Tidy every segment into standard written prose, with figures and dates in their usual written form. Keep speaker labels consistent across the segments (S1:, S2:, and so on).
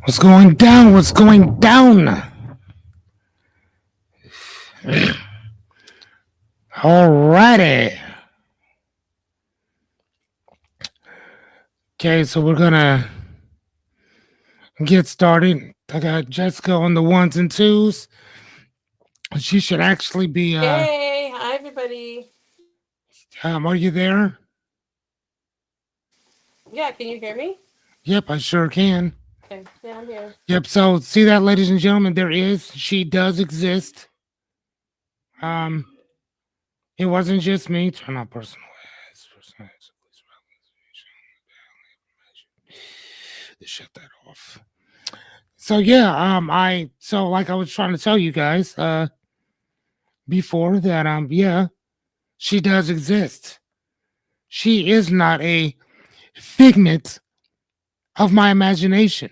S1: What's going down? What's going down? Alrighty. Okay, so we're gonna get started. I got Jessica on the ones and twos. She should actually be
S2: Hey, hi everybody.
S1: are you there?
S2: Yeah, can you hear me?
S1: Yep, I sure can.
S2: Okay, yeah, I'm here.
S1: Yep, so see that, ladies and gentlemen, she does exist. Um, it wasn't just me. Turn on personal ads. Shut that off. So yeah, like I was trying to tell you guys, before that, yeah, she does exist. She is not a figment of my imagination.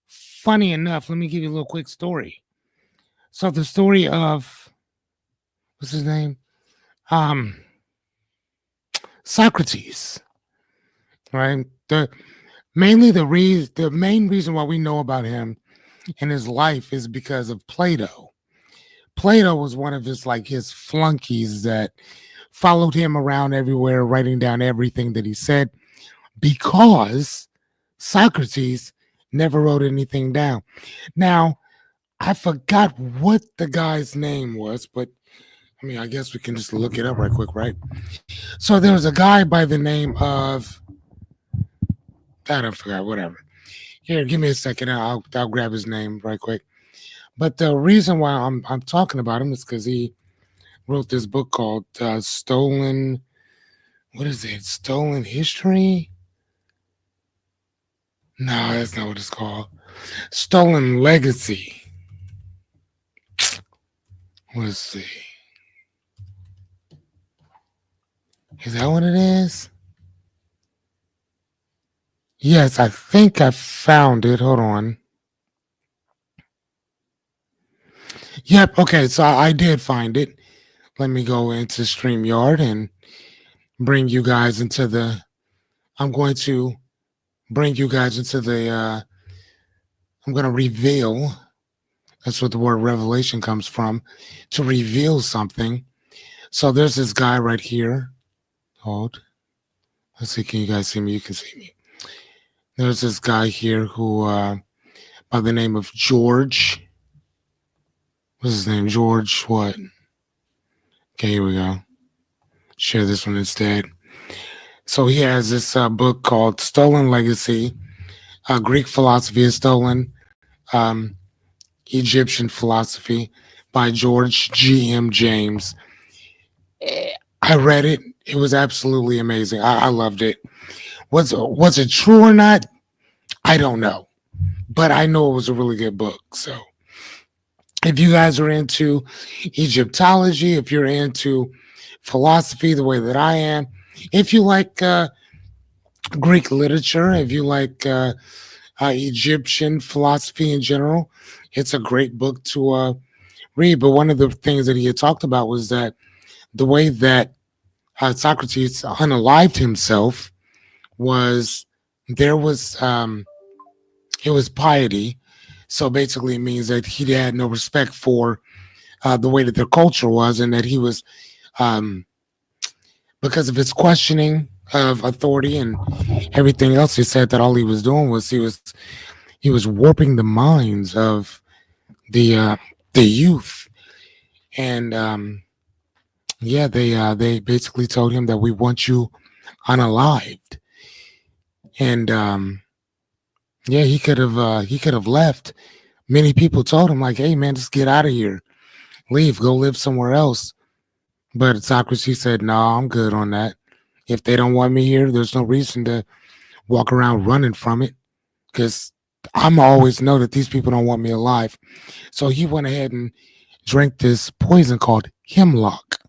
S1: Funny enough, let me give you a little quick story. So the story of what's his name? Um Socrates, right? The main reason why we know about him and his life is because of Plato. Plato was one of his flunkies that followed him around everywhere, writing down everything that he said because Socrates never wrote anything down. Now, I forgot what the guy's name was, but I mean, I guess we can just look it up right quick, right? So there was a guy by the name of I don't forgot, whatever. Here, give me a second. I'll grab his name right quick. But the reason why I'm talking about him is because he wrote this book called Stolen. What is it? Stolen History? No, that's not what it's called. Stolen Legacy. Let's see. Is that what it is? Yes, I think I found it. Hold on. Yep. Okay. So I did find it. Let me go into StreamYard and bring you guys into the. I'm going to bring you guys into the. I'm going to reveal. That's what the word revelation comes from. To reveal something. So there's this guy right here. Hold. Let's see. Can you guys see me? You can see me. There's this guy here who, by the name of George. What's his name? George what? Okay, here we go. Share this one instead. So he has this book called Stolen Legacy. Greek philosophy is stolen. Um, Egyptian philosophy by George G.M. James. I read it. It was absolutely amazing. I loved it. Was it true or not? I don't know, but I know it was a really good book. So if you guys are into Egyptology, if you're into philosophy the way that I am, if you like Greek literature, if you like Egyptian philosophy in general, it's a great book to read. But one of the things that he had talked about was that the way that Socrates unalived himself was there was it was piety. So basically, it means that he had no respect for the way that their culture was, and that he was um, because of his questioning of authority and everything else. He said that all he was doing was he was warping the minds of the the youth, and yeah, they basically told him that we want you unalived, and yeah, he could have left. Many people told him like, "Hey, man, just get out of here, leave, go live somewhere else." But Socrates said, "No, I'm good on that. If they don't want me here, there's no reason to walk around running from it because I'm always know that these people don't want me alive." So he went ahead and drank this poison called hemlock,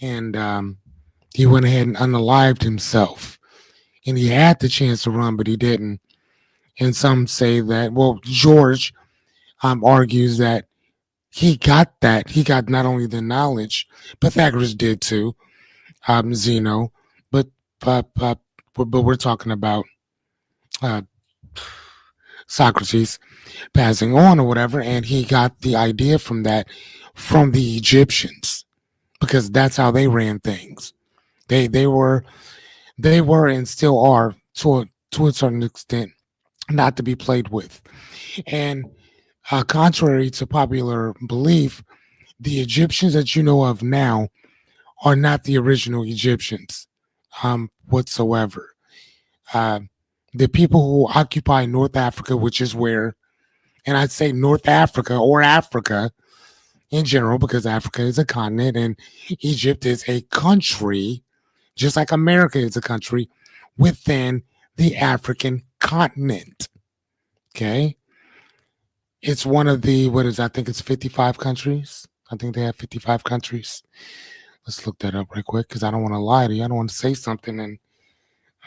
S1: and he went ahead and unalived himself. And he had the chance to run, but he didn't. And some say that, well, George argues that he got not only the knowledge, Pythagoras did too, Zeno, but but but, but we're talking about uh, Socrates passing on or whatever, and he got the idea from that from the Egyptians because that's how they ran things. They were and still are to a certain extent not to be played with. And contrary to popular belief, the Egyptians that you know of now are not the original Egyptians whatsoever. Uh, the people who occupy North Africa, which is where, and I'd say North Africa or Africa in general, because Africa is a continent and Egypt is a country, just like America is a country within the African continent. Okay. It's one of the, what is, I think it's 55 countries. I think they have 55 countries. Let's look that up right quick because I don't want to lie to you. I don't want to say something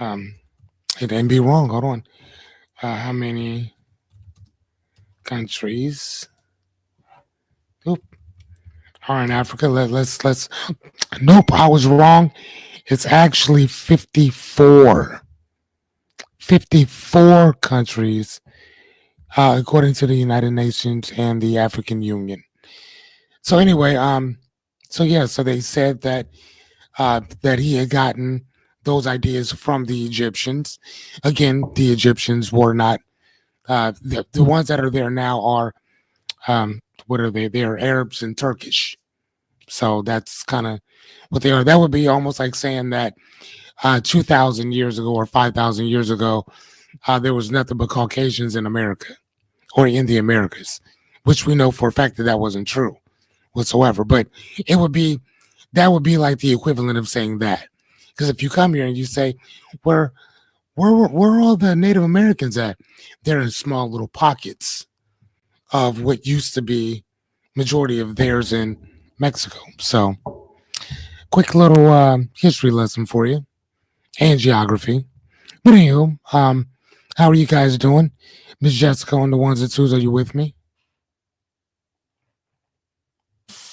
S1: um, and be wrong. Hold on. How many countries oop, are in Africa? Let's. Nope, I was wrong. It's actually 54. 54 countries, according to the United Nations and the African Union. So anyway, so yeah, so they said that he had gotten those ideas from the Egyptians. Again, the Egyptians were not the ones that are there now are what are they? They're Arabs and Turkish. So that's kind of what they are. That would be almost like saying that 2,000 years ago or 5,000 years ago, there was nothing but Caucasians in America or in the Americas, which we know for a fact that that wasn't true whatsoever. But it would be that would be like the equivalent of saying that. Because if you come here and you say, where where are all the Native Americans at? They're in small little pockets of what used to be majority of theirs in Mexico. So quick little history lesson for you and geography. But anywho, how are you guys doing? Miss Jessica on the ones and twos, are you with me?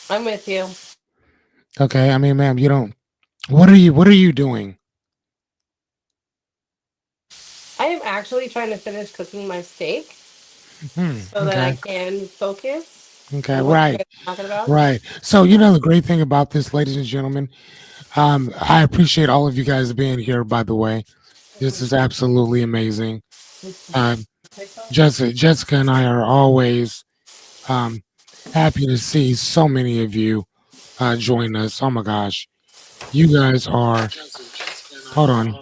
S2: I'm with you.
S1: Okay, I mean, ma'am, you don't. What are you doing?
S2: I am actually trying to finish cooking my steak so that I
S1: Okay.
S2: can focus
S1: Okay.
S2: on what you
S1: Right.
S2: guys are talking about.
S1: Right. So you know the great thing about this, ladies and gentlemen, I appreciate all of you guys being here. By the way, this is absolutely amazing. Um, Jessica and I are always um, happy to see so many of you join us. Oh my gosh, you guys are. Hold on.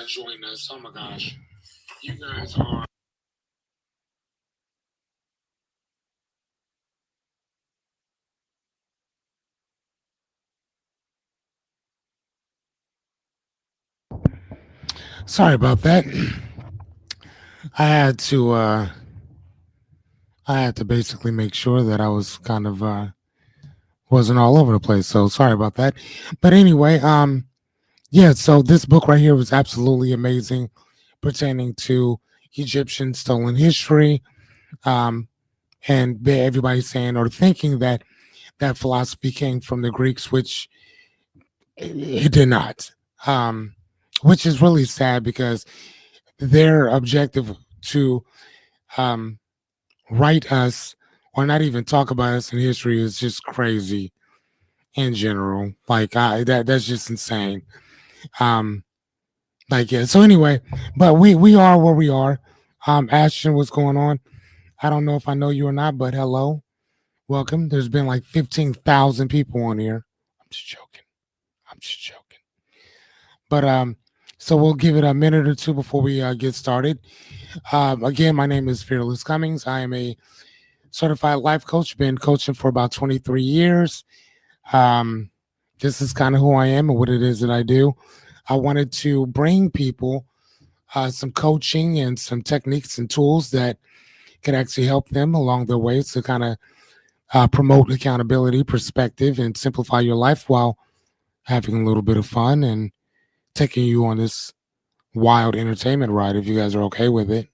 S1: Join us. Oh my gosh, you guys are. Sorry about that. I had to. I had to basically make sure that I was kind of wasn't all over the place. So sorry about that. But anyway, yeah. So this book right here was absolutely amazing, pertaining to Egyptian stolen history. Um, and everybody's saying or thinking that that philosophy came from the Greeks, which it did not. Um, which is really sad because their objective to um, write us or not even talk about us in history is just crazy in general. Like that's just insane. Um, like yeah. So anyway, but we are where we are. Ashton, what's going on? I don't know if I know you or not, but hello, welcome. There's been like 15,000 people on here. I'm just joking. I'm just joking. But so we'll give it a minute or two before we get started. Again, my name is Fearless Cummings. I am a certified life coach. Been coaching for about 23 years. Um, this is kind of who I am and what it is that I do. I wanted to bring people some coaching and some techniques and tools that could actually help them along their way to kind of promote accountability, perspective, and simplify your life while having a little bit of fun and taking you on this wild entertainment ride if you guys are okay with it.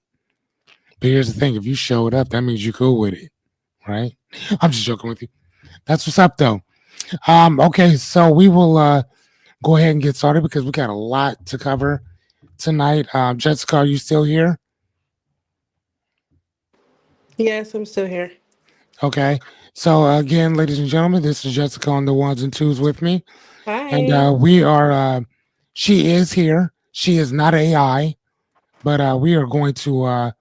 S1: But here's the thing, if you showed up, that means you're cool with it, right? I'm just joking with you. That's what's up though. Okay, so we will go ahead and get started because we got a lot to cover tonight. Jessica, are you still here?
S2: Yes, I'm still here.
S1: Okay. So again, ladies and gentlemen, this is Jessica on the ones and twos with me, and
S2: Hi.
S1: we are. She is here. She is not AI, but we are going to.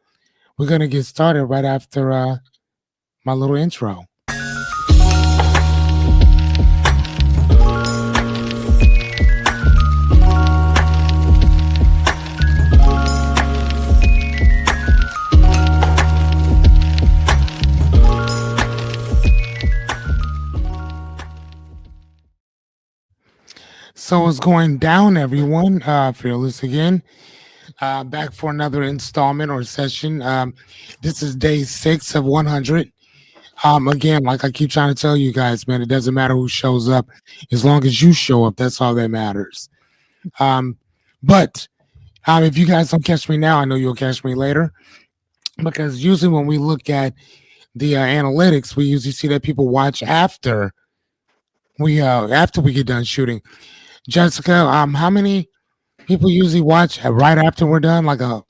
S1: We're going to get started right after my little intro. So what's going down, everyone? Fearless again. Back for another installment or session. This is day 6 of 100. Again, like I keep trying to tell you guys, man, it doesn't matter who shows up, as long as you show up. That's all that matters. Um, but if you guys don't catch me now, I know you'll catch me later, because usually when we look at the analytics, we usually see that people watch after we get done shooting. Jessica, how many people usually watch right after we're done? Like a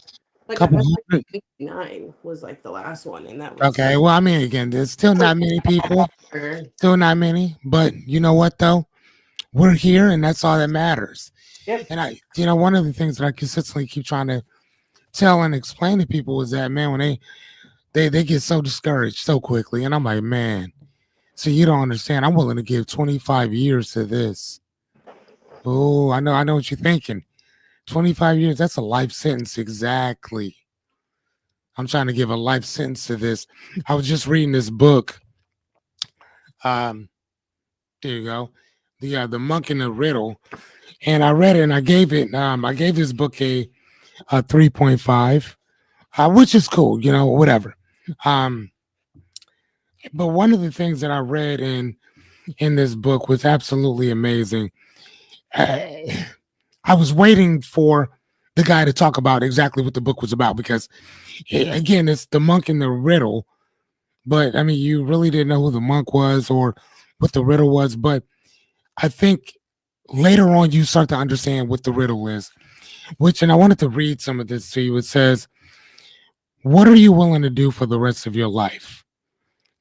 S2: Like
S1: couple
S2: I think
S1: hundred.
S2: 69 was like the last one, and that was
S1: Okay, well, I mean, again, there's still not many people,
S2: Sure.
S1: still not many, but you know what though? We're here, and that's all that matters.
S2: Yep.
S1: And one of the things that I consistently keep trying to tell and explain to people is that, man, when they get so discouraged so quickly, and I'm like, man, so you don't understand. I'm willing to give 25 years to this. Oh, I know what you're thinking. 25 years, that's a life sentence exactly. I'm trying to give a life sentence to this. I was just reading this book. Um, there you go. The Monk and the Riddle, and I read it and I gave this book a 3.5, which is cool, whatever. Um, but one of the things that I read in this book was absolutely amazing. I, I was waiting for the guy to talk about exactly what the book was about, because again, it's the Monk and the Riddle, but I mean, you really didn't know who the monk was or what the riddle was. But I think later on you start to understand what the riddle is, and I wanted to read some of this to you. It says, what are you willing to do for the rest of your life?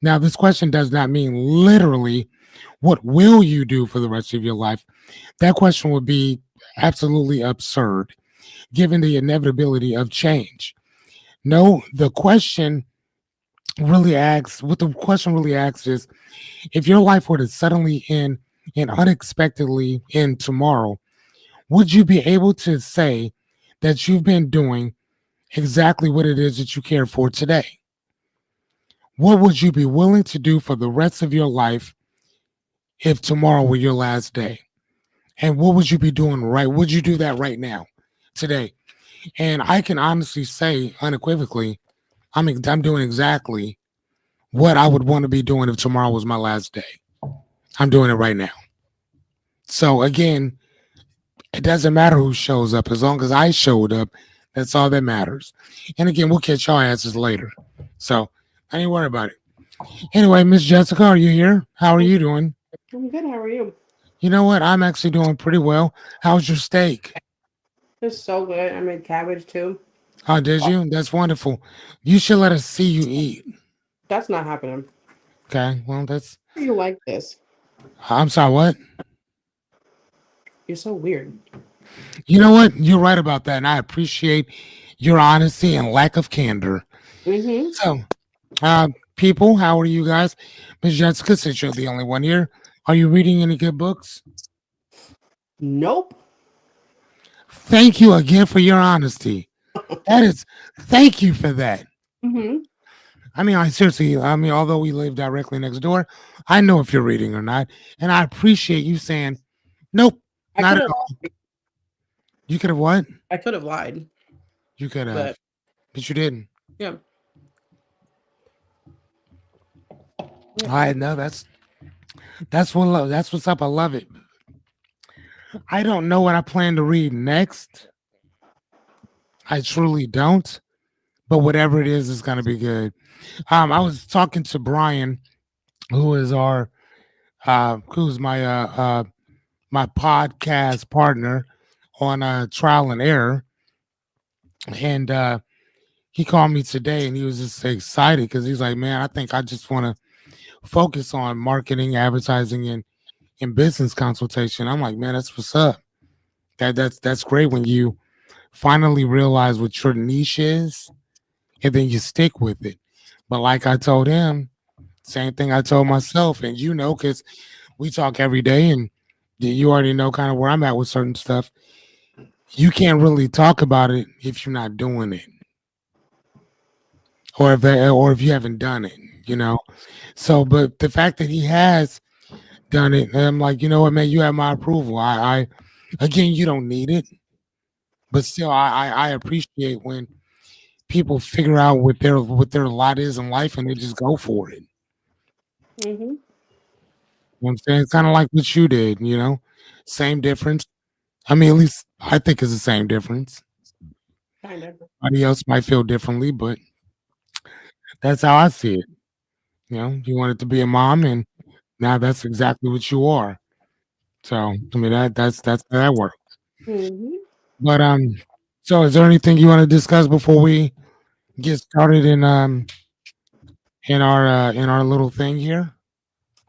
S1: Now, this question does not mean literally what will you do for the rest of your life. That question would be absolutely absurd given the inevitability of change. No, the question really asks is, if your life were to suddenly end and unexpectedly end tomorrow, would you be able to say that you've been doing exactly what it is that you care for today? What would you be willing to do for the rest of your life if tomorrow were your last day? And what would you be doing right? Would you do that right now, today? And I can honestly say unequivocally, I'm doing exactly what I would want to be doing if tomorrow was my last day. I'm doing it right now. So again, it doesn't matter who shows up, as long as I showed up. That's all that matters. And again, we'll catch y'all asses later. So I ain't worry about it. Anyway, Miss Jessica, are you here? How are you doing?
S2: I'm good. How are you?
S1: You know what? I'm actually doing pretty well. How's your steak?
S2: It's so good. I made cabbage too.
S1: Oh, did you? That's wonderful. You should let us see you eat.
S2: That's not happening.
S1: Okay. Well, that's.
S2: You like this?
S1: I'm sorry. What?
S2: You're so weird.
S1: You know what? You're right about that, and I appreciate your honesty and lack of candor.
S2: Mm-hmm.
S1: So, people, how are you guys? Miss Jessica, since you're the only one here, are you reading any good books?
S2: Nope.
S1: Thank you again for your honesty. That is, thank you for that.
S2: Mm-hmm.
S1: I mean, I seriously, I mean, although we live directly next door, I know if you're reading or not, and I appreciate you saying, nope,
S2: I
S1: not
S2: could
S1: at
S2: have.
S1: all. You could have what?
S2: I could have lied,
S1: You could have,
S2: but
S1: but you didn't.
S2: yeah. Yeah.
S1: I know that's what love. That's what's up. I love it. I don't know what I plan to read next. I truly don't. But whatever it is going to be good. I was talking to Brian, who is who's my podcast partner on Trial and Error, And he called me today, and he was just excited because he's like, "Man, I think I just want to focus on marketing, advertising, and business consultation." I'm like, "Man, that's what's up. That's great when you finally realize what your niche is, and then you stick with it." But like I told him, same thing I told myself, and because we talk every day, and you already know kind of where I'm at with certain stuff. You can't really talk about it if you're not doing it, or if you haven't done it. You know. So, but the fact that he has done it, and I'm like, you know what, man, you have my approval. Again, you don't need it, but still, I appreciate when people figure out what their lot is in life and they just go for it.
S2: Hmm.
S1: You know what I'm saying? It's kind of like what you did, same difference. I mean, at least I think it's the same difference.
S2: Kind of.
S1: Somebody else might feel differently, but that's how I see it. You wanted to be a mom, and now that's exactly what you are. So, I mean, that's how that works.
S2: Hmm.
S1: But so is there anything you want to discuss before we get started in our little thing here?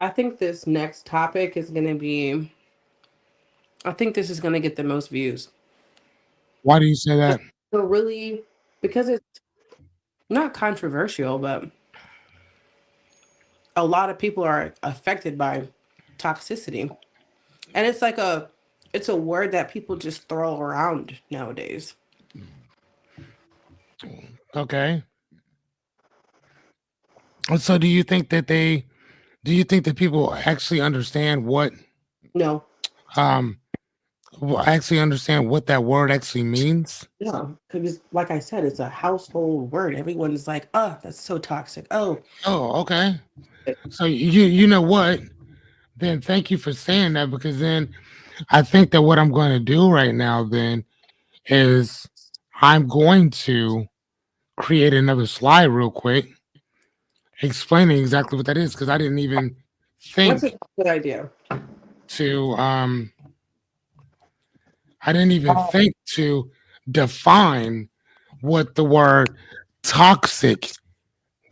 S2: I think this next topic is going to be, I think this is going to get the most views.
S1: Why do you say that?
S2: So, really, because it's not controversial, but a lot of people are affected by toxicity. And it's a word that people just throw around nowadays.
S1: Okay. So do you think that people actually understand
S2: No,
S1: um actually understand what that word actually means?
S2: no, because like I said, it's a household word. Everyone's like, "Oh, that's so toxic." Oh,
S1: Oh, okay. So you know what? Then thank you for saying that, because then I think that what I'm going to do right now then is I'm going to create another slide real quick explaining exactly what that is, because I didn't even
S2: that's a
S1: think
S2: good idea.
S1: to I didn't even think to define what the word toxic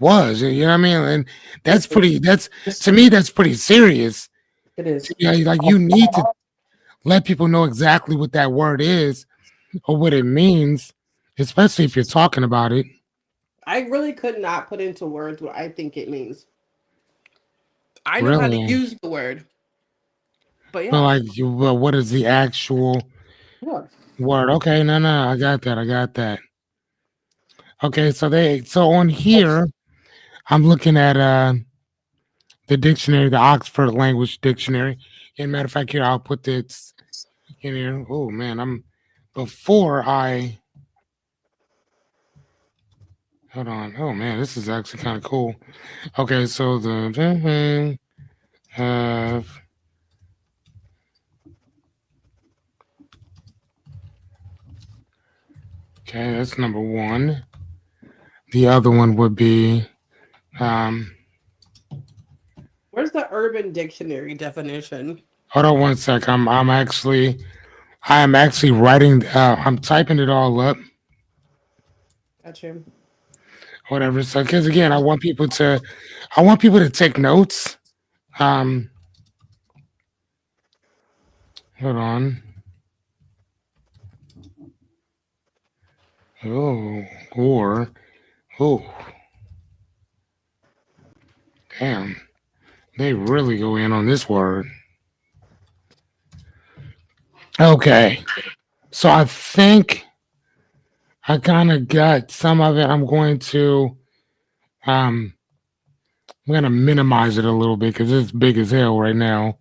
S1: was. You know what I mean? And that's to me that's pretty serious.
S2: It is.
S1: Like you need to let people know exactly what that word is or what it means, especially if you're talking about it.
S2: I really could not put into words what I think it means. I know how to
S1: Really.
S2: use the word, but
S1: But
S2: yeah,
S1: like well, what is the actual
S2: yeah.
S1: word? Okay, no, I got that. I got that. Okay, so on here I'm looking at the dictionary, the Oxford Language Dictionary. And matter of fact, here I'll put this in here. Oh man, before I hold on. Oh man, this is actually kind of cool. Okay, so the have okay, that's number one. The other one would be um.
S2: Where's the Urban Dictionary definition?
S1: Hold on one sec. I am actually writing. I'm typing it all up.
S2: Gotcha.
S1: Whatever. So, because again, I want people to take notes. Um, hold on. Oh, or oh, damn. They really go in on this word. Okay. So I think I kind of got some of it. Um I'm gonna minimize it a little bit because it's big as hell right now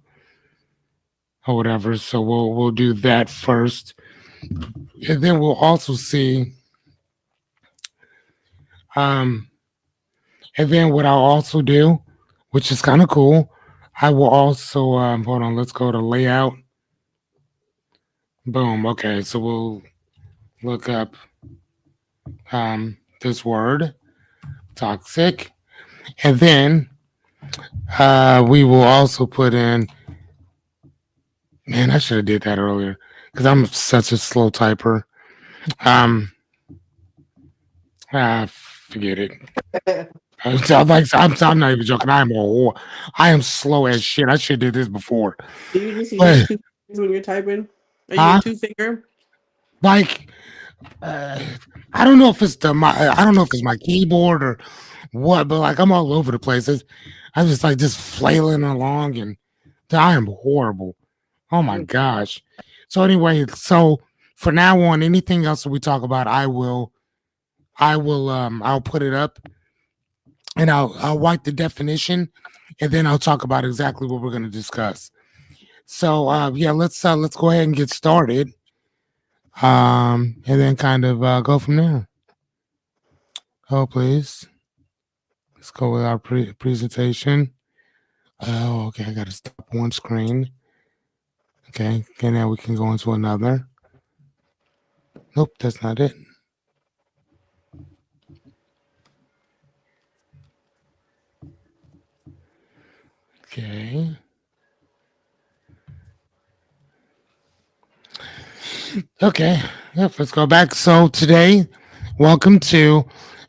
S1: or whatever. So we'll do that first, and then we'll also see. Um, and then what I'll also do, which is kind of cool, I will also hold on. Let's go to layout. Boom. Okay. So we'll look up this word toxic, and then we will also put in. Man, I should have did that earlier because I'm such a slow typer. Um, Forget it. I'm not even joking. I am a whore. I am slow as shit. I should have did this before.
S2: Do you just use
S1: But
S2: two fingers when you're typing? Are you a
S1: huh?
S2: two finger?
S1: Like uh, I don't know if it's I don't know if it's my keyboard or what, but like I'm all over the place. I'm just flailing along, and I am horrible. Oh my
S2: Mm.
S1: gosh. So anyway, so for now on, anything else that we talk about, I'll put it up and I'll write the definition, and then I'll talk about exactly what we're going to discuss. So yeah, let's go ahead and get started, and then kind of go from there. Oh please, let's go with our presentation. Oh, okay, I got to stop one screen. Okay, now we can go into another. Nope, that's not it. Okay. Okay. Yep. Let's go back. So today, welcome to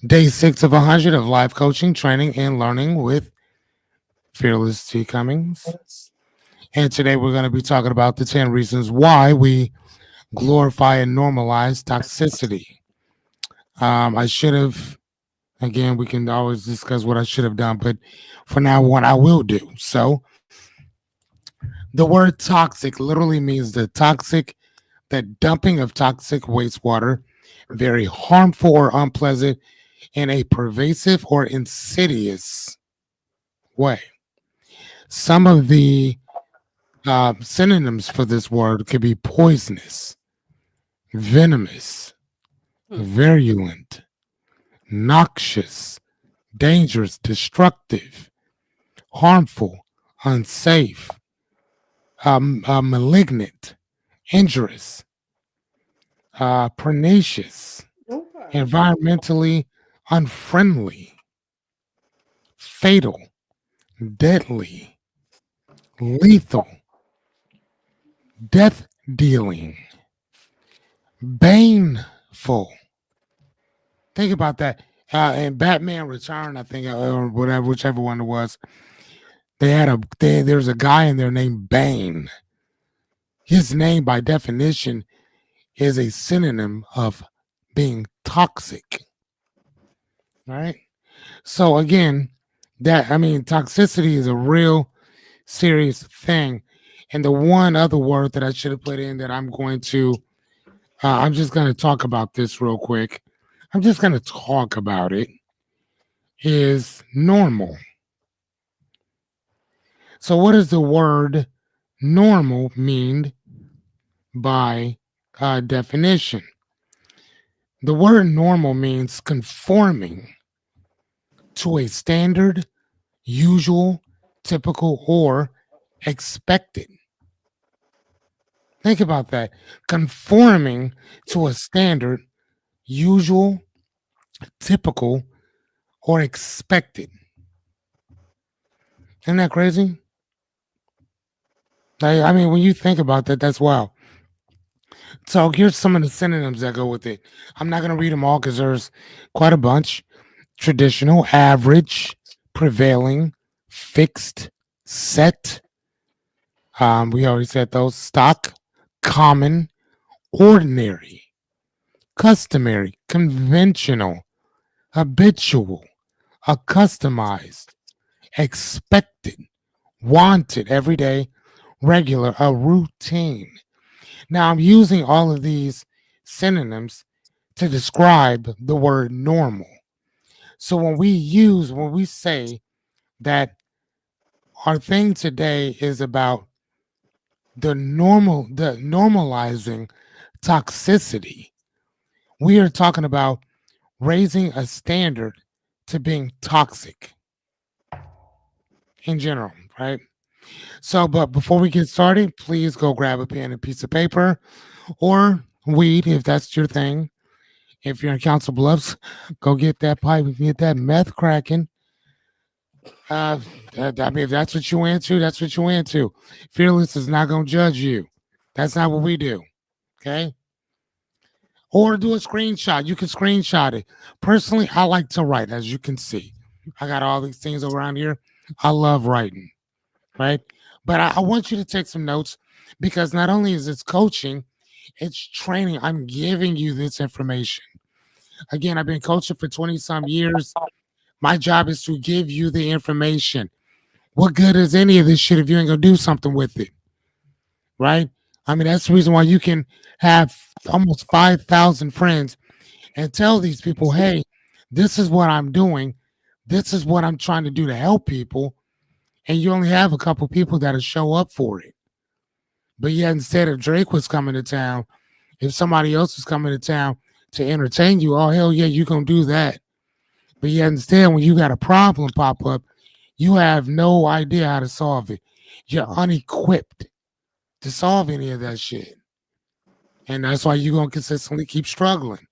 S1: day 6 of 100 of live coaching, training, and learning with Fearless T. Cummings. And today we're going to be talking about the 10 reasons why we glorify and normalize toxicity. I should have, again, we can always discuss what I should have done, but for now, what I will do. So the word toxic literally means the dumping of toxic wastewater, very harmful or unpleasant in a pervasive or insidious way. Some of the synonyms for this word could be poisonous, venomous,
S2: Hmm.
S1: virulent, noxious, dangerous, destructive, harmful, unsafe, malignant, injurious, pernicious,
S2: Okay.
S1: environmentally unfriendly, fatal, deadly, lethal, death dealing, baneful. Think about that. In Batman Return, I think, or whatever, whichever one it was, there's a guy in there named Bane. His name, by definition, is a synonym of being toxic. Right. So again, toxicity is a real serious thing. And the one other word that I should have put in that I'm just going to talk about this real quick. I'm just going to talk about it is normal. So, what does the word normal mean by definition? The word normal means conforming to a standard, usual, typical, or expected. Think about that. Conforming to a standard, usual, typical, or expected. Isn't that crazy? When you think about that, that's wild. So here's some of the synonyms that go with it. I'm not going to read them all because there's quite a bunch. Traditional, average, prevailing, fixed, set. We already said those. Stock, common, ordinary, customary, conventional, habitual, customized, expected, wanted, everyday, regular, a routine. Now, I'm using all of these synonyms to describe the word normal. So when we say that our thing today is about the normalizing toxicity, we are talking about raising a standard to being toxic in general, right? So, but before we get started, please go grab a pen and piece of paper or weed if that's your thing. If you're in Council Bluffs, go get that pipe and get that meth cracking. Uh, if that's what you into, that's what you into. Fearless is not going to judge you. That's not what we do. Okay. or do a screenshot. You can screenshot it. Personally, I like to write, as you can see. I got all these things around here. I love writing, right? But I want you to take some notes because not only is this coaching, it's training. I'm giving you this information. Again, I've been coaching for 20 some years. My job is to give you the information. What good is any of this shit if you ain't gonna do something with it? Right? I mean, that's the reason why you can have almost 5,000 friends and tell these people, hey, this is what I'm doing. This is what I'm trying to do to help people. And you only have a couple people that'll show up for it. But yet, instead of Drake was coming to town, if somebody else was coming to town to entertain you, oh, hell yeah, you going to do that. But yet, instead, when you got a problem pop up, you have no idea how to solve it. You're unequipped to solve any of that shit. And that's why you're going to consistently keep struggling.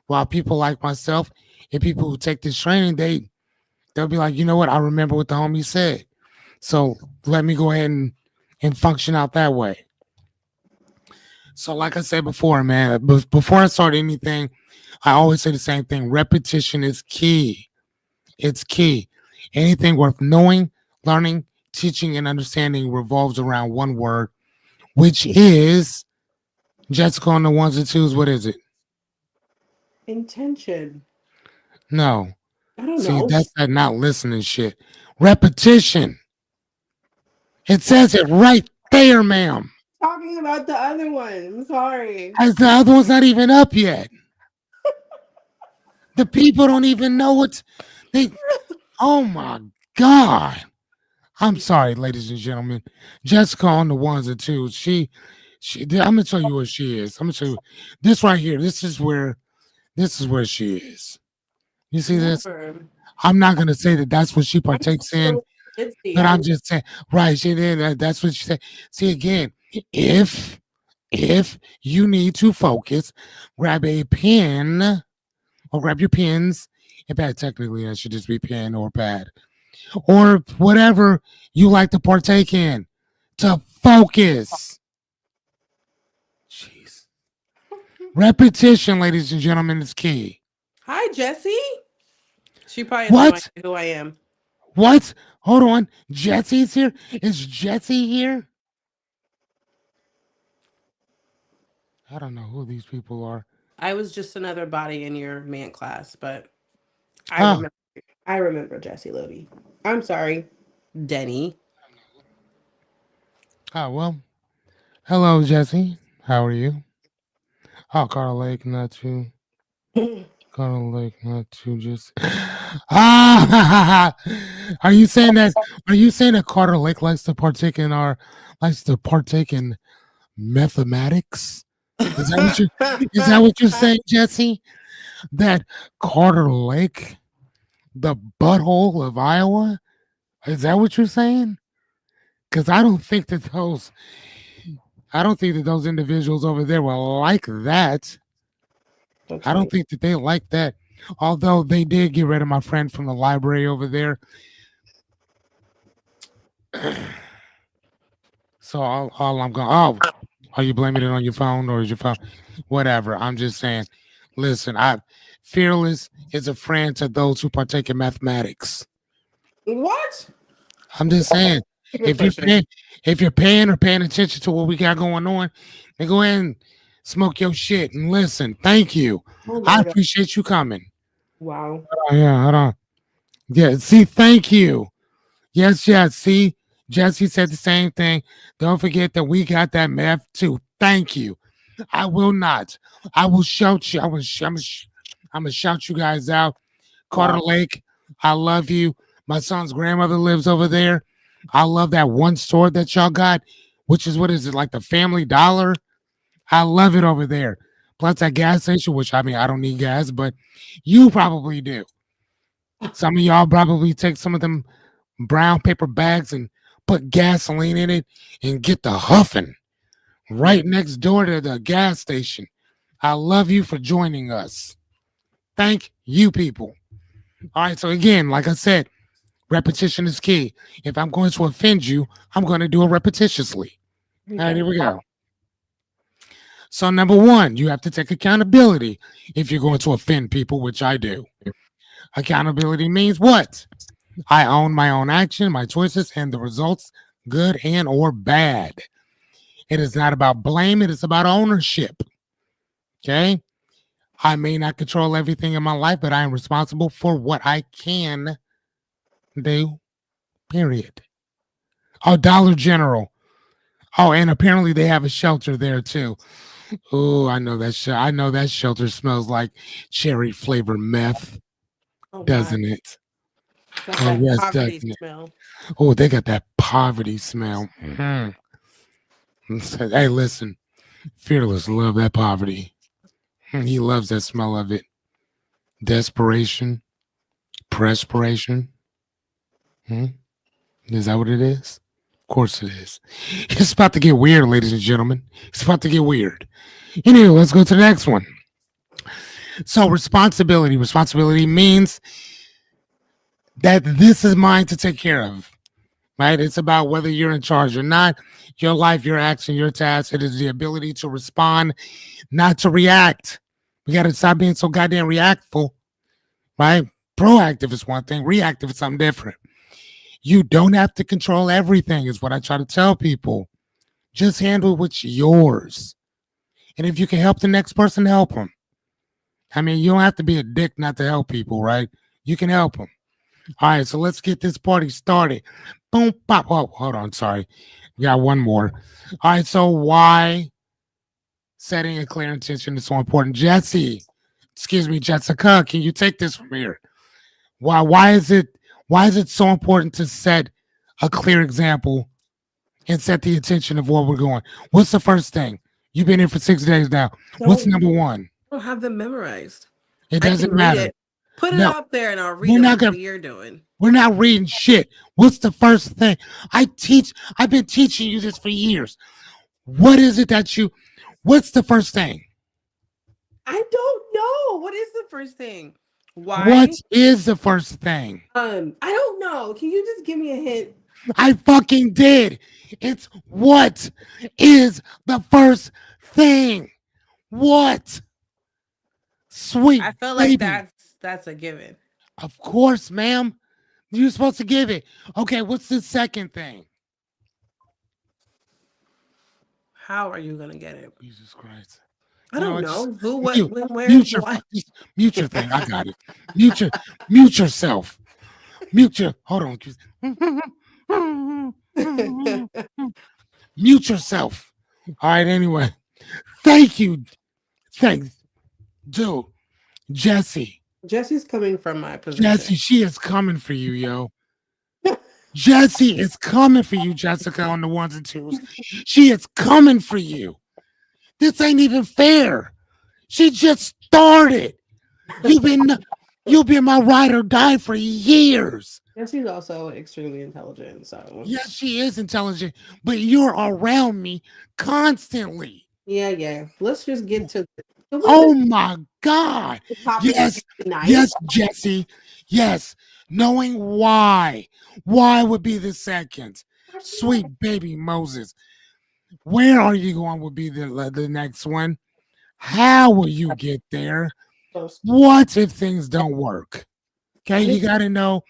S1: While people like myself and people who take this training, they'll be like, you know what? I remember what the homie said. So let me go ahead and function out that way. So, like I said before, man, before I start anything, I always say the same thing. Repetition is key. It's key. Anything worth knowing, learning, teaching, and understanding revolves around one word, which is Jessica on the ones and twos. What is it?
S2: Intention.
S1: No.
S2: I don't
S1: See,
S2: know.
S1: that's that not listening shit. Repetition. It says it right there, ma'am.
S2: Talking about the other one. I'm sorry.
S1: As the other one's not even up yet. The people don't even know what they. Oh my god! I'm sorry, ladies and gentlemen. Jessica on the ones and twos. She. I'm gonna tell you what she is. I'm gonna tell you this right here. This is where she is. You see this?
S2: Never.
S1: I'm not gonna say that that's what she
S2: I'm
S1: partakes in,
S2: so ditzy.
S1: but I'm just saying, right? She did. That's what she said. See again, if if you need to focus, grab a pen or grab your pens. In fact, technically, that should just be pen or pad or whatever you like to partake in to focus. Jeez. Repetition, ladies and gentlemen, is key.
S2: Hi, Jesse. She probably has no idea
S1: What?
S2: who I am.
S1: What? Hold on. Jesse's here? Is Jesse here? I don't know who these people are.
S2: I was just another body in your man class, but I
S1: Oh,
S2: remember. I remember Jesse Lobby. I'm sorry, Denny.
S1: oh well. Hello, Jesse. How are you? Oh, Carl Lake, not too. Carl Lake, not too. Just ah. Are you saying that? Are you saying that Carter Lake likes to partake in mathematics? Is that what you? Is that what you're saying, Jesse? That Carter Lake, the butthole of Iowa? Is that what you're saying? Because I don't think that those individuals over there will like that.
S2: That's
S1: I don't
S2: funny.
S1: think that they like that. Although they did get rid of my friend from the library over there. So all I'm going, oh, are you blaming it on your phone or is your phone? Whatever. I'm just saying, listen, fearless is a friend to those who partake in mathematics.
S2: What?
S1: I'm just saying,
S2: Good
S1: if you're
S2: question.
S1: paying, if you're paying or paying attention to what we got going on, then go ahead and smoke your shit and listen. Thank you.
S2: Oh
S1: I
S2: my god!
S1: appreciate you coming.
S2: Wow.
S1: Oh, yeah, hold on. Yeah, see, thank you. Yes, yes. See, Jesse said the same thing. Don't forget that we got that meth too. Thank you. I will not. I will shout you. I'm gonna shout you guys out. Carter
S2: Wow.
S1: Lake, I love you. My son's grandmother lives over there. I love that one store that y'all got, which is what is it like the Family Dollar? I love it over there. Plus that gas station, which I mean I don't need gas, but you probably do. Some of y'all probably take some of them brown paper bags and put gasoline in it and get the huffing right next door to the gas station. I love you for joining us. Thank you, people. All right, so again, like I said, repetition is key. If I'm going to offend you, I'm going to do it repetitiously. All right,
S2: Okay.
S1: here we go. So, number one, you have to take accountability if you're going to offend people, which I do. Accountability means what? I own my own action, my choices, and the results, good and or bad. It is not about blame, it is about ownership. Okay? I may not control everything in my life, but I am responsible for what I can do, period. Oh, Dollar General. Oh, and apparently they have a shelter there too. Oh, I know that. I know that shelter smells like cherry flavored meth,
S2: Oh God,
S1: doesn't it?
S2: got
S1: Oh
S2: that
S1: yes, doesn't
S2: poverty
S1: it?
S2: smell.
S1: Oh, they got that poverty smell. Mhm. Hey, listen, Fearless love that poverty. He loves that smell of it. Desperation, perspiration. Hmm? Is that what it is? Of course it is. It's about to get weird, ladies and gentlemen. It's about to get weird. Anyway, let's go to the next one. So, responsibility. Responsibility means that this is mine to take care of, right? It's about whether you're in charge or not. Your life, your action, your task. It is the ability to respond, not to react. We got to stop being so goddamn reactful, right? Proactive is one thing, reactive is something different. You don't have to control everything, is what I try to tell people. Just handle what's yours. And if you can help the next person, help them. I mean, you don't have to be a dick not to help people, right? You can help them. All right, so let's get this party started. Boom, pop. Oh, hold on. Sorry. We got one more. All right, so why setting a clear intention is so important? Jesse, excuse me, Jessica, can you take this from here? Why is it so important to set a clear example and set the intention of where we're going? What's the first thing? You've been here for 6 days now. What's
S2: Don't
S1: number one?
S2: don't have them memorized.
S1: It
S2: I can
S1: doesn't
S2: read
S1: matter.
S2: it. Put it
S1: No,
S2: up there, and I'll read
S1: we're
S2: it
S1: not
S2: like
S1: gonna
S2: what you're doing.
S1: we're not reading shit. What's the first thing? I've been teaching you this for years. What is it that you what's the first thing?
S2: I don't know. What is the first thing?
S1: What
S2: Why?
S1: is the first thing?
S2: I don't know. Can you just give me a hint?
S1: I fucking did. It's what is the first thing? What? Sweet
S2: I feel like
S1: baby.
S2: that's a given.
S1: Of course, ma'am. You're supposed to give it. Okay, what's the second thing?
S2: How are you gonna get it?
S1: Jesus Christ.
S2: I
S1: You know
S2: don't
S1: what? Just
S2: know. Who, what,
S1: mute,
S2: when, where,
S1: mute your
S2: what?
S1: just mute your thing. I got it. Mute your mute yourself. Mute your hold on. Mute yourself. All right, anyway. Thank you. Thanks, dude. Jesse.
S2: Jesse's coming from my position.
S1: Jesse, she is coming for you, yo. Jesse is coming for you, Jessica, on the ones and twos. She is coming for you. This ain't even fair. She just started. You've been you've been my ride or die for years.
S2: Jesse's also extremely intelligent. So
S1: Yes, she is intelligent, but you're around me constantly.
S2: yeah. Let's just get to. Can we
S1: Oh
S2: just
S1: my God.
S2: the topic
S1: Yes,
S2: tonight?
S1: yes, Jesse. Yes. Knowing why. Why would be the second. Sweet baby Moses. Where are you going would be the next one. How will you get there? What if things don't work? Okay, you gotta know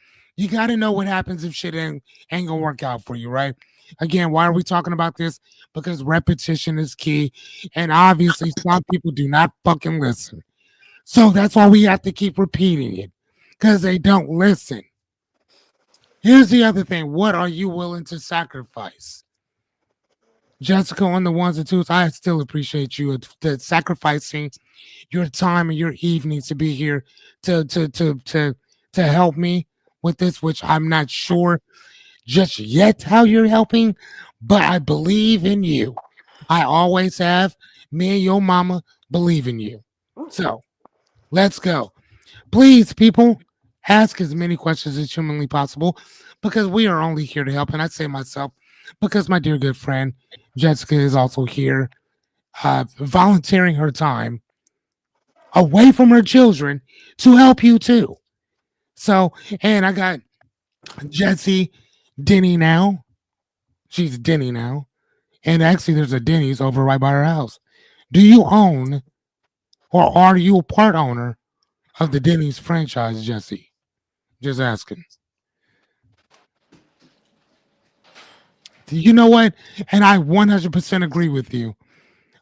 S1: what happens if shit ain't gonna work out for you, right? Again, why are we talking about this? Because repetition is key, and obviously some people do not fucking listen. So that's why we have to keep repeating it. Because they don't listen. Here's the other thing. What are you willing to sacrifice? Jessica, on the ones and twos, I still appreciate you sacrificing your time and your evenings to be here to help me with this, which I'm not sure just yet how you're helping, but I believe in you. I always have. Me and your mama believe in you. So let's go. Please, people, ask as many questions as humanly possible because we are only here to help. And I say myself because my dear good friend Jessica is also here, volunteering her time away from her children to help you too. So, and I got Jessie Denny now. She's Denny now. And actually, there's a Denny's over right by her house. Do you own or are you a part owner of the Denny's franchise, Jesse? Just asking. You know what? And I 100% agree with you.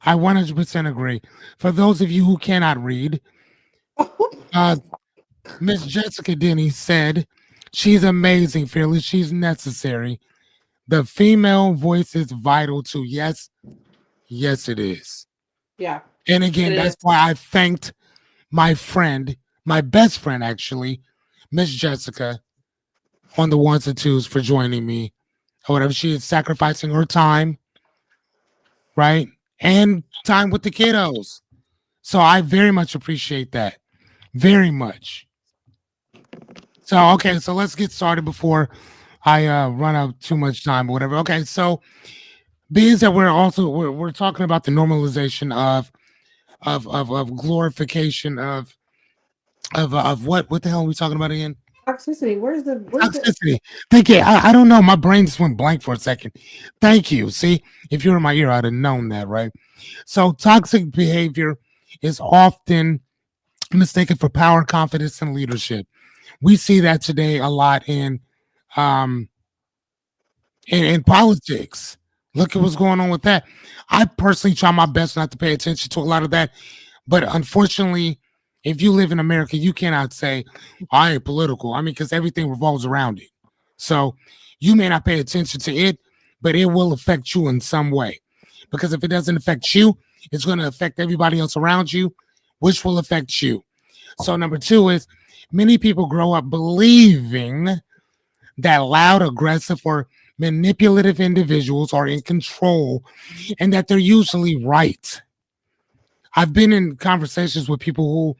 S1: I 100% agree. For those of you who cannot read, uh, Miss Jessica Denny said, she's amazing, fearless. She's necessary. The female voice is vital too. Yes, yes, it is.
S2: Yeah,
S1: And
S2: it
S1: again,
S2: is.
S1: that's why I thanked my friend, my best friend, actually, Miss Jessica, on the ones and twos for joining me or whatever. She is sacrificing her time, right? And time with the kiddos. So I very much appreciate that. Very much. So okay, so let's get started before I run out too much time or whatever. Okay, so being that we're talking about the normalization of glorification of what the hell are we talking about again?
S2: Toxicity. Where's the
S1: Toxicity. Thank you. I don't know. My brain just went blank for a second. Thank you. See, if you were in my ear, I'd have known that, right? So toxic behavior is often mistaken for power, confidence, and leadership. We see that today a lot um in politics. Look at what's going on with that. I personally try my best not to pay attention to a lot of that, but unfortunately, if you live in America, you cannot say I ain't political. I mean, because everything revolves around it. So you may not pay attention to it, but it will affect you in some way. Because if it doesn't affect you, it's going to affect everybody else around you, which will affect you. So number two is many people grow up believing that loud, aggressive, or manipulative individuals are in control and that they're usually right. I've been in conversations with people who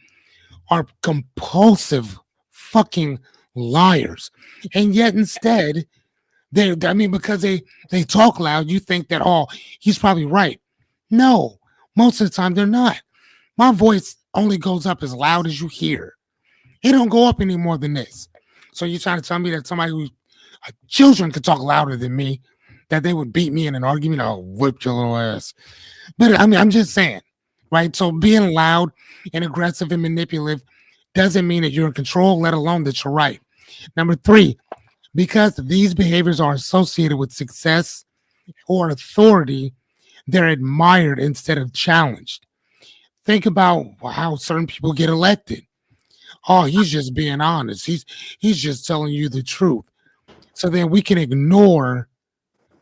S1: are compulsive fucking liars. And yet instead, I mean, because they talk loud, you think that, oh, he's probably right. No, most of the time they're not. My voice only goes up as loud as you hear. It don't go up any more than this. So you're trying to tell me that somebody who children could talk louder than me, that they would beat me in an argument? I'll whip your little ass. But I mean, I'm just saying, right? So being loud and aggressive and manipulative doesn't mean that you're in control, let alone that you're right. Number three, because these behaviors are associated with success or authority, they're admired instead of challenged. Think about how certain people get elected. Oh, he's just being honest. He's just telling you the truth. So then we can ignore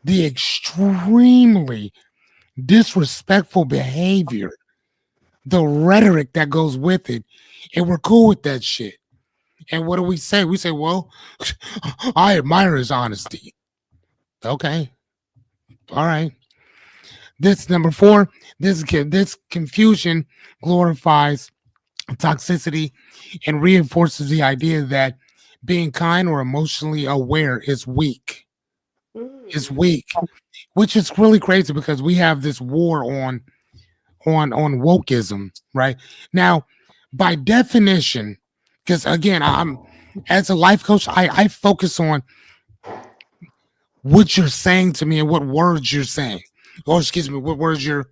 S1: the extremely disrespectful behavior, the rhetoric that goes with it, and we're cool with that shit. And what do we say? We say, well, I admire his honesty. Okay. All right. This number four, this confusion glorifies toxicity and reinforces the idea that being kind or emotionally aware is weak. Is
S2: Mm.
S1: weak, which is really crazy because we have this war on wokeism, right? Now, by definition, because again, I'm as a life coach, I focus on what you're saying to me and what words you're saying, or excuse me, what words you're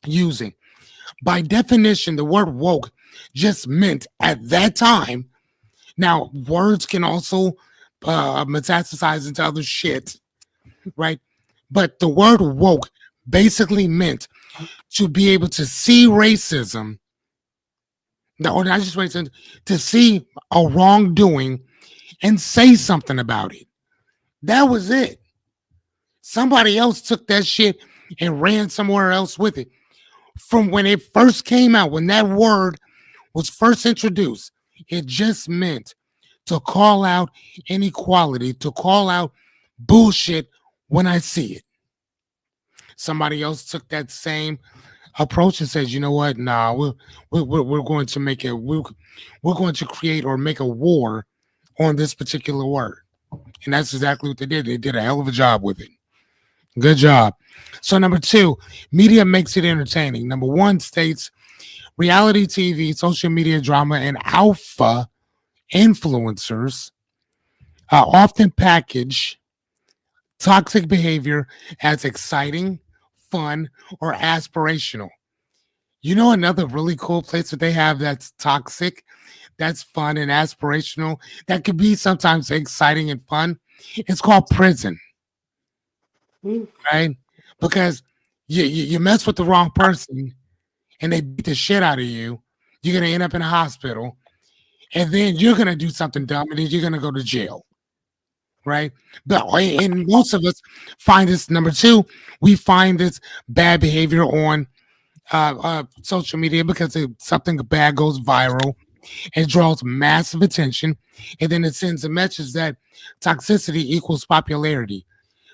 S1: using. By definition, the word woke just meant at that time. Now, words can also metastasize into other shit, right? But the word woke basically meant to be able to see racism, or not just racism, to see a wrongdoing and say something about it. That was it. Somebody else took that shit and ran somewhere else with it. From when it first came out, when that word was first introduced, it just meant to call out inequality, to call out bullshit when I see it. Somebody else took that same approach and says, you know what? Nah, we're going to make it. We're going to create or make a war on this particular word, and that's exactly what they did. They did a hell of a job with it. Good job. So number two, media makes it entertaining. Number one states reality TV, social media drama, and alpha influencers often package toxic behavior as exciting, fun, or aspirational. You know another really cool place that they have that's toxic, that's fun and aspirational, that could be sometimes exciting and fun. It's called prison,
S2: Mm.
S1: right? Because you mess with the wrong person and they beat the shit out of you, you're gonna end up in a hospital, and then you're gonna do something dumb, and then you're gonna go to jail, right? But and most of us find this number two. We find this bad behavior on social media because something bad goes viral. It draws massive attention, and then it sends a message that toxicity equals popularity.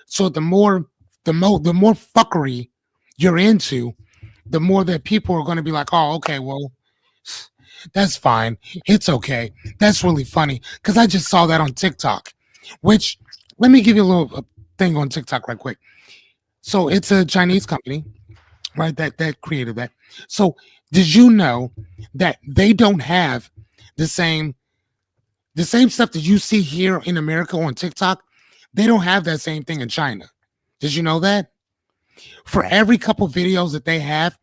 S1: So the more fuckery you're into, the more that people are going to be like, oh, okay, well, that's fine. It's okay. That's really funny because I just saw that on TikTok. Which let me give you a little thing on TikTok right quick. So it's a Chinese company, right? That created that. So did you know that they don't have the same stuff that you see here in America on TikTok? They don't have that same thing in China. Did you know that? For every couple videos that they have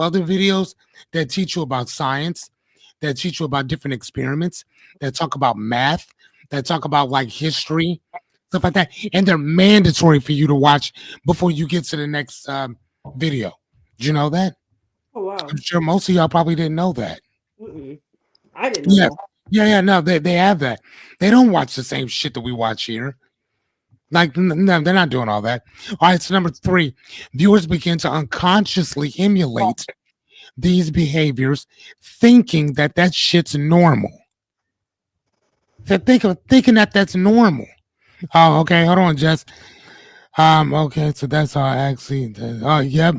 S1: other videos that teach you about science, that teach you about different experiments, that talk about math, that talk about like history, stuff like that. And they're mandatory for you to watch before you get to the next video. Did you know that?
S2: Oh wow.
S1: I'm sure most of y'all probably didn't know that.
S2: Mm-mm. I didn't know
S1: Yeah.
S2: that.
S1: Yeah, no, they have that. They don't watch the same shit that we watch here. Like, no, they're not doing all that. All right, so number three, viewers begin to unconsciously emulate these behaviors, thinking that that shit's normal. They're thinking that that's normal. Oh, okay, hold on, Jess. Okay, so that's how I actually. Oh, yep.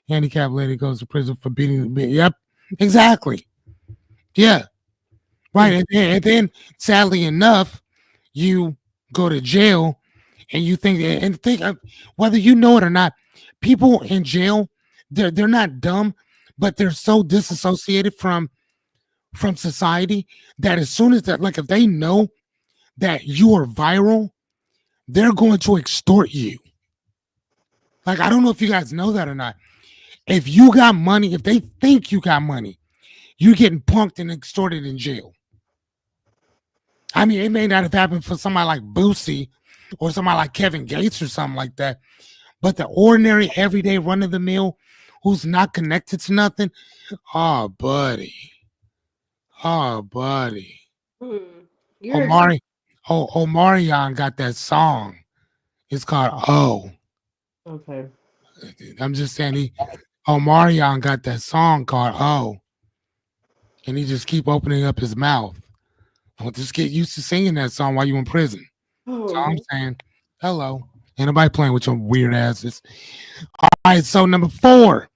S1: Handicapped lady goes to prison for beating. Yep, exactly. Yeah, right.
S2: Mm.
S1: And then, sadly enough, you go to jail and you think whether you know it or not, people in jail, they're not dumb, but they're so disassociated from society that as soon as that, like, if they know that you are viral, they're going to extort you. Like, I don't know if you guys know that or not. If you got money, if they think you got money, you're getting punked and extorted in jail. I mean, it may not have happened for somebody like Boosie or somebody like Kevin Gates or something like that. But the ordinary, everyday, run of the mill, who's not connected to nothing, oh, buddy, oh, buddy,
S2: Mm. You're
S1: Omari, Omarion got that song. It's called Oh.
S2: okay.
S1: I'm just saying, Omarion got that song called Oh, and he just keep opening up his mouth. Well, just get used to singing that song while you in prison. That's all I'm
S2: Oh.
S1: saying. Hello, ain't nobody playing with your weird asses. All right, so number four.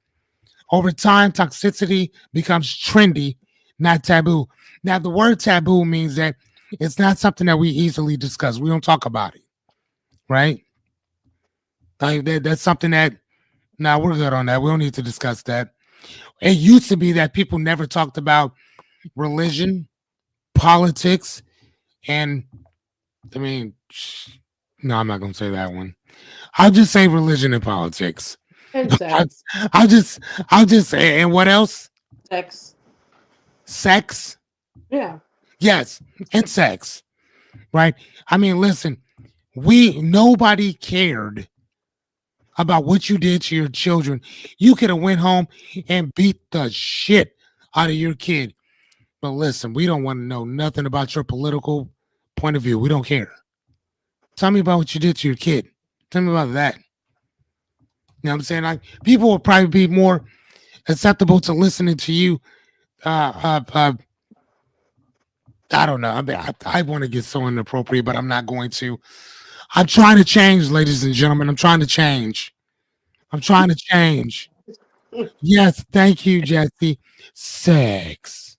S1: Over time, toxicity becomes trendy, not taboo. Now, the word taboo means that it's not something that we easily discuss. We don't talk about it, right? Like that's something that, now we're good on that. We don't need to discuss that. It used to be that people never talked about religion, politics, and I mean, no, I'm not going to say that one. I'll just say religion and politics.
S2: And
S1: I,
S2: sex.
S1: I'll just say, and what else?
S2: Sex.
S1: Sex.
S2: Yeah.
S1: Yes, and sex, right? I mean, listen, nobody cared about what you did to your children. You could have went home and beat the shit out of your kid. But listen, we don't want to know nothing about your political point of view. We don't care. Tell me about what you did to your kid. Tell me about that. You know what I'm saying? Like, people will probably be more acceptable to listening to you. I don't know. I mean, I want to get so inappropriate, but I'm not going to. I'm trying to change, ladies and gentlemen. I'm trying to change. I'm trying to change. Yes, thank you, Jesse. Sex.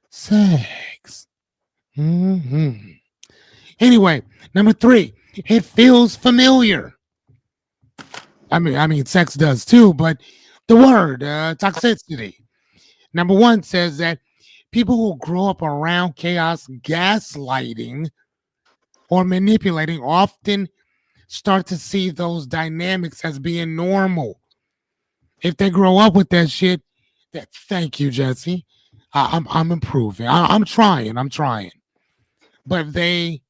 S1: Sex. Hmm. Anyway, number three, it feels familiar. I mean, sex does too, but the word toxicity. Number one says that people who grow up around chaos, gaslighting, or manipulating often start to see those dynamics as being normal. If they grow up with that shit, Thank you, Jesse. I'm improving. I'm trying. I'm trying. But they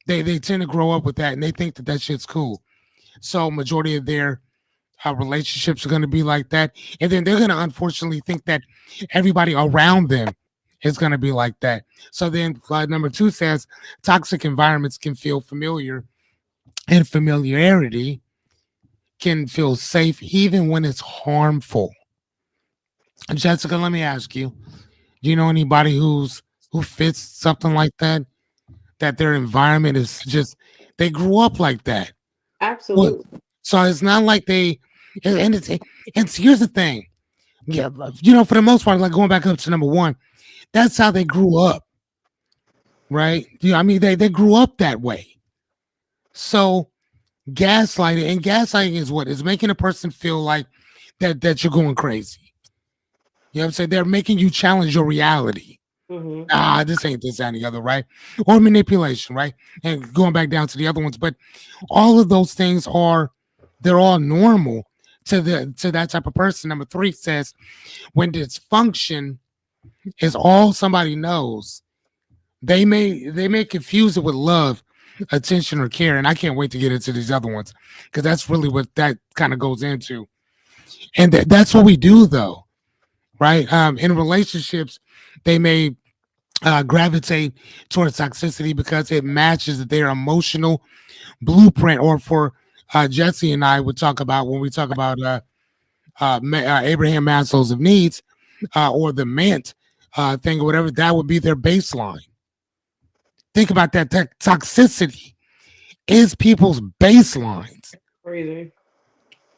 S1: tend to grow up with that, and they think that that shit's cool. So majority of their relationships are going to be like that, and then they're going to unfortunately think that everybody around them is going to be like that. So then, number two says toxic environments can feel familiar, and familiarity can feel safe even when it's harmful. Jessica, let me ask you: do you know anybody who fits something like that? That their environment is just they grew up like that. What?
S2: Absolutely.
S1: So it's not like they and it's here's the thing. Yeah, for the most part, like going back up to number one, that's how they grew up, right? I mean they grew up that way. So gaslighting is what is making a person feel like that you're going crazy. You know what I'm saying? They're making you challenge your reality.
S2: Hmm.
S1: This ain't this and the other, right? Or manipulation, right? And going back down to the other ones, but all of those things they're all normal to that type of person. Number three says when dysfunction is all somebody knows, they may confuse it with love, attention, or care. And I can't wait to get into these other ones because that's really what that kind of goes into. And that's what we do though, right? In relationships, they may gravitate towards toxicity because it matches their emotional blueprint. Or for Jesse and I would talk about when we talk about Abraham Maslow's of needs or the MANT thing or whatever, that would be their baseline. Think about that. That toxicity is people's baselines.
S2: Crazy.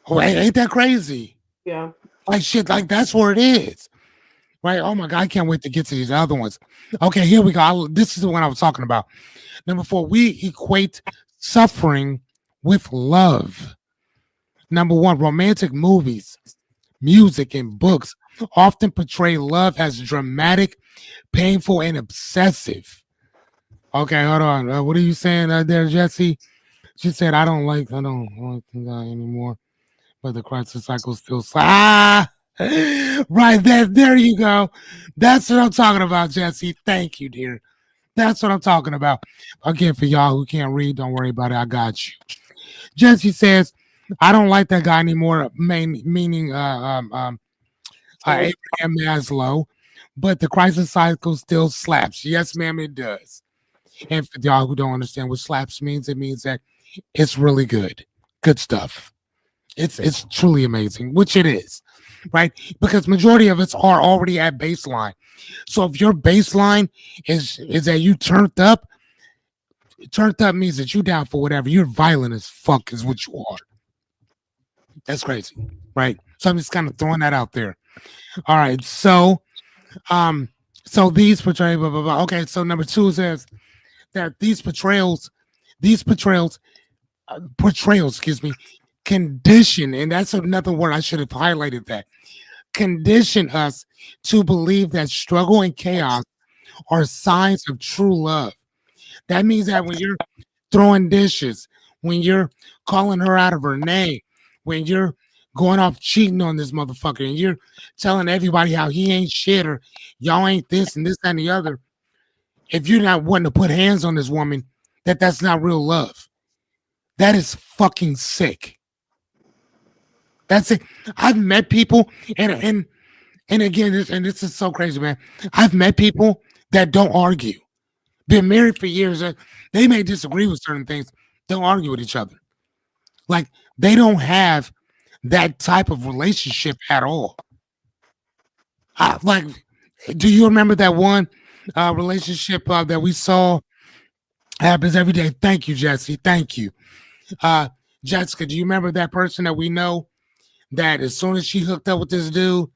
S1: Oh, ain't that crazy?
S2: Yeah.
S1: Like shit, like that's where it is. Right? Oh my God, I can't wait to get to these other ones. Okay, here we go. This is the one I was talking about. Number four, we equate suffering with love. Number one, romantic movies, music, and books often portray love as dramatic, painful, and obsessive. Okay, hold on. What are you saying there, Jesse? She said, I don't like the guy anymore, but the crisis cycle still. Right there you go. That's what I'm talking about, Jesse. Thank you, dear. That's what I'm talking about. Again, for y'all who can't read, don't worry about it. I got you. Jesse says, I don't like that guy anymore, meaning
S2: So
S1: Abraham Maslow, but the crisis cycle still slaps. Yes, ma'am, it does. And for y'all who don't understand what slaps means, it means that it's really good. Good stuff. It's truly amazing, which it is, right? Because majority of us are already at baseline. So if your baseline is that you turned up means that you down for whatever. You're violent as fuck is what you are. That's crazy, right? So I'm just kind of throwing that out there. All right, um, so these portray blah blah blah. Okay, so number two says that these portrayals, excuse me, condition, and that's another word I should have highlighted that condition us to believe that struggle and chaos are signs of true love. That means that when you're throwing dishes, when you're calling her out of her name, when you're going off cheating on this motherfucker, and you're telling everybody how he ain't shit or y'all ain't this and this and the other, if you're not wanting to put hands on this woman, that's not real love. That is fucking sick. That's it. I've met people, and again, this is so crazy, man. I've met people that don't argue. Been married for years. They may disagree with certain things. Don't argue with each other. Like they don't have that type of relationship at all. Like, do you remember that one relationship that we saw happens every day? Thank you, Jesse. Thank you, uh, Jessica. Do you remember that person that we know that as soon as she hooked up with this dude,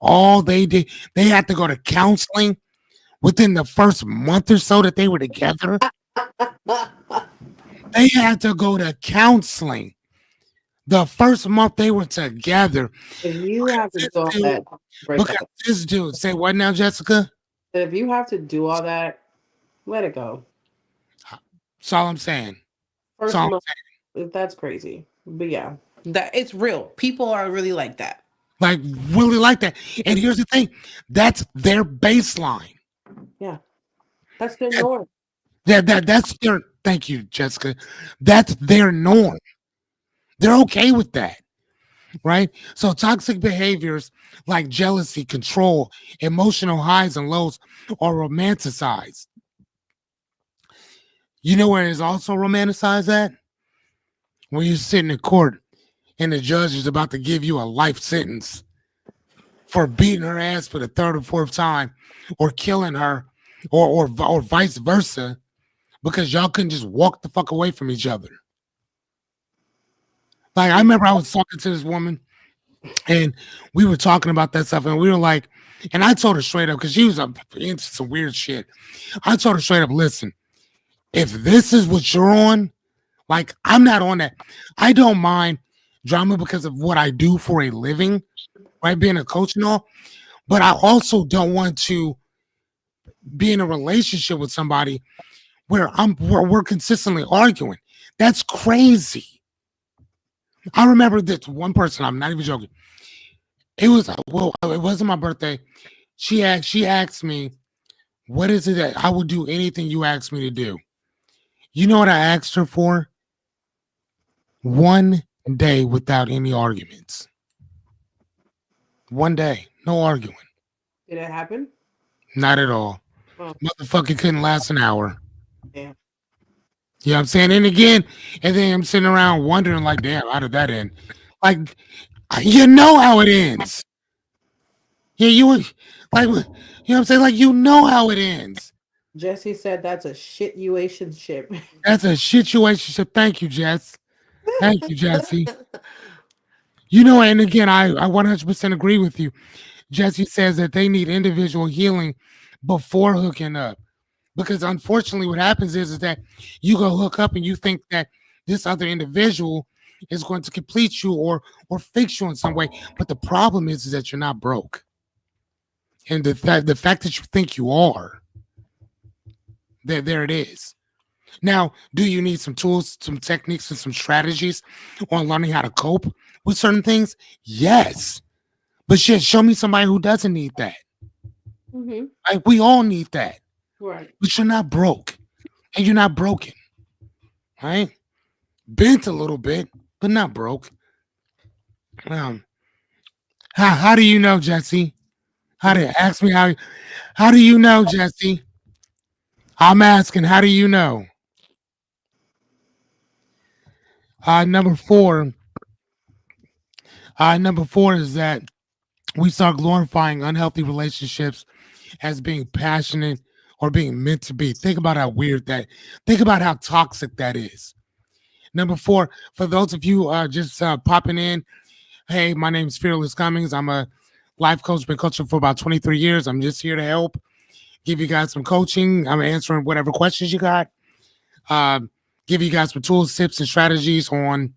S1: all they did they had to go to counseling within the first month or so that they were together. They had to go to counseling the first month they were together.
S2: if you have to
S1: This
S2: do all
S1: dude,
S2: that, break
S1: because
S2: up.
S1: this dude, say what now, Jessica?
S2: If you have to do all that, let it go.
S1: That's all I'm saying. That's
S2: First
S1: all I'm
S2: month, that's crazy. But yeah, that it's real. People are really like that.
S1: like really like that. And here's the thing, that's their baseline.
S2: Yeah, that's the norm.
S1: That's their, thank you, Jessica. That's their norm. They're okay with that, right? So toxic behaviors like jealousy, control, emotional highs and lows are romanticized. You know where it's also romanticized at? When you're sitting in court and the judge is about to give you a life sentence for beating her ass for the third or fourth time, or killing her, or vice versa, because y'all couldn't just walk the fuck away from each other. Like I remember I was talking to this woman and we were talking about that stuff, and we were like, and I told her straight up because she was into some weird shit. I told her straight up, listen, if this is what you're on, like I'm not on that. I don't mind drama because of what I do for a living, right? Being a coach and all, but I also don't want to be in a relationship with somebody where we're consistently arguing. That's crazy. I remember this one person. I'm not even joking. It was well, it wasn't my birthday. She asked me, "What is it that I would do anything you asked me to do?" You know what I asked her for? 1 day without any arguments. 1 day, no arguing,
S2: Did it happen?
S1: not at all.
S2: Oh,
S1: Motherfucker couldn't last an hour.
S2: damn.
S1: You know what I'm saying? And again, and then I'm sitting around wondering, like, damn, how did that end? Like, you know how it ends. Yeah, like, you know what I'm saying? Like, you know how it ends.
S2: Jesse said that's a shit-uation-ship.
S1: That's a situation. So thank you, Jess. Thank you, Jesse. You know, and again, I 100% agree with you. Jesse says that they need individual healing before hooking up. Because unfortunately, what happens is that you go hook up and you think that this other individual is going to complete you or fix you in some way. But the problem is that you're not broke. And the fact that you think you are, there it is. Now, do you need some tools, some techniques, and some strategies on learning how to cope with certain things? Yes. But shit, show me somebody who doesn't need that.
S2: Mm-hmm.
S1: Like we all need that.
S2: Right.
S1: But you're not broke. And you're not broken. Right? Bent a little bit, but not broke. Um, how do you know, Jesse? How do ask me how do you know, Jesse? I'm asking, how do you know? Number four. Number four is that we start glorifying unhealthy relationships as being passionate or being meant to be. Think about how weird that. Think about how toxic that is. Number four, for those of you just popping in, hey, my name is Fearless Cummings. I'm a life coach, been coaching for about 23 years. I'm just here to help, give you guys some coaching. I'm answering whatever questions you got, uh, give you guys some tools, tips, and strategies on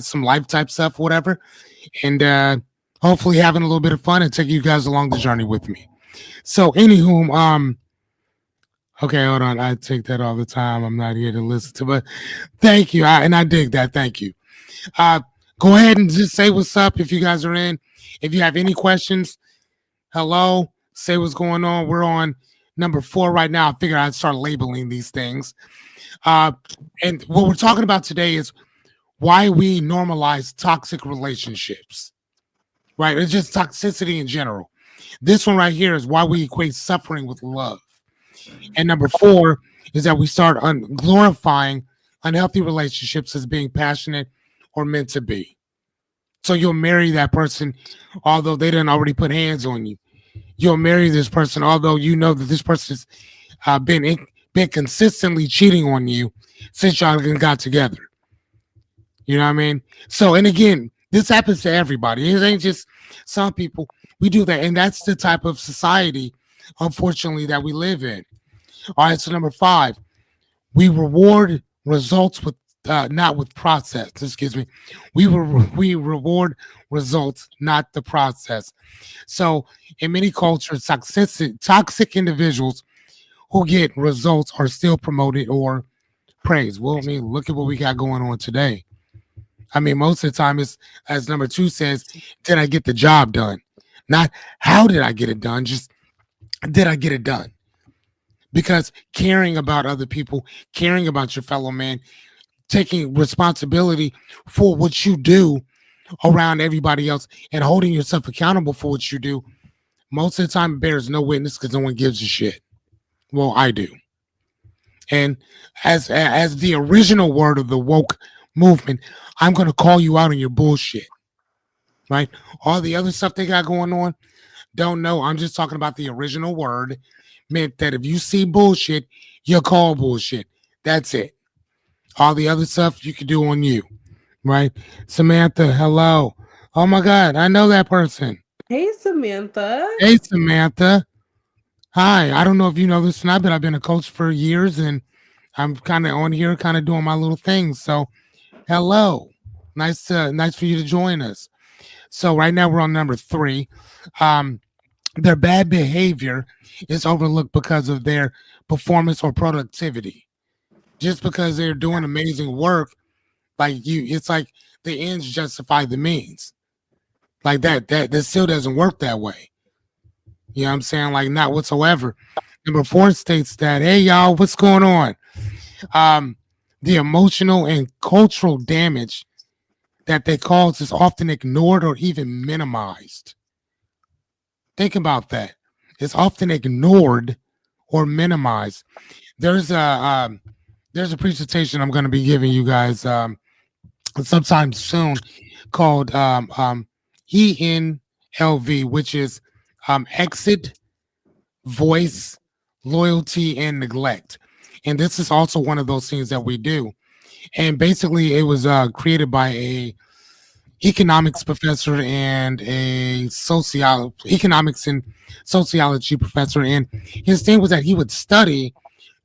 S1: some life type stuff, whatever. And hopefully having a little bit of fun and taking you guys along the journey with me. So, anywho, okay, hold on. I take that all the time. I'm not here to listen to, but thank you. And I dig that. Thank you. Uh, go ahead and just say what's up if you guys are in. If you have any questions, hello, say what's going on. We're on number 4 right now. I figured I'd start labeling these things. And what we're talking about today is why we normalize toxic relationships, right? It's just toxicity in general. This one right here is why we equate suffering with love. And number 4 is that we start glorifying unhealthy relationships as being passionate or meant to be. So you'll marry that person, although they didn't already put hands on you. You'll marry this person, although you know that this person's been consistently cheating on you since y'all got together. You know what I mean? So, and again, this happens to everybody. It ain't just some people. We do that, and that's the type of society, unfortunately, that we live in. All right, so number 5, we reward results with not with process. Excuse me. We reward results, not the process. So in many cultures, toxic individuals who get results are still promoted or praised. Well, I mean, look at what we got going on today. I mean, most of the time it's, as number two says, did I get the job done? Not how did I get it done, just did I get it done? Because caring about other people, caring about your fellow man, taking responsibility for what you do around everybody else and holding yourself accountable for what you do, most of the time it bears no witness because no one gives a shit. Well, I do. And as the original word of the woke movement, I'm gonna call you out on your bullshit. Right? All the other stuff they got going on, don't know. I'm just talking about the original word meant that if you see bullshit, you call bullshit. That's it. All the other stuff you can do on you. Right? Samantha, hello. Oh my God, I know that person.
S2: Hey, Samantha.
S1: Hey, Samantha. Hi. I don't know if you know this or not, but I've been a coach for years and I'm kind of on here, kind of doing my little things. So, hello. Nice for you to join us. So, right now we're on number three. Um, their bad behavior is overlooked because of their performance or productivity. Just because they're doing amazing work, like you, it's like the ends justify the means. Like that still doesn't work that way. You know what I'm saying? Like not whatsoever. Number four states that, hey y'all, what's going on? Um, the emotional and cultural damage that they cause is often ignored or even minimized. Think about that. It's often ignored or minimized. There's a there's a presentation I'm going to be giving you guys sometime soon called ENLV, which is exit, voice, loyalty, and neglect. And this is also one of those things that we do. And basically, it was created by a economics professor and a economics and sociology professor. And his thing was that he would study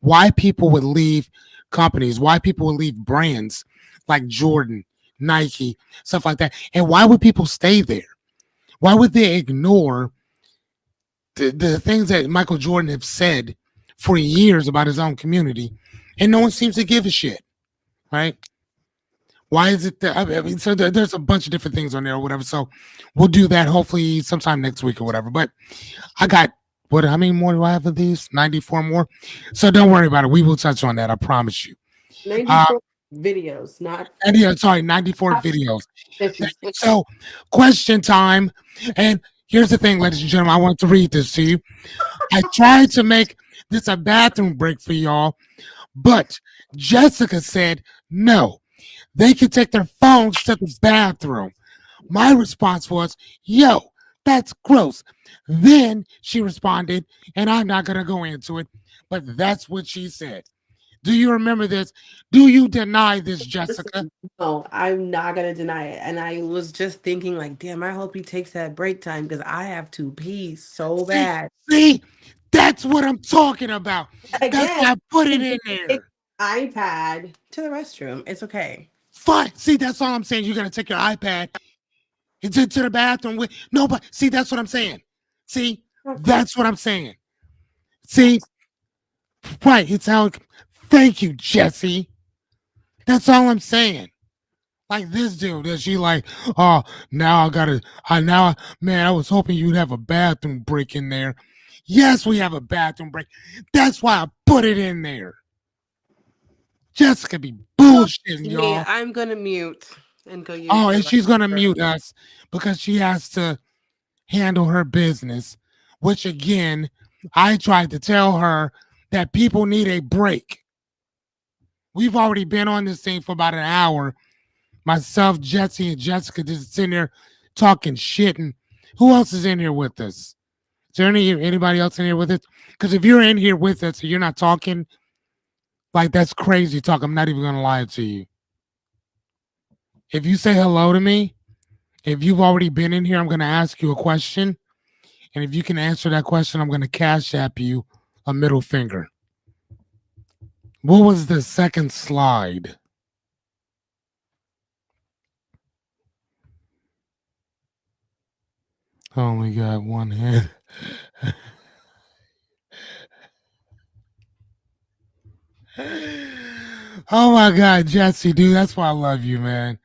S1: why people would leave companies, why people would leave brands like Jordan, Nike, stuff like that. And why would people stay there? Why would they ignore the things that Michael Jordan have said for years about his own community? And no one seems to give a shit, right? Why is it that? I mean, so there's a bunch of different things on there or whatever. So we'll do that hopefully sometime next week or whatever. But I got what? How many more do I have of these? 94 more. So don't worry about it. We will touch on that. I promise you. Uh,
S2: 94 videos, not
S1: and yeah, sorry, 94
S2: not
S1: videos.
S2: 50.
S1: So question time. And here's the thing, ladies and gentlemen. I want to read this to you. I tried to make this a bathroom break for y'all, but Jessica said no. They can take their phones to the bathroom. My response was, yo, that's gross. Then she responded, and I'm not going to go into it, but that's what she said. Do you remember this? Do you deny this, Jessica?
S2: Listen, no, I'm not gonna deny it. And I was just thinking, like, damn, I hope he takes that break time because I have to pee so
S1: See,
S2: bad.
S1: see, that's what I'm talking about. That's
S2: Again,
S1: why I put it
S2: he
S1: in
S2: can take
S1: there.
S2: iPad to the restroom. It's okay.
S1: Fine. See, that's all I'm saying. You're going to take your iPad to the bathroom with nobody. See, that's what I'm saying. See, that's what I'm saying. See, right. It's how. Thank you, Jesse. That's all I'm saying. Like this dude, that she like, oh, now I gotta, man, I was hoping you'd have a bathroom break in there. Yes, we have a bathroom break. That's why I put it in there. Jessica be bullshitting,
S2: Me,
S1: y'all.
S2: I'm gonna mute and go use
S1: Oh,
S2: the
S1: and she's gonna
S2: restroom.
S1: mute us because she has to handle her business, which again, I tried to tell her that people need a break. We've already been on this thing for about an hour. Myself, Jesse, and Jessica just sitting there talking shit. And who else is in here with us? Is there anybody else in here with us? Because if you're in here with us and you're not talking, like that's crazy talk. I'm not even gonna lie to you. If you say hello to me, if you've already been in here, I'm gonna ask you a question. And if you can answer that question, I'm gonna cash app you a middle finger. What was the second slide? I only got one hand. Oh my God, Jesse, dude, that's why I love you, man.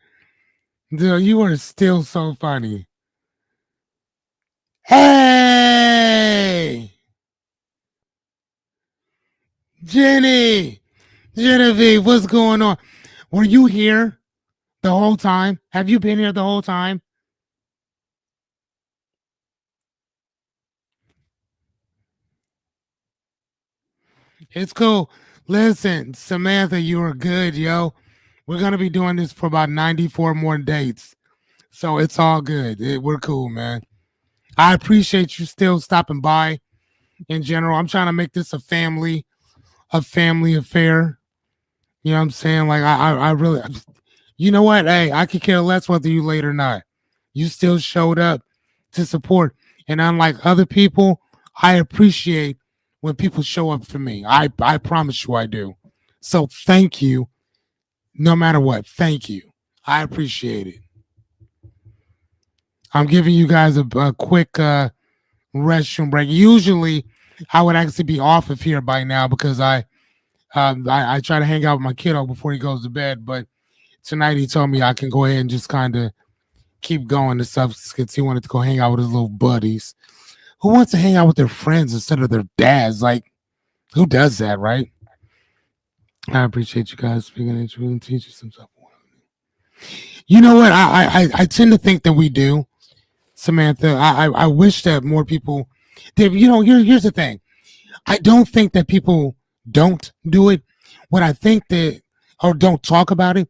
S1: Dude, you are still so funny. Hey, Jenny, Genevieve, what's going on? Were you here the whole time? Have you been here the whole time? It's cool. Listen, Samantha, you are good, yo. We're gonna be doing this for about 94 more dates. So it's all good. We're cool, man. I appreciate you still stopping by in general. I'm trying to make this a family affair. You know what I'm saying? Like I really, you know what? Hey, I could care less whether you late or not. You still showed up to support, and unlike other people, I appreciate when people show up for me. I promise you I do. So thank you, no matter what. Thank you. I appreciate it. I'm giving you guys a quick restroom break. Usually, I would actually be off of here by now because I try to hang out with my kiddo before he goes to bed. But tonight he told me I can go ahead and just kind of keep going and stuff because he wanted to go hang out with his little buddies. Who wants to hang out with their friends instead of their dads? Like, who does that, right? I appreciate you guys speaking the truth and teaching some stuff. You know what? I tend to think that we do, Samantha. I wish that more people did. Here's the thing. I don't think that people don't do it. What I think that or don't talk about it.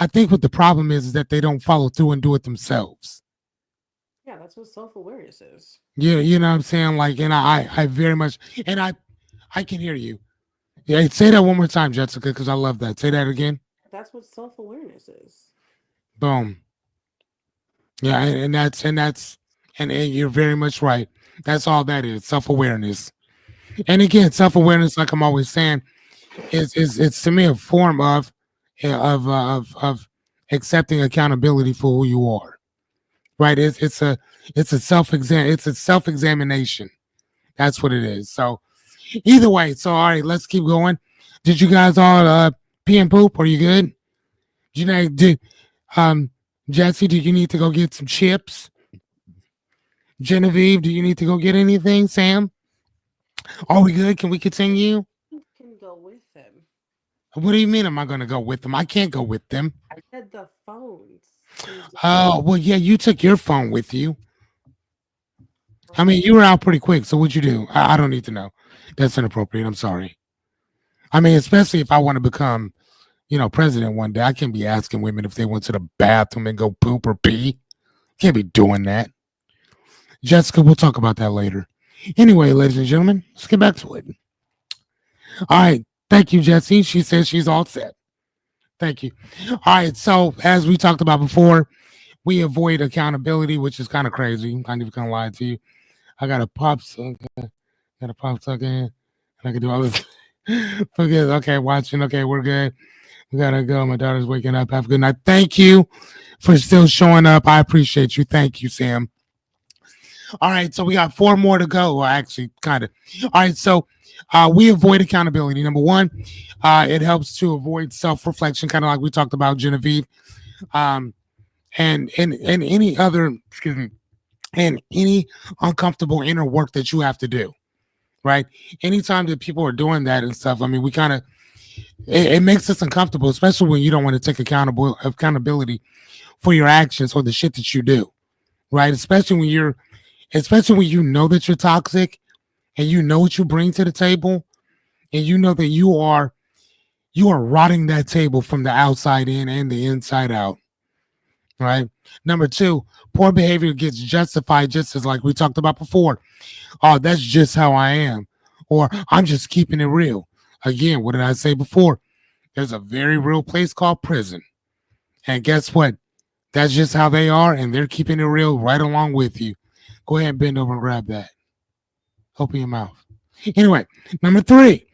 S1: I think what the problem is that they don't follow through and do it themselves.
S2: Yeah, that's what self-awareness is.
S1: Yeah, you know what I'm saying? Like, and I very much, and I can hear you. Yeah, say that one more time, Jessica, because I love that. Say that again.
S2: That's what self-awareness is.
S1: Boom. Yeah, and you're very much right. That's all that is. Self awareness. And again, self awareness, like I'm always saying, is it's to me a form of accepting accountability for who you are. Right? It's a self examination. That's what it is. So either way, so all right, let's keep going. Did you guys all pee and poop? Are you good? Did um Jesse, do you need to go get some chips? Genevieve, do you need to go get anything? Sam, are we good? Can we continue?
S2: You can go with them.
S1: What do you mean? Am I going to go with them? I can't go with them.
S2: I said the phones. Is
S1: Oh, well, yeah, you took your phone with you. I mean,
S2: okay.
S1: you were out pretty quick. So what'd you do? I don't need to know. That's inappropriate. I'm sorry. I mean, especially if I want to become, president one day, I can't be asking women if they went to the bathroom and go poop or pee. Can't be doing that. Jessica, we'll talk about that later. Anyway, ladies and gentlemen, let's get back to it. All right. Thank you, Jesse. She says she's all set. Thank you. All right. So, as we talked about before, we avoid accountability, which is kind of crazy. I need to kind of lie to you. I got a pop suck, got a pop suck in, and I can do all this. Forget. Okay, watching. Okay, we're good. We gotta go. My daughter's waking up. Have a good night. Thank you for still showing up. I appreciate you. Thank you, Sam. All right, so we got four more to go. Well, actually, kind of. All right, so we avoid accountability. Number one, it helps to avoid self reflection, kind of like we talked about Genevieve, um, and any other, excuse me, and any uncomfortable inner work that you have to do. Right. Anytime that people are doing that and stuff, I mean, we kind of it makes us uncomfortable, especially when you don't want to take accountability for your actions or the shit that you do. Right. Especially when you know that you're toxic and you know what you bring to the table and you know that you are rotting that table from the outside in and the inside out, right? Number two, poor behavior gets justified just as like we talked about before. Oh, that's just how I am, or I'm just keeping it real. Again, what did I say before? There's a very real place called prison, and guess what? That's just how they are, and they're keeping it real right along with you. Go ahead and bend over and grab that. Open your mouth. Anyway, number three,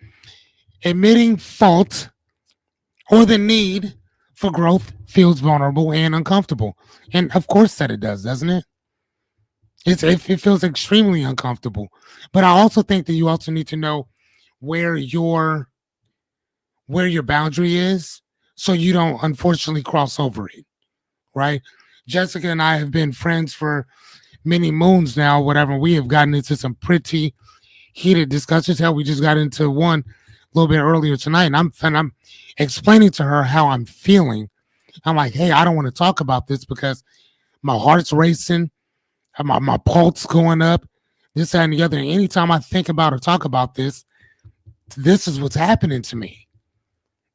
S1: admitting fault or the need for growth feels vulnerable and uncomfortable. And of course that it does, doesn't it? It feels extremely uncomfortable. But I also think that you also need to know where your boundary is so you don't unfortunately cross over it. right? Jessica and I have been friends for many moons now, whatever. We have gotten into some pretty heated discussions. Hell, we just got into one a little bit earlier tonight, and I'm explaining to her how I'm feeling. I'm like, hey, I don't want to talk about this because my heart's racing, my pulse going up, this, that, and the other. And anytime I think about or talk about this is what's happening to me.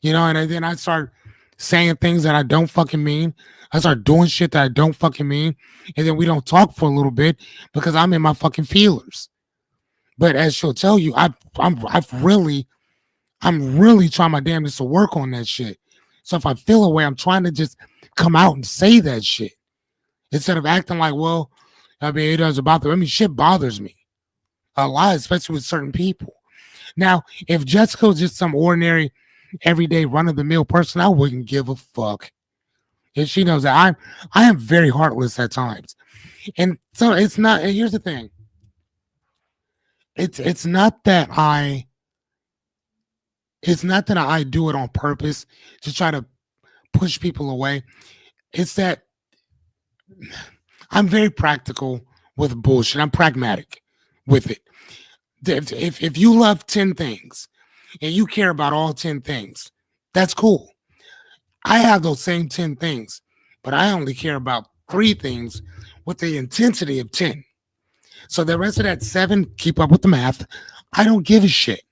S1: And then I start saying things that I don't fucking mean. I start doing shit that I don't fucking mean. And then we don't talk for a little bit because I'm in my fucking feelers. But as she'll tell you, I'm really trying my damnedest to work on that shit. So if I feel a way, I'm trying to just come out and say that shit instead of acting like, well, I mean, it doesn't bother. I mean, shit bothers me a lot, especially with certain people. Now, if Jessica was just some ordinary, everyday, run of the mill person, I wouldn't give a fuck. And she knows that I am very heartless at times, and so it's not. And here's the thing: it's not that I do it on purpose to try to push people away. It's that I'm very practical with bullshit. I'm pragmatic with it. If you love 10 things and you care about all 10 things, that's cool. I have those same 10 things, but I only care about 3 things with the intensity of 10. So the rest of that 7, keep up with the math. I don't give a shit.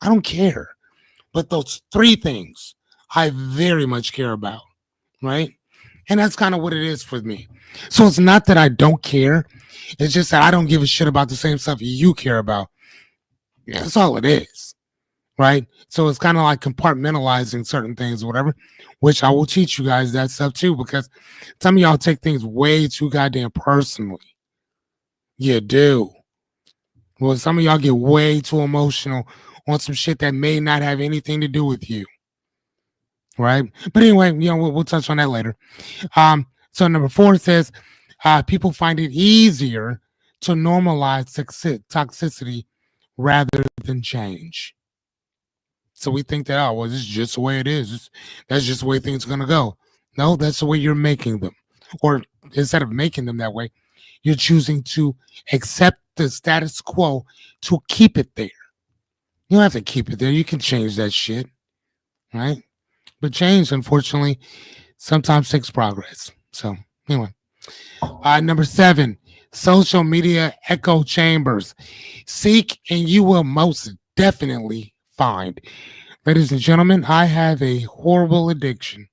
S1: I don't care. But those 3 things I very much care about, right? And that's kind of what it is for me. So it's not that I don't care. It's just that I don't give a shit about the same stuff you care about. Yeah, that's all it is, right? So it's kind of like compartmentalizing certain things or whatever, which I will teach you guys that stuff too, because some of y'all take things way too goddamn personally. You do. Well, some of y'all get way too emotional on some shit that may not have anything to do with you, right? But anyway, we'll touch on that later. So number 4 says people find it easier to normalize toxicity rather than change. So we think that, oh, well, this is just the way it is. That's just the way things are going to go. No, that's the way you're making them. Or instead of making them that way, you're choosing to accept the status quo to keep it there. You don't have to keep it there. You can change that shit, right? But change, unfortunately, sometimes takes progress. So anyway, number 7, social media echo chambers. Seek and you will most definitely find. Ladies and gentlemen, I have a horrible addiction.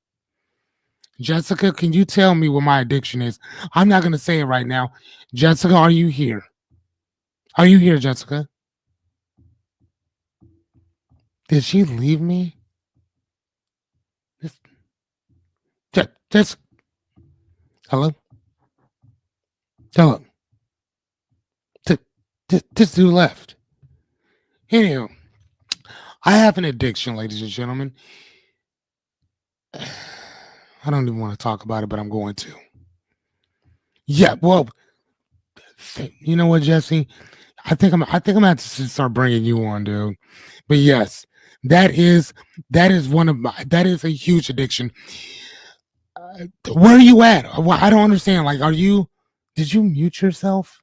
S1: Jessica, can you tell me what my addiction is? I'm not going to say it right now. Jessica, are you here? Are you here, Jessica? Did she leave me? Just hello? Hello. This dude left. Anyhow, I have an addiction, ladies and gentlemen. I don't even want to talk about it, but I'm going to. Yeah, well, you know what, Jesse? I think I'm gonna have to start bringing you on, dude. But yes, that is a huge addiction. Where are you at? Well, I don't understand. Like, did you mute yourself?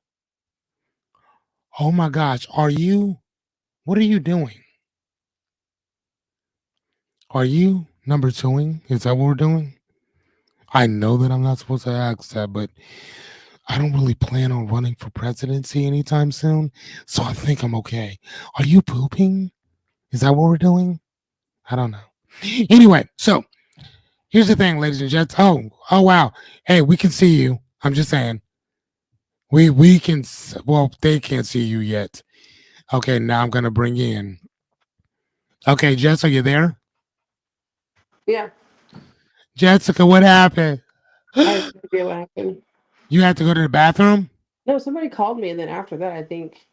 S1: Oh my gosh, what are you doing? Are you number twoing? Is that what we're doing? I know that I'm not supposed to ask that, but I don't really plan on running for presidency anytime soon, so I think I'm okay. Are you pooping? Is that what we're doing? I don't know. Anyway, so here's the thing, ladies and gents. Oh wow. Hey, we can see you. I'm just saying. We can. Well, they can't see you yet. Okay, now I'm gonna bring you in. Okay, Jess, are you there?
S2: Yeah,
S1: Jessica, what happened?
S2: I have no idea what happened.
S1: You had to go to the bathroom?
S2: No, somebody called me, and then after that, I think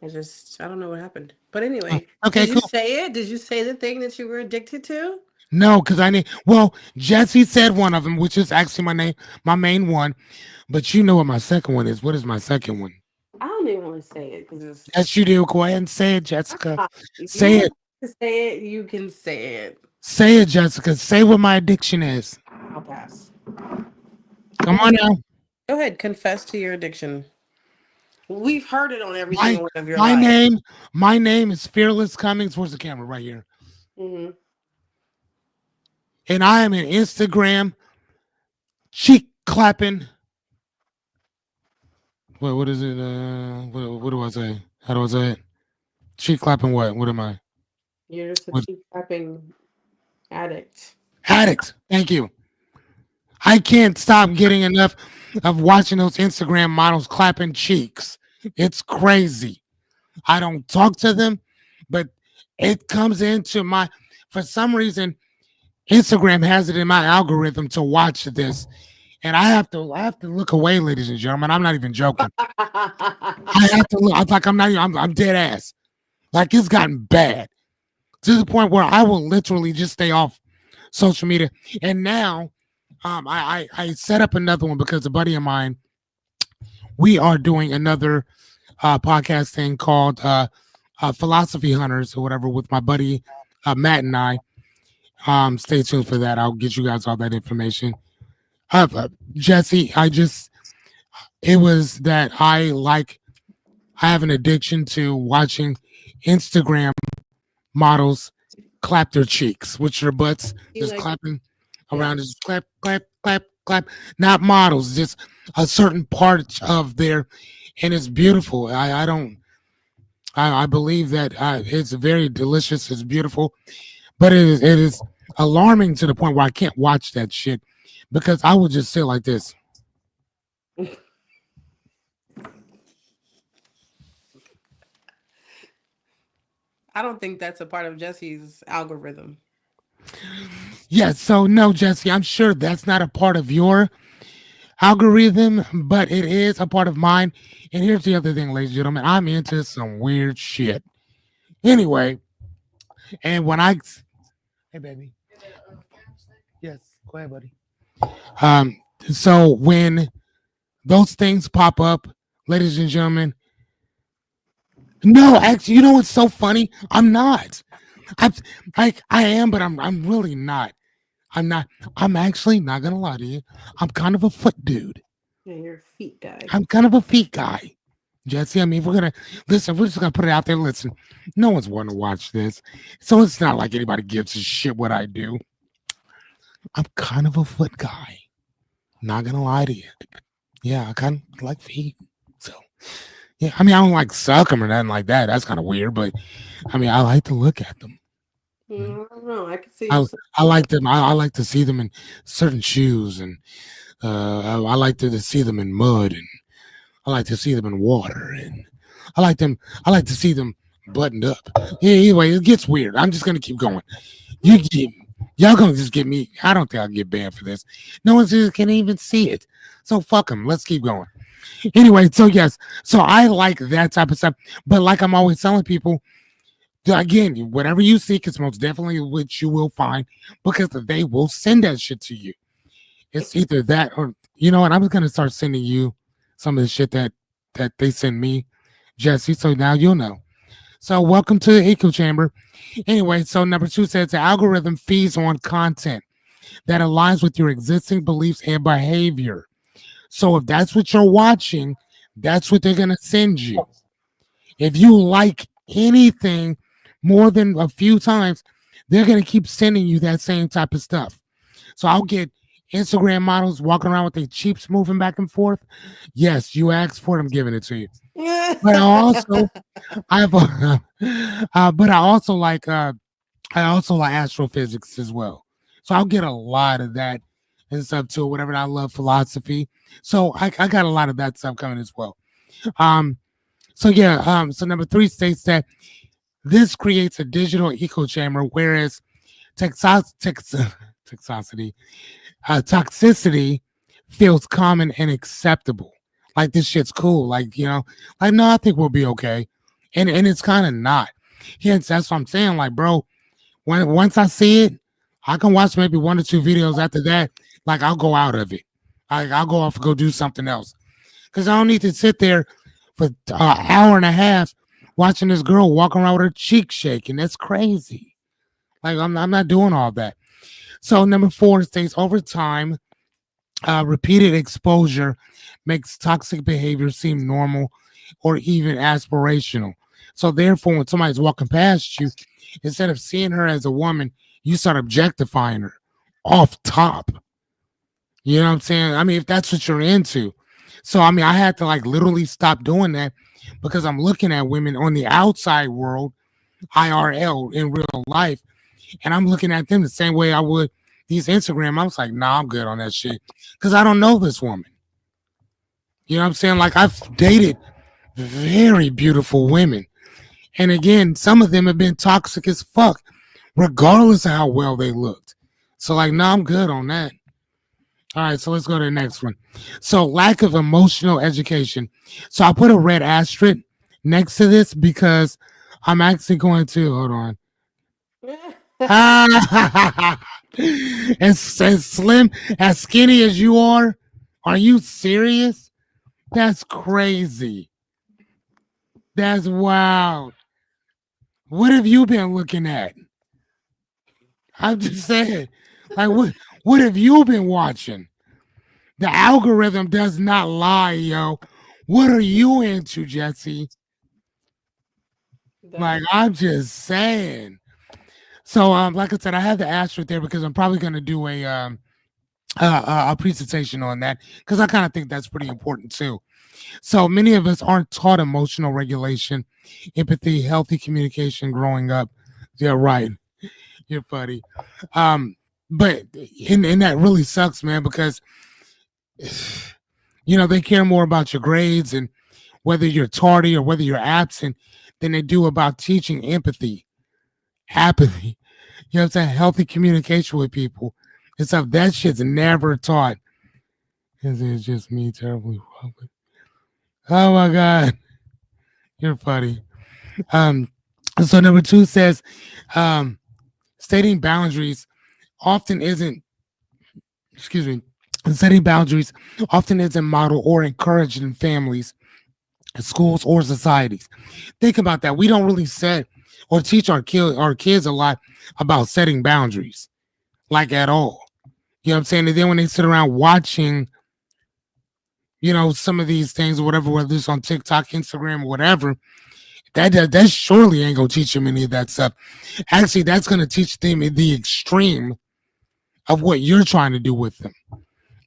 S2: I don't know what happened. But
S1: Oh,
S2: anyway,
S1: okay,
S2: did you
S1: cool.
S2: say it? Did you say the thing that you were addicted to?
S1: No, because well, Jesse said one of them, which is actually my main one. But you know what my second one is. What is my second one?
S2: I don't even want to say it because it's.
S1: Yes, you do. Go ahead and say it, Jessica.
S2: If you
S1: Say it.
S2: want to say it, you can say it.
S1: Say it, Jessica. Say what my addiction is.
S2: I'll pass.
S1: Come on now.
S2: Go ahead, confess to your addiction. We've heard it on every
S1: My
S2: single one of your
S1: my
S2: lives.
S1: name, my name is Fearless Cummings. Where's the camera? Right here.
S2: Hmm.
S1: And I am an Instagram cheek clapping. What is it? What do I say? How do I say it? Cheek clapping what? What am I?
S2: You're just a
S1: What
S2: cheap tapping addict.
S1: addict? Thank you. I can't stop getting enough of watching those Instagram models clapping cheeks. It's crazy. I don't talk to them, but it comes into my for some reason Instagram has it in my algorithm to watch this. And I have to look away, ladies and gentlemen. I'm not even joking. I have to look. I'm like I'm not even, I'm dead ass. Like it's gotten bad to the point where I will literally just stay off social media. And now I set up another one because a buddy of mine, we are doing another podcast thing called Philosophy Hunters or whatever with my buddy Matt and I. Stay tuned for that. I'll get you guys all that information. Jesse, it was that I have an addiction to watching Instagram models clap their cheeks, with their butts
S2: You
S1: just
S2: like,
S1: clapping
S2: yeah.
S1: around, just clap, clap, clap, clap. Not models, just a certain part of their, and it's beautiful. I don't, I believe that it's very delicious. It's beautiful, but it is alarming to the point where I can't watch that shit because I would just sit like this.
S2: I don't think that's a part of Jesse's algorithm.
S1: Yeah, so no, Jesse, I'm sure that's not a part of your algorithm, but it is a part of mine. And here's the other thing, ladies and gentlemen, I'm into some weird shit. Anyway, and when I, hey baby, yes, go ahead, buddy. Um, so when those things pop up, ladies and gentlemen, no, actually, you know what's so funny? I'm not. I'm like I am, but I'm really not. I'm not. I'm actually not gonna lie to you. I'm kind of a foot dude.
S2: Yeah, you're a feet guy.
S1: I'm kind of a feet guy. Jesse, I mean, if we're gonna listen, we're just gonna put it out there. Listen, no one's wanting to watch this, so it's not like anybody gives a shit what I do. I'm kind of a foot guy. Not gonna lie to you. Yeah, I kind of like feet. So yeah, I mean, I don't like suck them or nothing like that. That's kind of weird, but I mean, I like to look at them.
S2: I don't know. I could see
S1: I
S2: you.
S1: I like them. I like to see them in certain shoes, and I like to see them in mud, and I like to see them in water, and I like them. I like to see them buttoned up. Yeah, anyway, it gets weird. I'm just gonna keep going. You get, y'all gonna just get me. I don't think I'll get banned for this. No one just can even see it. So fuck them. Let's keep going. Anyway, so yes, so I like that type of stuff. But like I'm always telling people, again, whatever you seek is most definitely what you will find because they will send that shit to you. It's either that or you know what? I'm just gonna start sending you some of the shit that they send me, Jesse. So now you'll know. So welcome to the echo chamber. Anyway, so number 2 says the algorithm feeds on content that aligns with your existing beliefs and behavior. So if that's what you're watching, that's what they're gonna send you. If you like anything more than a few times, they're gonna keep sending you that same type of stuff. So I'll get Instagram models walking around with their cheeks moving back and forth. Yes, you asked for it, I'm giving it to you. But I've, but I also like astrophysics as well. So I'll get a lot of that and stuff too. Whatever. I love philosophy, so I got a lot of that stuff coming as well. Um, so yeah. So number 3 states that this creates a digital echo chamber, whereas toxicity toxicity feels common and acceptable. Like this shit's cool. Like, like no, I think we'll be okay. And it's kind of not. Hence, that's what I'm saying. Like, bro, once I see it, I can watch maybe 1 or 2 videos after that. Like I'll go out of it. I'll go off and go do something else. Cause I don't need to sit there for an hour and a half watching this girl walk around with her cheek shaking. That's crazy. Like I'm not doing all that. So number 4 states over time, Repeated exposure makes toxic behavior seem normal or even aspirational. So, therefore, when somebody's walking past you, instead of seeing her as a woman, you start objectifying her off top. You know what I'm saying? I mean, if that's what you're into. So, I mean, I had to like literally stop doing that because I'm looking at women on the outside world, IRL, in real life, and I'm looking at them the same way I would these Instagram. I was like, nah, I'm good on that shit because I don't know this woman. You know what I'm saying? Like, I've dated very beautiful women. And again, some of them have been toxic as fuck, regardless of how well they looked. So, like, no, I'm good on that. All right, so let's go to the next one. So, lack of emotional education. So, I put a red asterisk next to this because I'm actually going to hold on. As slim, as skinny as you are you serious? That's crazy. That's wild. What have you been looking at? I'm just saying, like, what have you been watching? The algorithm does not lie, yo. What are you into, Jesse? Like,
S2: That
S1: I'm just saying. So, like I said, I have the asterisk there because I'm probably gonna do a presentation on that because I kind of think that's pretty important too. So many of us aren't taught emotional regulation, empathy, healthy communication growing up. Yeah, right. You're funny. Um, but and that really sucks, man, because they care more about your grades and whether you're tardy or whether you're absent than they do about teaching empathy, apathy. You know what I'm saying? Healthy communication with people. And stuff. That shit's never taught. Is it just me terribly wrong? Oh my God. You're funny. Um, so number two says, um, stating boundaries often isn't, excuse me, setting boundaries often isn't modeled or encouraged in families, schools, or societies. Think about that. We don't really set or teach our kids a lot about setting boundaries, like at all. You know what I'm saying? And then when they sit around watching, some of these things or whatever, whether it's on TikTok, Instagram, or whatever, that surely ain't gonna teach them any of that stuff. Actually, that's gonna teach them the extreme of what you're trying to do with them,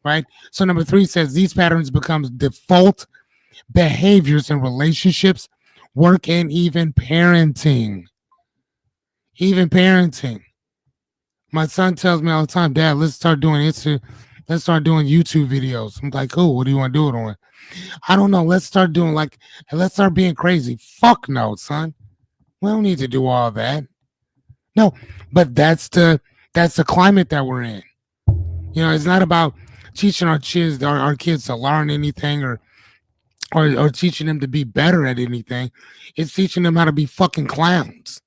S1: right? So number three says these patterns become default behaviors in relationships, work, and even parenting. Even parenting. My son tells me all the time, Dad, let's start doing YouTube videos. I'm like, cool, what do you want to do it on? I don't know. Let's start being crazy. Fuck no, son. We don't need to do all that. No, but that's the climate that we're in. It's not about teaching our kids to learn anything or teaching them to be better at anything. It's teaching them how to be fucking clowns,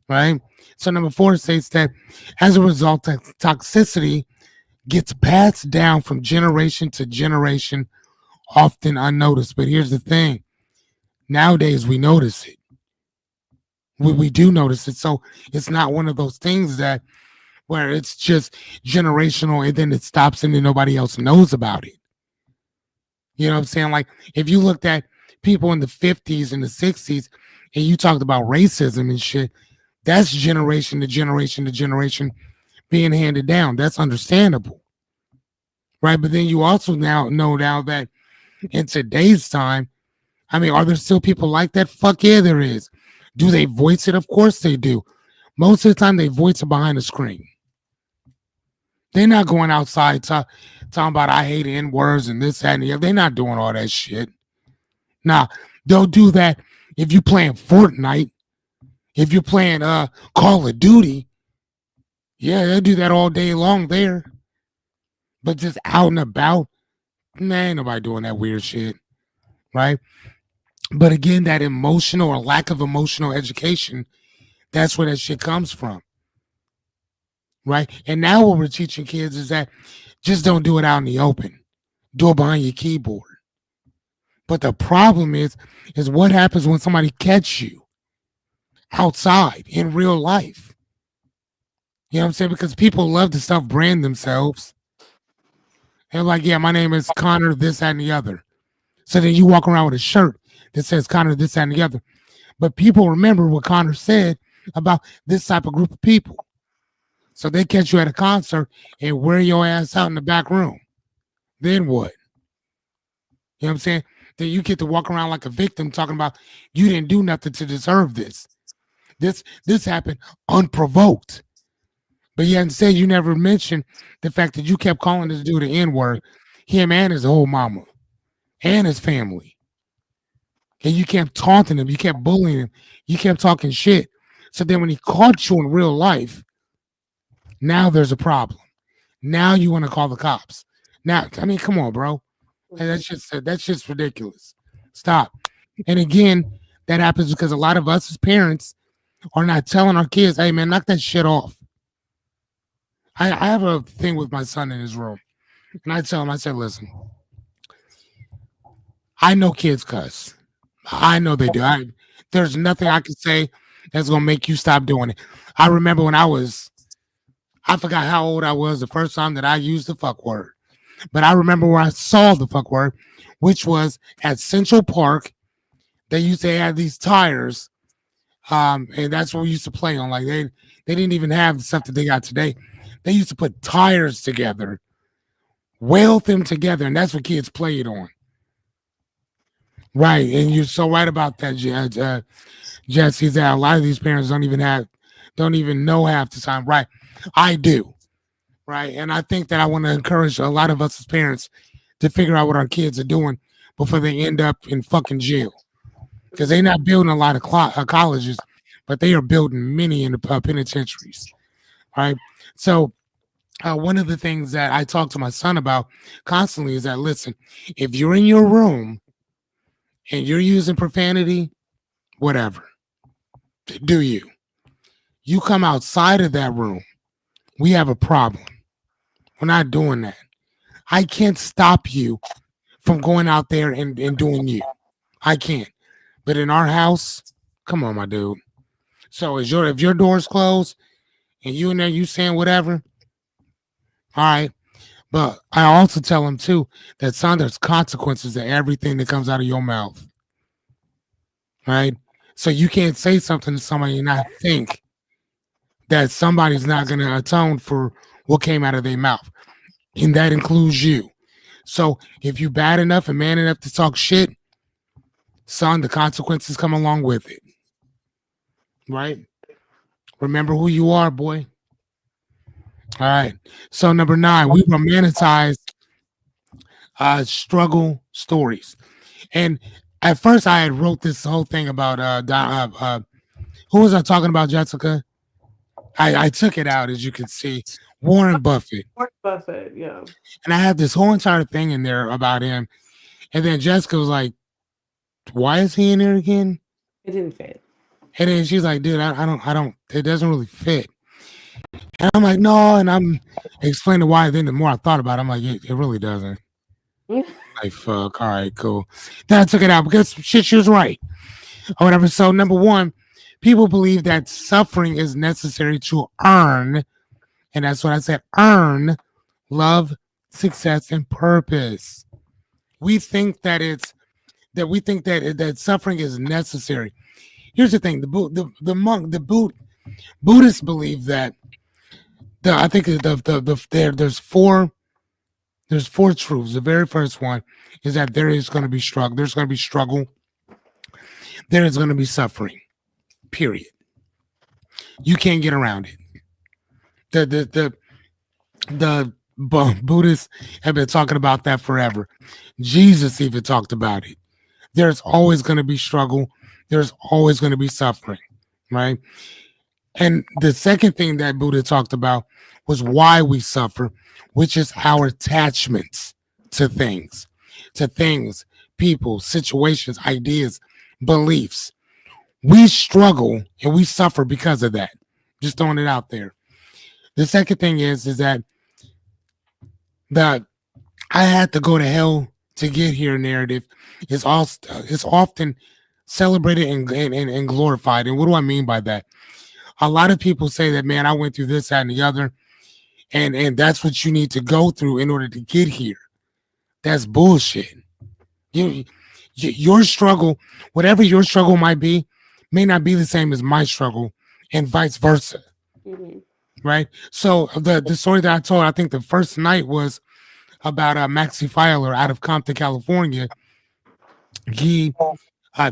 S1: right? So number four states that as a result, toxicity gets passed down from generation to generation, often unnoticed. But here's the thing: nowadays we notice it. We do notice it. So it's not one of those things that where it's just generational and then it stops and then nobody else knows about it. You know what I'm saying? Like if you looked at people in the 50s and the 60s and you talked about racism and shit, that's generation to generation to generation being handed down. That's understandable. Right. But then you also now that in today's time, I mean, are there still people like that? Fuck yeah, there is. Do they voice it? Of course they do. Most of the time they voice it behind the screen. They're not going outside talking about I hate N words and this, that, and the other. They're not doing all that shit. Nah, they'll do that if you're playing Fortnite, if you're playing Call of Duty. Yeah, they'll do that all day long there. But just out and about, man, ain't nobody doing that weird shit. Right? But again, that emotional or lack of emotional education, that's where that shit comes from. Right? And now what we're teaching kids is that just don't do it out in the open. Do it behind your keyboard. But the problem is what happens when somebody catch you outside in real life. You know what I'm saying? Because people love to self brand themselves. And like, yeah, my name is Connor, this, that, and the other. So then you walk around with a shirt that says Connor, this, that, and the other. But people remember what Connor said about this type of group of people. So they catch you at a concert and wear your ass out in the back room. Then what? You know what I'm saying? Then you get to walk around like a victim talking about you didn't do nothing to deserve this. This happened unprovoked. But yet instead you never mentioned the fact that you kept calling this dude the N-word, him and his whole mama and his family. And you kept taunting him, you kept bullying him, you kept talking shit. So then when he caught you in real life, now there's a problem. Now you want to call the cops. Now, I mean, come on, bro. Hey, that's just ridiculous. Stop. And again, that happens because a lot of us as parents are not telling our kids, hey man, knock that shit off. I have a thing with my son in his room. And I tell him, I said, listen, I know kids cuss. I know they do. There's nothing I can say that's gonna make you stop doing it. I remember when I forgot how old I was the first time that I used the fuck word. But I remember where I saw the fuck word, which was at Central Park. They used to have these tires, and that's what we used to play on. Like they didn't even have the stuff that they got today. They used to put tires together, weld them together, and that's what kids played on. Right, and you're so right about that, Jesse. That a lot of these parents don't even know half the time. Right, I do. Right, and I think that I want to encourage a lot of us as parents to figure out what our kids are doing before they end up in fucking jail. Because they're not building a lot of colleges, but they are building many in the penitentiaries. Right, so. One of the things that I talk to my son about constantly is that, listen, if you're in your room and you're using profanity, whatever, do you? You come outside of that room, we have a problem. We're not doing that. I can't stop you from going out there and doing you. I can't. But in our house, come on, my dude. So if your door's closed and you in there, you saying whatever, all right. But I also tell him too that son, there's consequences to everything that comes out of your mouth. Right? So you can't say something to somebody and not think that somebody's not gonna atone for what came out of their mouth. And that includes you. So if you bad enough and man enough to talk shit, son, the consequences come along with it. Right? Remember who you are, boy. All right. So number 9, we romanticize struggle stories. And at first I had wrote this whole thing about who was I talking about, Jessica? I took it out, as you can see. Warren Buffett.
S2: Warren Buffett, yeah.
S1: And I had this whole entire thing in there about him. And then Jessica was like, why is he in there again?
S2: It didn't fit.
S1: And then she's like, dude, I don't, it doesn't really fit. And I'm like, no, and I'm explaining why. Then the more I thought about it, I'm like, it really doesn't. Like, fuck, all right, cool. Then I took it out because shit, she was right. Or whatever. So number 1, people believe that suffering is necessary to earn, and that's what I said, earn love, success, and purpose. We think that that suffering is necessary. Here's the thing: Buddhists believe that I think there's four truths. The very first one is that there is going to be struggle. There's going to be struggle. There is going to be suffering. Period. You can't get around it. The Buddhists have been talking about that forever. Jesus even talked about it. There's always going to be struggle. There's always going to be suffering, right? And the second thing that Buddha talked about was why we suffer, which is our attachments to things, people, situations, ideas, beliefs. We struggle and we suffer because of that. Just throwing it out there. The second thing is that the I had to go to hell to get here narrative is often celebrated and glorified. And what do I mean by that? A lot of people say that, man, I went through this, that, and the other, and that's what you need to go through in order to get here. That's bullshit. You, your struggle, whatever your struggle might be, may not be the same as my struggle, and vice versa.
S2: Mm-hmm.
S1: Right. So the story that I told, I think the first night was about Maxie Filer out of Compton, California. He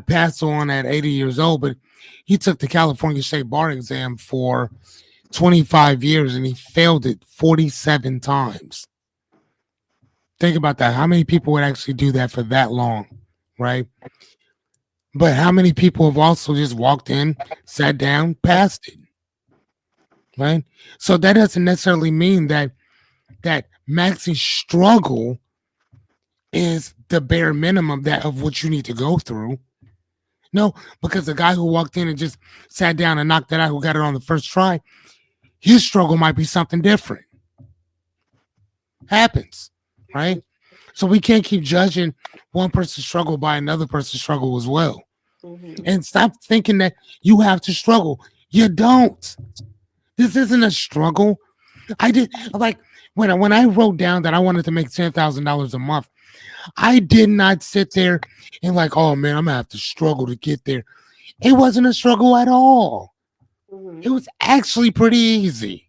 S1: passed on at 80 years old, but he took the California State Bar exam for 25 years and he failed it 47 times. Think about that. How many people would actually do that for that long? Right. But how many people have also just walked in, sat down, passed it? Right. So that doesn't necessarily mean that Maxie's struggle is the bare minimum that of what you need to go through. No, because the guy who walked in and just sat down and knocked it out, who got it on the first try, his struggle might be something different. Happens, right? So we can't keep judging one person's struggle by another person's struggle as well.
S2: Mm-hmm.
S1: And stop thinking that you have to struggle. You don't. This isn't a struggle. I did like when I wrote down that I wanted to make $10,000 a month. I did not sit there and like, oh man, I'm gonna have to struggle to get there. It wasn't a struggle at all.
S2: Mm-hmm.
S1: It was actually pretty easy.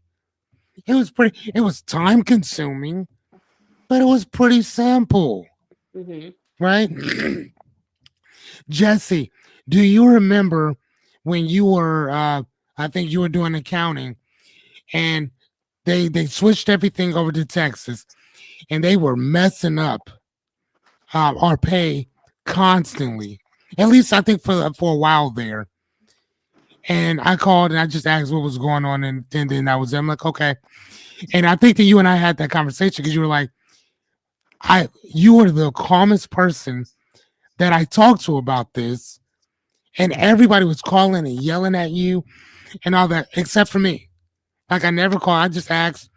S1: It was time consuming, but it was pretty simple,
S2: Mm-hmm.
S1: right? Jesse, do you remember when you were I think you were doing accounting and they switched everything over to Texas and they were messing up our pay constantly. At least I think for a while there. And I called and I just asked what was going on, and then I was there. I'm like, okay. And I think that you and I had that conversation because you were like, you were the calmest person that I talked to about this, and everybody was calling and yelling at you and all that, except for me. Like I never called. I just asked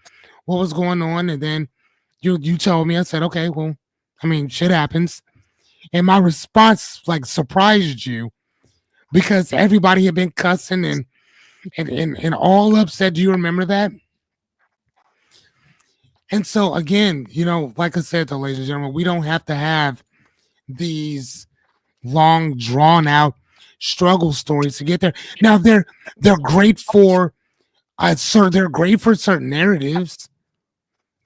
S1: what was going on, and then you told me. I said, okay, well, I mean, shit happens. And my response like surprised you because everybody had been cussing and all upset. Do you remember that? And so again, like I said, though, ladies and gentlemen, we don't have to have these long, drawn out struggle stories to get there. Now they're great for they're great for certain narratives.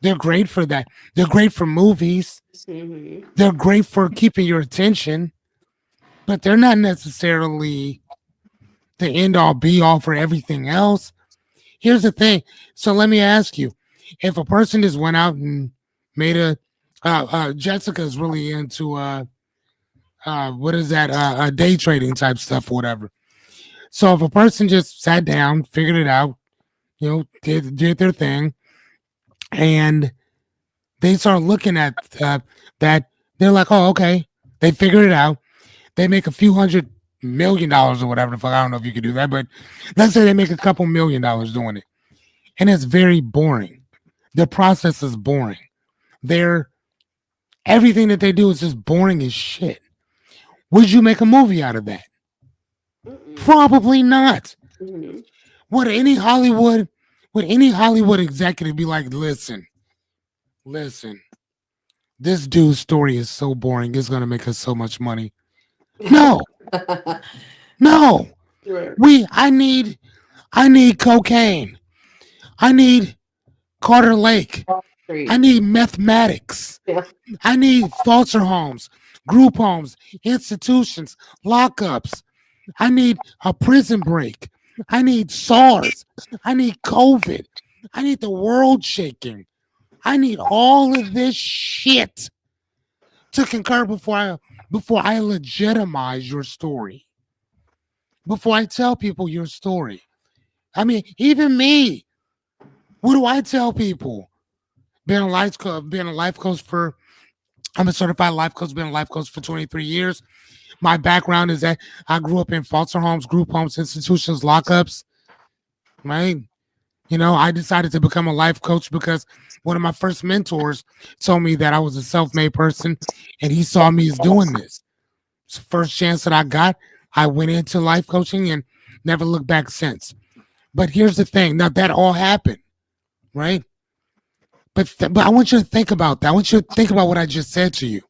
S1: They're great for that. They're great for movies.
S2: Mm-hmm.
S1: They're great for keeping your attention, but they're not necessarily the end all be all for everything else. Here's the thing. So let me ask you, if a person just went out and made Jessica's really into what is that, day trading type stuff or whatever. So if a person just sat down, figured it out, did their thing, and they start looking at that, they're like, oh, okay, they figured it out. They make a few $100 million or whatever the fuck. I don't know if you could do that, but let's say they make a couple $1 million doing it. And it's very boring. The process is boring. Everything that they do is just boring as shit. Would you make a movie out of that?
S2: Mm-mm.
S1: Probably not.
S2: Mm-hmm.
S1: Would any Hollywood executive be like, listen, this dude's story is so boring, it's gonna make us so much money. No, no.
S2: Right.
S1: I need cocaine. I need Carter Lake.
S2: Great.
S1: I need mathematics.
S2: Yeah.
S1: I need foster homes, group homes, institutions, lockups. I need a prison break. I need SARS. I need COVID. I need the world shaking. I need all of this shit to concur before I legitimize your story. Before I tell people your story. I mean, even me. What do I tell people? Being a life coach for I'm a certified life coach, been a life coach for 23 years. My background is that I grew up in foster homes, group homes, institutions, lockups, right? I decided to become a life coach because one of my first mentors told me that I was a self-made person and he saw me as doing this. It's the first chance that I got, I went into life coaching and never looked back since. But here's the thing. Now that all happened, right? but I want you to think about that. I want you to think about what I just said to you.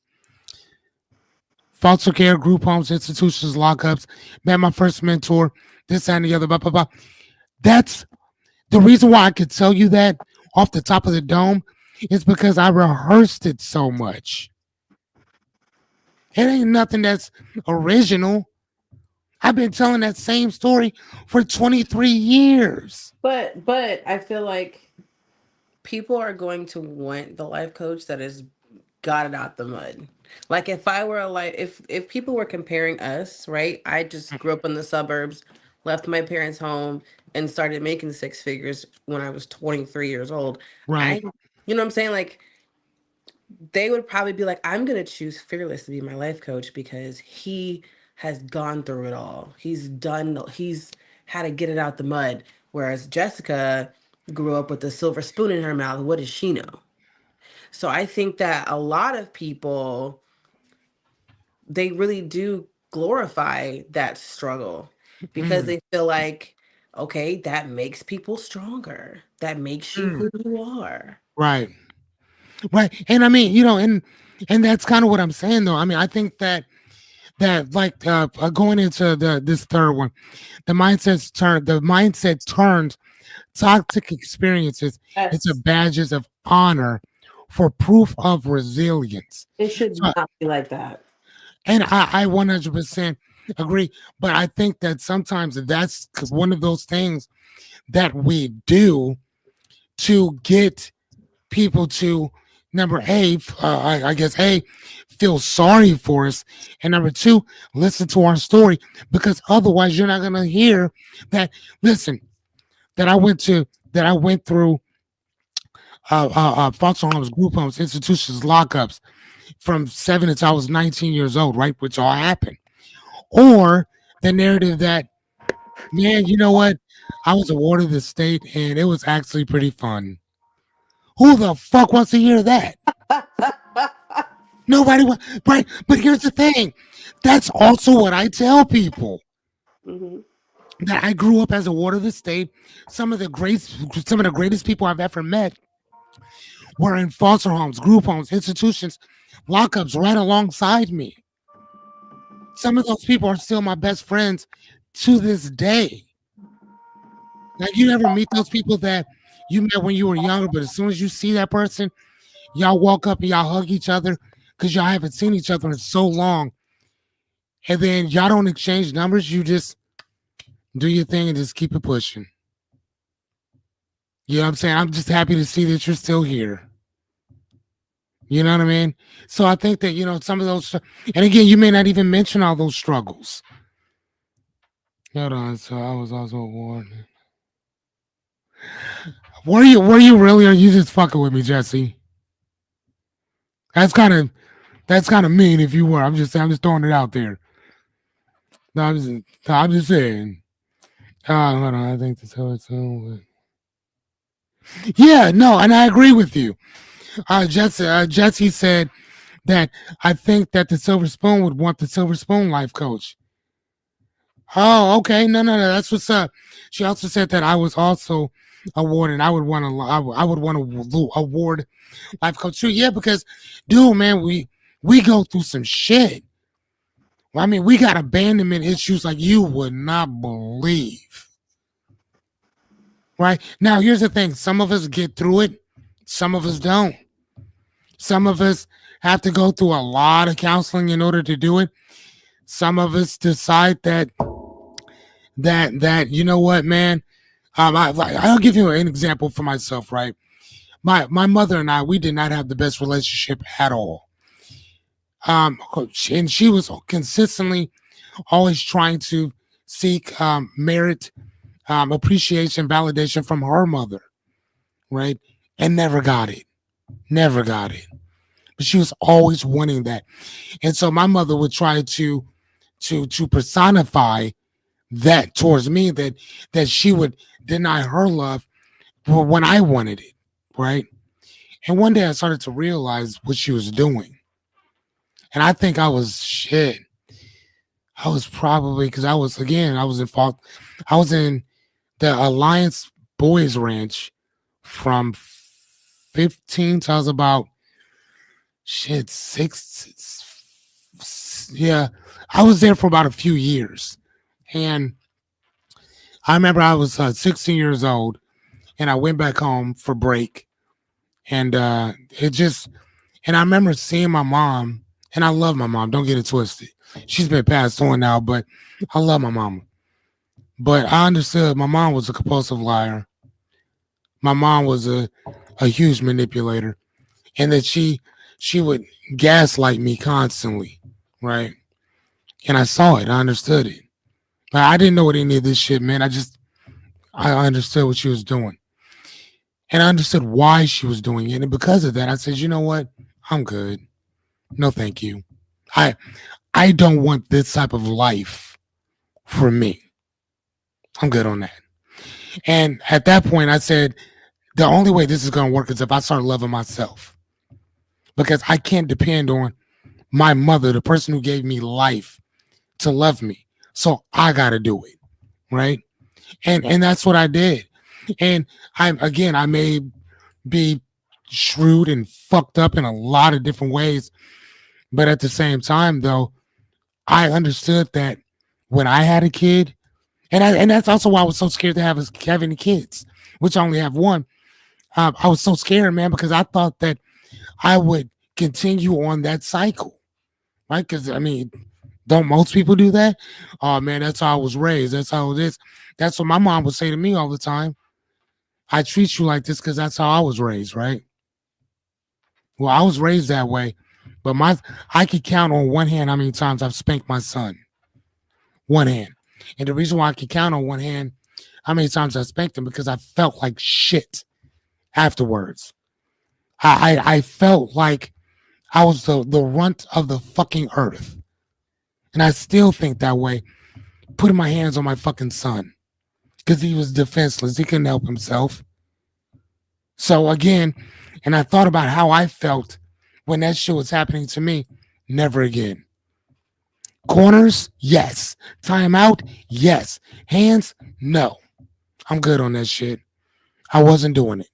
S1: Foster care, group homes, institutions, lockups. Man, my first mentor, this and the other, blah blah blah. That's the reason why I could tell you that off the top of the dome is because I rehearsed it so much. It ain't nothing that's original. I've been telling that same story for 23 years.
S2: But I feel like people are going to want the life coach that has got it out the mud. Like if I were a life, if people were comparing us, right? I just grew up in the suburbs, left my parents' home, and started making six figures when I was 23 years old.
S1: Right.
S2: I, you know what I'm saying? Like they would probably be like, I'm gonna choose Fearless to be my life coach because he has gone through it all. He's had to get it out the mud. Whereas Jessica grew up with a silver spoon in her mouth. What does she know? So I think that a lot of people, they really do glorify that struggle because
S1: Mm,
S2: they feel like, okay, that makes people stronger. That makes you
S1: mm,
S2: who you are.
S1: right. Right. And I mean, and that's kind of what I'm saying though. I mean, I think that like going into this third one, the mindset turns toxic experiences into
S2: Yes.
S1: badges of honor for proof of resilience.
S2: It should
S1: So,
S2: not be like that.
S1: and I 100% agree, but I think that sometimes that's one of those things that we do to get people to number A, I guess A, feel sorry for us, and number two, listen to our story because otherwise you're not gonna hear that. Listen, that I went through foster homes, group homes, institutions, lockups from 7 until I was 19 years old, right? Which all happened. Or the narrative that, man, you know what? I was awarded the state and it was actually pretty fun. Who the fuck wants to hear that? Nobody wants, right? But here's the thing. That's also what I tell people.
S2: Hmm.
S1: That I grew up as a ward of the state. Some of the greatest people I've ever met were in foster homes, group homes, institutions, lockups right alongside me. Some of those people are still my best friends to this day. Like you never meet those people that you met when you were younger, but as soon as you see that person, y'all walk up and y'all hug each other because y'all haven't seen each other in so long. And then y'all don't exchange numbers. You just do your thing and just keep it pushing. You know what I'm saying? I'm just happy to see that you're still here. You know what I mean? So I think that, some of those, and again, you may not even mention all those struggles. Hold on. So I was also warned. Were you really, or you just fucking with me, Jesse? That's kind of, that's kind of mean if you were. I'm just throwing it out there. No, I'm just saying. Hold on. I think that's how it's going. Yeah, no, and I agree with you. Jesse said that I think that the Silver Spoon would want the Silver Spoon life coach. Oh, okay. No, no, no. That's what's up. She also said that I was also awarded. I would want to award life coach too. Yeah, because, dude, man, we go through some shit. I mean, we got abandonment issues like you would not believe. Right now, here's the thing: some of us get through it, some of us don't. Some of us have to go through a lot of counseling in order to do it. Some of us decide that you know what, man. I'll give you an example for myself. Right, my mother and I, we did not have the best relationship at all. And she was consistently always trying to seek merit, appreciation, validation from her mother, right, and never got it. Never got it. But she was always wanting that, and so my mother would try to personify that towards me, that she would deny her love when I wanted it, right? And one day I started to realize what she was doing, and I think I was shit. I was probably because I was in fault. I was in the Alliance Boys Ranch from 15 till I was about shit yeah, I was there for about a few years. And I remember I was 16 years old and I went back home for break. And it just, and I remember seeing my mom, and I love my mom, don't get it twisted. She's been passed on now, but I love my mama. But I understood my mom was a compulsive liar. My mom was a huge manipulator, and that she would gaslight me constantly, right? And I saw it, I understood it. But I didn't know what any of this shit meant. I understood what she was doing. And I understood why she was doing it. And because of that, I said, you know what? I'm good. No, thank you. I I don't want this type of life for me. I'm good on that. And at that point, I said, the only way this is going to work is if I start loving myself. Because I can't depend on my mother, the person who gave me life, to love me. So I got to do it. Right. And that's what I did. And I may be shrewd and fucked up in a lot of different ways. But at the same time, though, I understood that when I had a kid, and that's also why I was so scared to have any kids, which I only have one. I was so scared, man, because I thought that I would continue on that cycle, right? Because I mean, don't most people do that? Oh man, that's how I was raised. That's how it is. That's what my mom would say to me all the time. I treat you like this because that's how I was raised, right? Well, I was raised that way, but I could count on one hand how many times I've spanked my son. One hand. And the reason why I can count on one hand how many times I spanked him because I felt like shit afterwards. I felt like I was the runt of the fucking earth. And I still think that way, putting my hands on my fucking son. Because he was defenseless. He couldn't help himself. So again, and I thought about how I felt when that shit was happening to me. Never again. Corners, yes. Timeout, yes. Hands, no. I'm good on that shit. I wasn't doing it.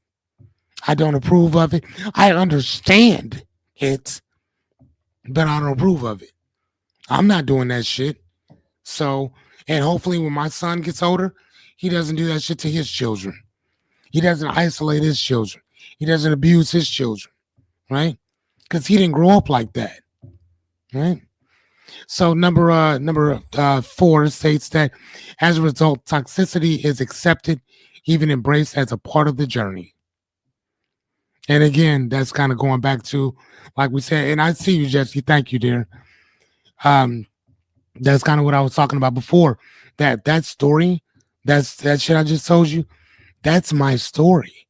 S1: I don't approve of it. I understand it, but I don't approve of it. I'm not doing that shit. So, and hopefully when my son gets older, he doesn't do that shit to his children. He doesn't isolate his children. He doesn't abuse his children, right? Because he didn't grow up like that, right? So number 4 states that as a result, toxicity is accepted, even embraced as a part of the journey. And again, that's kind of going back to, like we said, and I see you, Jesse. Thank you, dear. Um, that's kind of what I was talking about before. That story, that shit I just told you. That's my story,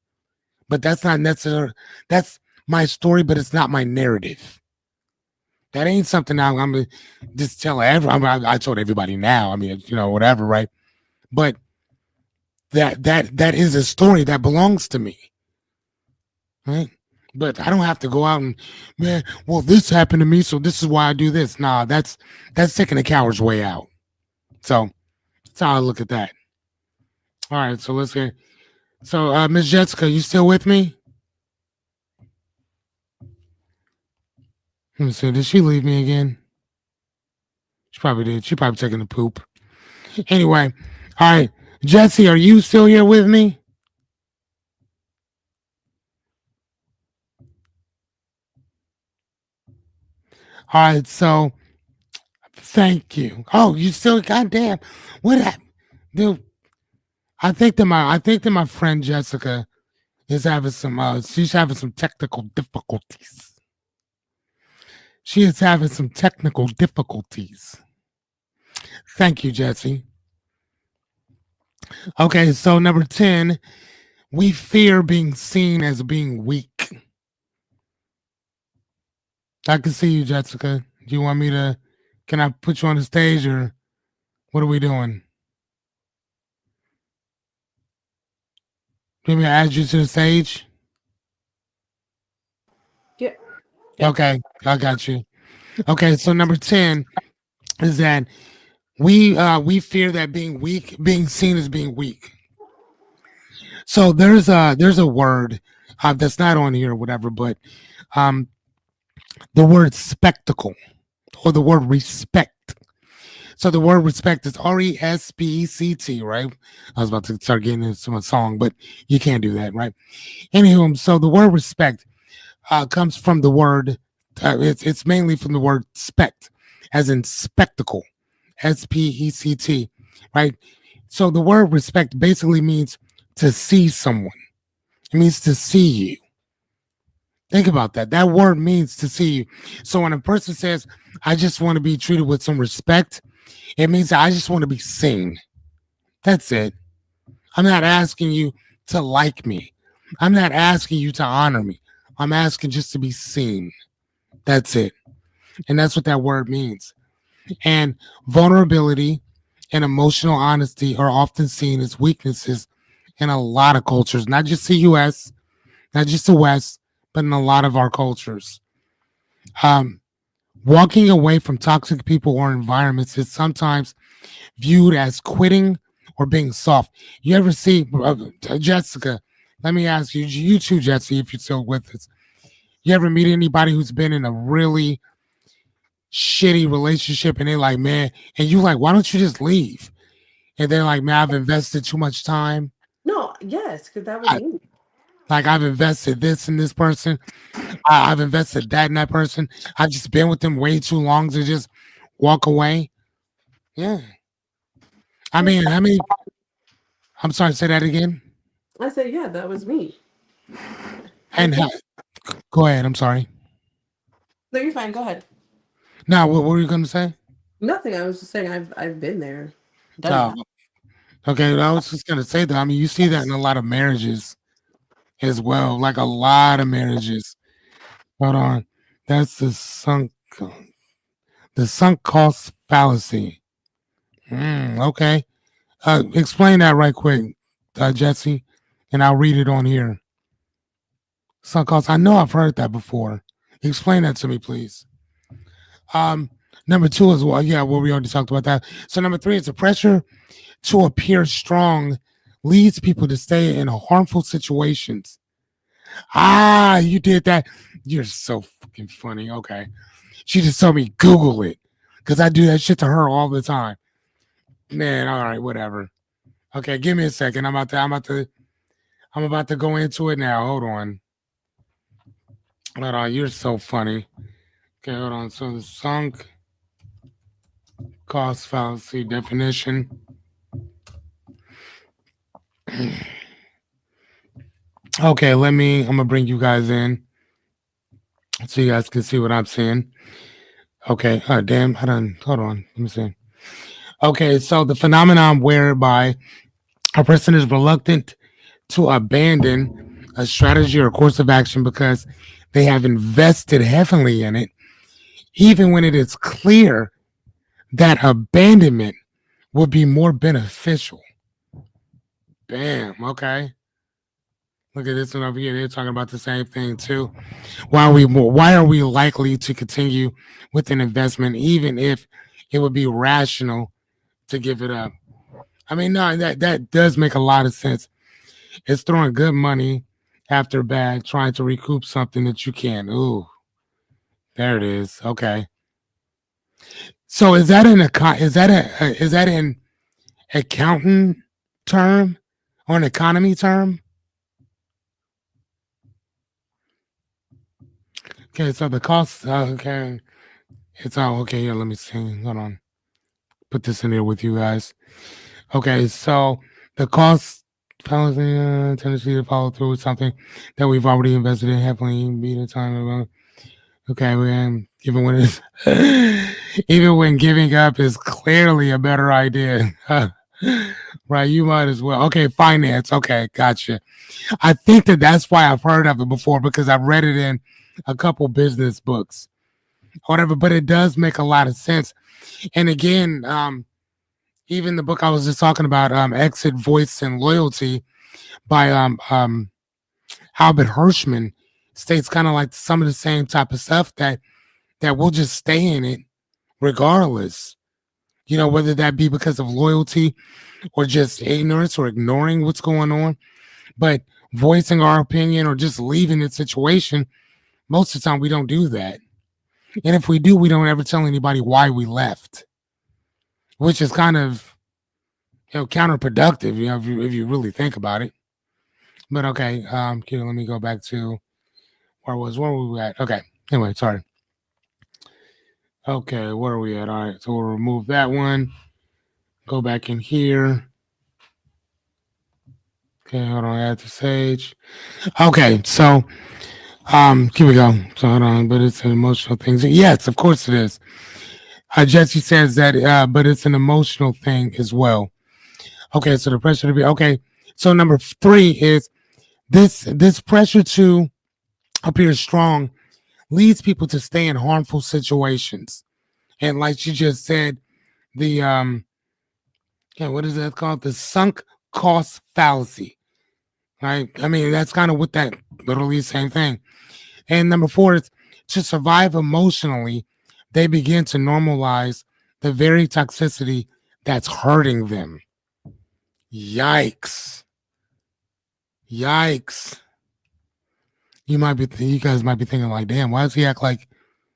S1: but that's not necessarily. That's my story, but it's not my narrative. That ain't something I'm gonna just tell everyone. I told everybody now. I mean, whatever, right? But that is a story that belongs to me, right? But I don't have to go out and, man, well, this happened to me, so this is why I do this. Nah, that's taking a coward's way out. So that's how I look at that. All right, so let's get. So, Miss Jessica, you still with me? Let me see. Did she leave me again? She probably did. She probably taking a poop. Anyway, all right, Jesse, are you still here with me? All right, so thank you. Oh, you still? Goddamn, what happened, dude? I think that my friend Jessica is having some. She's having some technical difficulties. She is having some technical difficulties. Thank you, Jesse. Okay, so number 10, we fear being seen as being weak. I can see you, Jessica. Do you want me to? Can I put you on the stage, or what are we doing? Do you want me to add you to the stage?
S2: Yeah. Yeah.
S1: Okay, I got you. Okay, so number 10 is that we fear that being seen as being weak. So there's a word, That's not on here or whatever, but um, the word spectacle or the word respect. So the word respect is RESPECT, right? I was about to start getting into a song, but you can't do that, right? Anywho, so the word respect comes from the word, it's mainly from the word spect, as in spectacle, SPECT, right? So the word respect basically means to see someone. It means to see you. Think about that. That word means to see you. So when a person says, I just want to be treated with some respect, it means that I just want to be seen. That's it. I'm not asking you to like me. I'm not asking you to honor me. I'm asking just to be seen. That's it. And that's what that word means. And vulnerability and emotional honesty are often seen as weaknesses in a lot of cultures, not just the US, not just the West, but in a lot of our cultures. Um, Walking away from toxic people or environments is sometimes viewed as quitting or being soft. You ever see, Jessica? Let me ask you, you too, Jesse, if you're still with us. You ever meet anybody who's been in a really shitty relationship and they're like, man, and you like, why don't you just leave? And they're like, man, I've invested too much time.
S2: No, yes, because that was
S1: I,
S2: me.
S1: like I've invested this in this person. I've invested that in that person. I've just been with them way too long to just walk away. Yeah. I
S2: Yeah.
S1: mean, how many? I'm sorry, say that again.
S2: I said, yeah, that was me. I
S1: And
S2: think
S1: go ahead. I'm sorry.
S2: no, you're fine. Go ahead.
S1: Now, what were you going to say?
S2: Nothing. I was just saying I've been there, done
S1: Oh,
S2: that.
S1: okay. I was just going to say that. I mean, you see that in a lot of marriages as well, like a lot of marriages. Hold on. That's the sunk cost fallacy. Okay. Explain that right quick, Jesse, and I'll read it on here. Sunk cost. I know I've heard that before. Explain that to me, please. Um, Number two is well, yeah, well, we already talked about that. So number three is the pressure to appear strong leads people to stay in harmful situations. Ah, you did that. You're so fucking funny. Okay. She just told me Google it because I do that shit to her all the time. Man, all right, whatever. Okay, give me a second. I'm about to go into it now. Hold on. Hold on. You're so funny. Okay, hold on. So the sunk cost fallacy definition. Okay, I'm gonna bring you guys in so you guys can see what I'm seeing. Okay, damn, hold on, let me see. Okay, so the phenomenon whereby a person is reluctant to abandon a strategy or course of action because they have invested heavily in it, even when it is clear that abandonment would be more beneficial. Bam, okay. Look at this one over here. They're talking about the same thing too. Why are we likely to continue with an investment even if it would be rational to give it up? I mean, no, that does make a lot of sense. It's throwing good money after bad, trying to recoup something that you can. Ooh, there it is. Okay. So is that an accountant term or an economy term? Okay, so the cost. Okay, it's all okay. Here, let me see. Hold on. Put this in here with you guys. Okay, so the cost fallacy tendency to follow through with something that we've already invested in heavily be the time of okay, even when it's even when giving up is clearly a better idea. Right, you might as well. Okay, finance. Okay, gotcha. I think that's why I've heard of it before because I've read it in a couple business books, whatever. But it does make a lot of sense. And again, even the book I was just talking about, Exit, Voice, and Loyalty by Albert Hirschman, states kind of like some of the same type of stuff that we'll just stay in it regardless. You know, whether that be because of loyalty or just ignorance or ignoring what's going on. But voicing our opinion or just leaving the situation, most of the time we don't do that. And if we do, we don't ever tell anybody why we left, which is kind of counterproductive, if you really think about it. But okay, here, let me go back to where were we at? Okay. Anyway, sorry. Okay, where are we at? All right, so we'll remove that one. Go back in here. Okay, hold on, add to Sage. Okay, so here we go. So hold on, but it's an emotional thing. Yes, of course it is. Jesse says that, but it's an emotional thing as well. Okay, so the pressure to be okay. So number 3 is this pressure to appear strong leads people to stay in harmful situations. And like you just said, the what is that called? The sunk cost fallacy. Right? I mean, that's kind of what that literally same thing. And number 4 is to survive emotionally, they begin to normalize the very toxicity that's hurting them. Yikes. Yikes. You guys might be thinking like, damn, why does he act like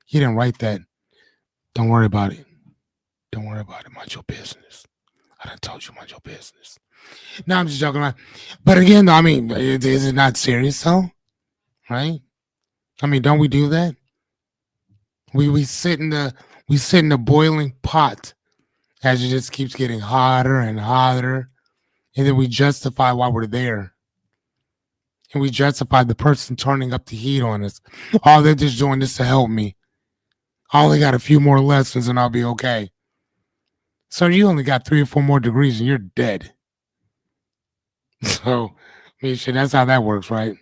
S1: he didn't write that? Don't worry about it. Don't worry about it. Mind your business. I done told you mind your business. No, I'm just joking around. But again, though, I mean, is it not serious though? Right? I mean, don't we do that? We sit in the boiling pot as it just keeps getting hotter and hotter, and then we justify why we're there. And we justify the person turning up the heat on us. Oh, they're just doing this to help me. I only got a few more lessons and I'll be okay. So you only got 3 or 4 more degrees and you're dead. So, I mean, shit, that's how that works, right?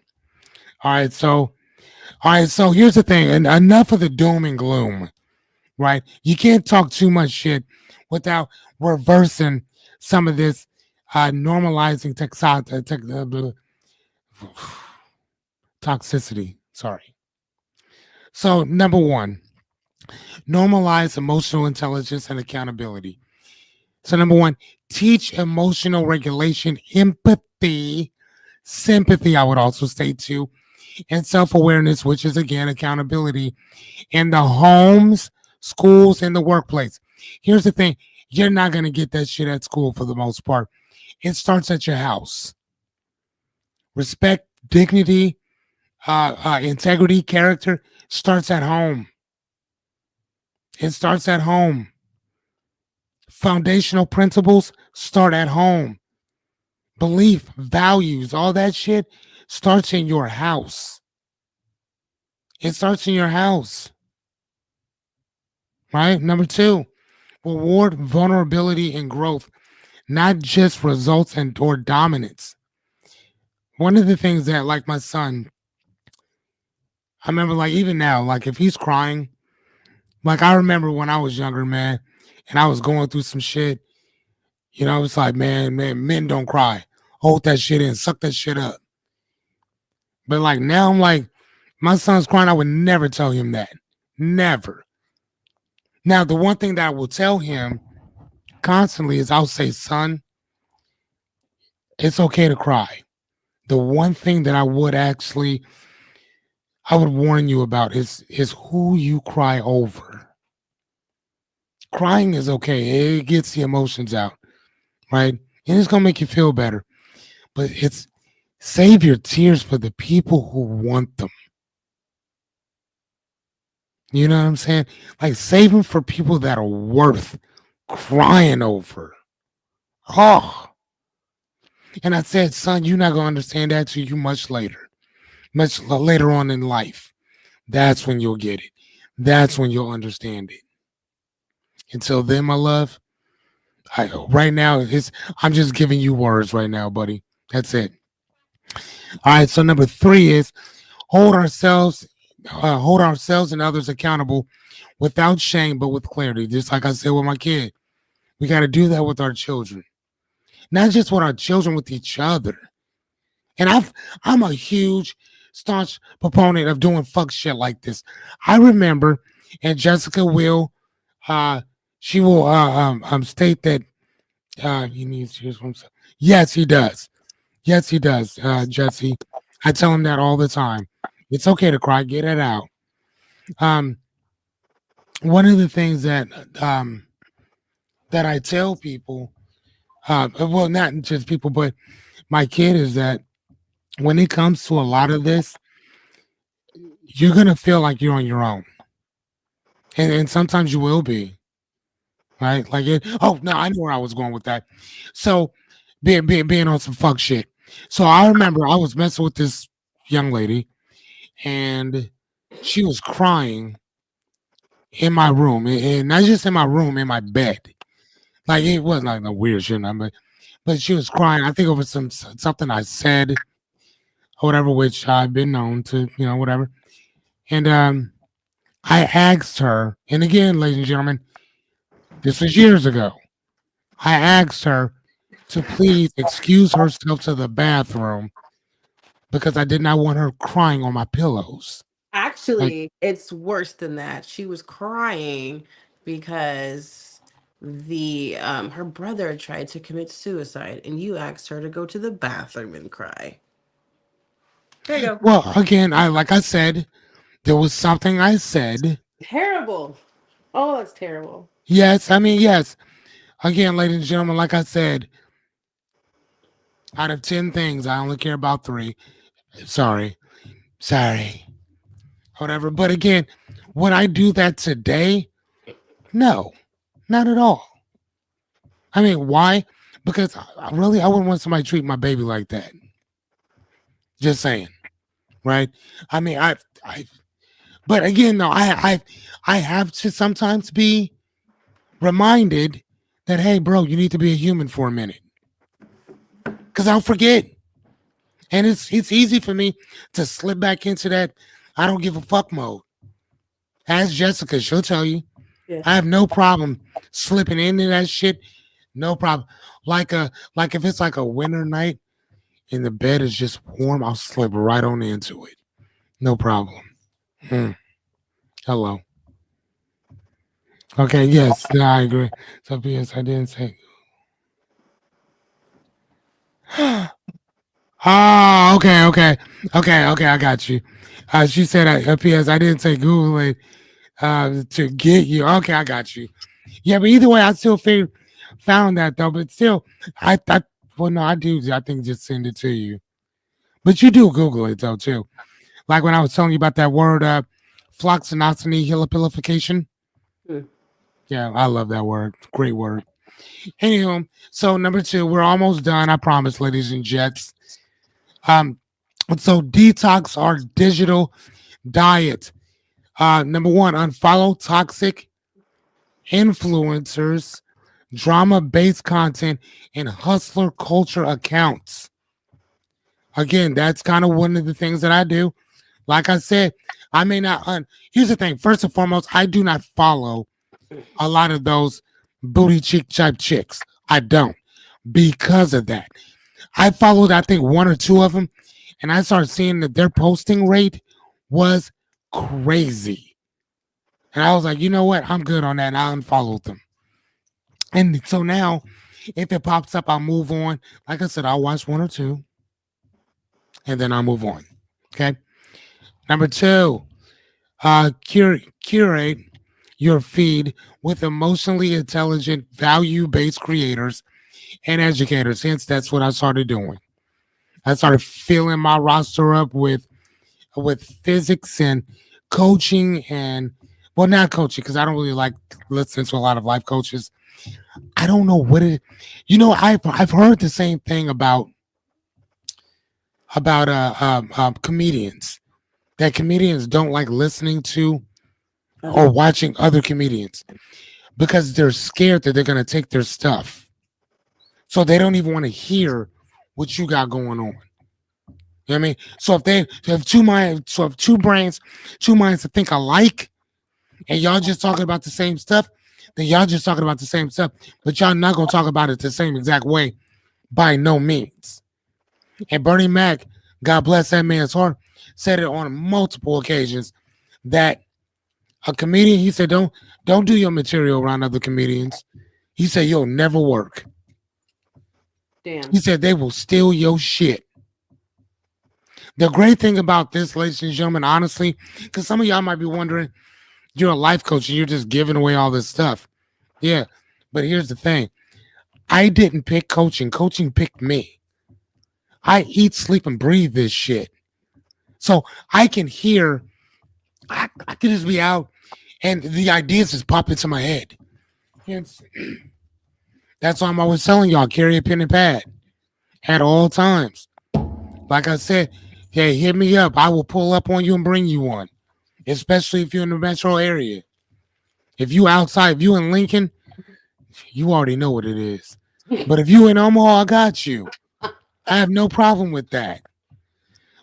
S1: All right, so here's the thing, and enough of the doom and gloom, right? You can't talk too much shit without reversing some of this normalizing toxicity. Sorry. So, number 1, normalize emotional intelligence and accountability. So, number 1, teach emotional regulation, empathy, sympathy, I would also say too, and self awareness, which is again accountability in the homes, schools, and the workplace. Here's the thing, you're not going to get that shit at school for the most part. It starts at your house. Respect, dignity, integrity, character starts at home. It starts at home. Foundational principles start at home. Belief, values, all that shit starts in your house. It starts in your house. Right? Number 2, reward vulnerability and growth, not just results and or dominance. One of the things that, like my son, I remember, like even now, like if he's crying, like I remember when I was younger, man, and I was going through some shit, it's like, man, men don't cry. Hold that shit in, suck that shit up. But like now I'm like, my son's crying, I would never tell him that. Never. Now, the one thing that I will tell him constantly is I'll say, son, it's okay to cry. The one thing that I would warn you about is who you cry over. Crying is okay. It gets the emotions out, right? And it's gonna make you feel better. But it's save your tears for the people who want them. You know what I'm saying? Like save them for people that are worth crying over. Oh. And I said, son, you're not gonna understand that till you much later on in life. That's when you'll get it. That's when you'll understand it. Until then, my love, right now, I'm just giving you words right now, buddy. That's it. All right. So number 3 is hold ourselves, hold ourselves and others accountable without shame, but with clarity. Just like I said with my kid, we got to do that with our children, not just with our children, with each other. And I'm a huge, staunch proponent of doing fuck shit like this. I remember, and Jessica will, she will state that he needs to hear from himself. Yes, he does. Yes, he does, Jesse. I tell him that all the time. It's okay to cry. Get it out. Um, one of the things um, that I tell people, well, not just people, but my kid, is that when it comes to a lot of this, you're gonna feel like you're on your own, and sometimes you will be, right? Like it. Oh no, I know where I was going with that. So being on some fuck shit. So I remember I was messing with this young lady, and she was crying in my room, and not just in my room, in my bed. Like it wasn't like no weird shit, but she was crying. I think over something I said or whatever, which I've been known to, whatever. And I asked her, and again, ladies and gentlemen, this was years ago. I asked her to please excuse herself to the bathroom because I did not want her crying on my pillows. Like,
S2: Actually, it's worse than that. She was crying because the her brother tried to commit suicide and you asked her to go to the bathroom and cry. There you go.
S1: well, again, like I said, there was something I said.
S2: Terrible. Oh, that's terrible.
S1: Yes, I mean, yes. Again, ladies and gentlemen, like I said, out of 10 things, I only care about three. Sorry. Sorry. Whatever. But again, would I do that today? No, not at all. I mean, why? Because I wouldn't want somebody to treat my baby like that. Just saying, right? I mean, but again, no, I have to sometimes be reminded that, hey, bro, you need to be a human for a minute, because I'll forget, and it's easy for me to slip back into that I don't give a fuck mode. Ask Jessica, she'll tell you. I
S2: Yes.
S1: have no problem slipping into that shit. No problem. Like if it's like a winter night and the bed is just warm, I'll slip right on into it. No problem. Hmm. Hello. Okay, yes, yeah, I agree. So P.S. I didn't say. Oh, okay. I got you. She said, P.S. I didn't say Google it to get you. Okay, I got you. Yeah, but either way, I still found that though. But still, I well, no, I do. I think just send it to you. But you do Google it though too. Like when I was telling you about that word, floxinocity hilipilification.
S2: Hmm.
S1: Yeah, I love that word. Great word. Anywho, so number two, we're almost done. I promise, ladies and gents. Um, so detox our digital diet. Number one, unfollow toxic influencers, drama based content, and hustler culture accounts. Again, that's kind of one of the things that I do. Like I said, I may not. Here's the thing. First and foremost, I do not follow a lot of those booty cheek type chicks. I don't, because of that. I followed, I think, one or two of them, and I started seeing that their posting rate was crazy. And I was like, you know what? I'm good on that. And I unfollowed them. And so now, if it pops up, I'll move on. Like I said, I'll watch one or two, and then I'll move on. Okay. Number two, curate your feed with emotionally intelligent, value based creators and educators. Hence, that's what I started doing. I started filling my roster up with physics and coaching and well, not coaching because I don't really like listening to a lot of life coaches. I don't know what it. I've heard the same thing about comedians, that comedians don't like listening to or
S2: Other.
S1: watching other comedians because they're scared that they're gonna take their stuff, so they don't even want to hear what you got going on. You know what I mean? So if they have two minds, so if two brains, two minds to think alike, and y'all just talking about the same stuff, then y'all just talking about the same stuff, but y'all not gonna talk about it the same exact way by no means. And Bernie Mac, God bless that man's heart, said it on multiple occasions that a comedian, he said, don't do your material around other comedians. He said you'll never work. He
S2: Damn.
S1: said they will steal your shit. The great thing about this, ladies and gentlemen, honestly, because some of y'all might be wondering, you're a life coach and you're just giving away all this stuff. Yeah. But here's the thing. I didn't pick coaching. Coaching picked me. I eat, sleep, and breathe this shit. So I can hear, I can just be out and the ideas just pop into my head. It's, that's why I'm always telling y'all, carry a pen and pad at all times. Like I said, hey, hit me up. I will pull up on you and bring you one, especially if you're in the metro area. If you outside, if you in Lincoln, you already know what it is. But if you in Omaha, I got you. I have no problem with that.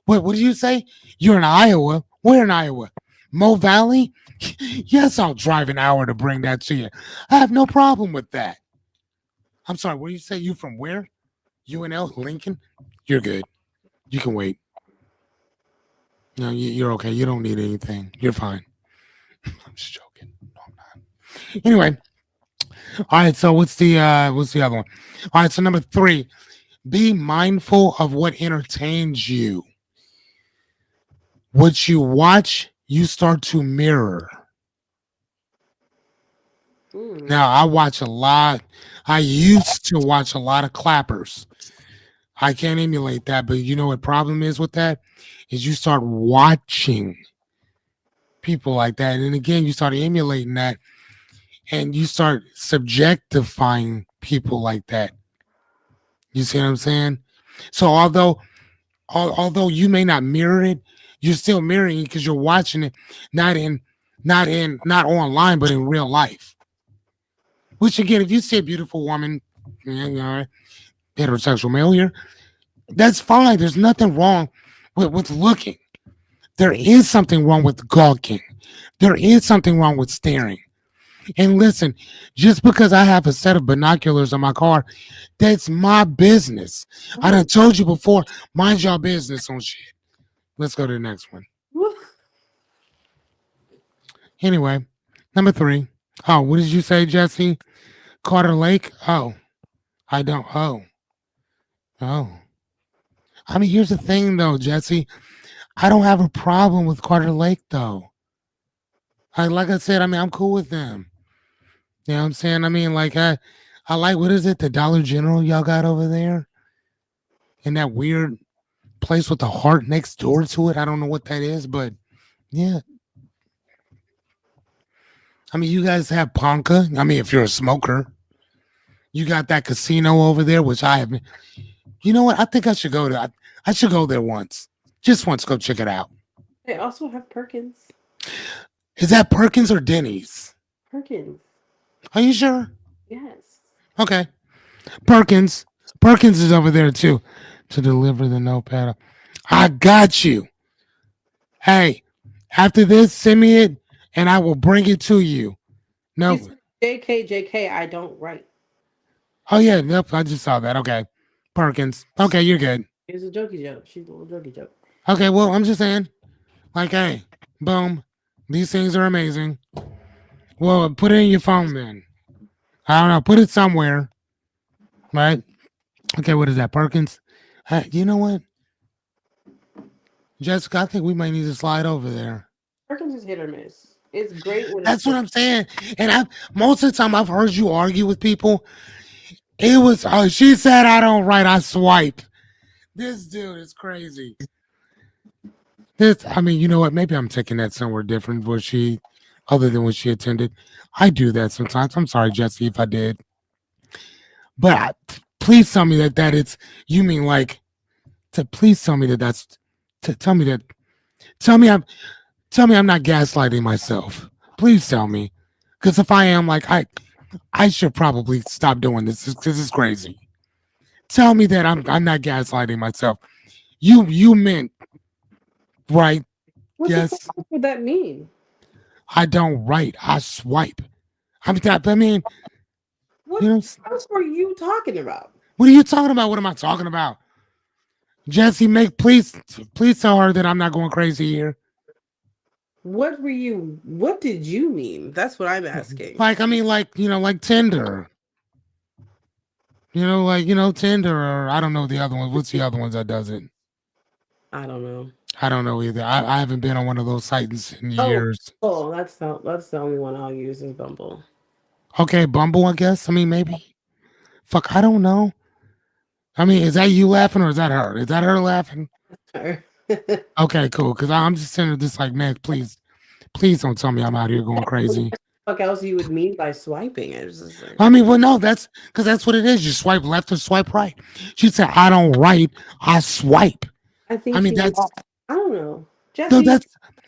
S1: What did you say? You're in Iowa. Where in Iowa? Mo Valley? Yes, I'll drive an hour to bring that to you. I have no problem with that. I'm sorry, what do you say? You from where? UNL? Lincoln? You're good. You can wait. No, you're okay. You don't need anything. You're fine. I'm just joking. No, I'm not. Anyway, all right. So what's the other one? All right. So number 3, be mindful of what entertains you. What you watch, you start to mirror.
S2: Mm.
S1: Now, I watch a lot. I used to watch a lot of clappers. I can't emulate that, but you know what problem is with that? Is you start watching people like that. And again, you start emulating that and you start subjectifying people like that. You see what I'm saying? So although you may not mirror it, you're still mirroring it because you're watching it not online, but in real life. Which again, if you see a beautiful woman, you know, heterosexual male here, that's fine. There's nothing wrong with looking. There is something wrong with gawking. There is something wrong with staring. And listen, just because I have a set of binoculars on my car, that's my business. I done told you before, mind your business on shit. Let's go to the next one. Anyway, number 3. Oh, what did you say, Jesse? Carter Lake? Oh, I don't. Oh. I mean, here's the thing, though, Jesse. I don't have a problem with Carter Lake, though. Like I said, I mean, I'm cool with them. You know what I'm saying? I mean, like, I like, what is it, the Dollar General y'all got over there? In that weird place with the heart next door to it. I don't know what that is, but yeah. I mean, you guys have Ponca. I mean, if you're a smoker, you got that casino over there, which I haven't. You know what? I think I should go to. I should go there once, just once. Go check it out.
S2: They also have Perkins.
S1: Is that Perkins or Denny's?
S2: Perkins.
S1: Are you sure?
S2: Yes.
S1: Okay, Perkins. Perkins is over there too, to deliver the notepad. I got you. Hey, after this, send me it, and I will bring it to you.
S2: She
S1: No.
S2: said, JK, I don't write.
S1: Oh yeah, nope. I just saw that. Okay, Perkins. Okay, you're good.
S2: It's a jokey joke. She's a little jokey joke.
S1: Okay, well, I'm just saying, like, hey, boom, these things are amazing. Well, put it in your phone then. I don't know, put it somewhere, right? Okay, what is that, Perkins? Hey, you know what, Jessica? I think we might need to slide over there.
S2: Perkins is hit or miss. It's great when it's
S1: That's what I'm saying. And I most of the time I've heard you argue with people. It was, oh, she said I don't write, I swipe. This dude is crazy. This, I mean, you know what? Maybe I'm taking that somewhere different. Where she, other than what she attended, I do that sometimes. I'm sorry, Jesse, if I did. But please tell me that it's. You mean like to please tell me that that's to tell me that tell me I'm not gaslighting myself. Please tell me, because if I am, like I should probably stop doing this because it's crazy. Tell me that I'm not gaslighting myself. You meant right?
S2: what the
S1: Yes.
S2: fuck would that mean?
S1: I don't write. I swipe. I mean,
S2: What
S1: you know,
S2: else were you talking about?
S1: what are you talking about? What am I talking about? Jesse, please tell her that I'm not going crazy here.
S2: What did you mean? That's what I'm asking.
S1: Like, I mean, like, like Tinder. Like Tinder, or I don't know the other ones. What's the other ones that does it?
S2: I don't know.
S1: I don't know either. I haven't been on one of those sites in
S2: Oh,
S1: years.
S2: oh, that's the only one I'll use is Bumble.
S1: Okay, Bumble, I guess. I mean, maybe. Fuck, I don't know. I mean, is that you laughing or is that her? Is that her laughing? Okay, cool. Because I'm just sitting there just like, man, please don't tell me I'm out here going crazy.
S2: What else you would mean by swiping? It's just like,
S1: I mean, well, no, that's because that's what it is. You swipe left or swipe right. She said, I don't write, I swipe.
S2: I
S1: I
S2: think
S1: mean,
S2: she's
S1: that's
S2: lost. I don't know.
S1: no,
S2: Jesse,
S1: that's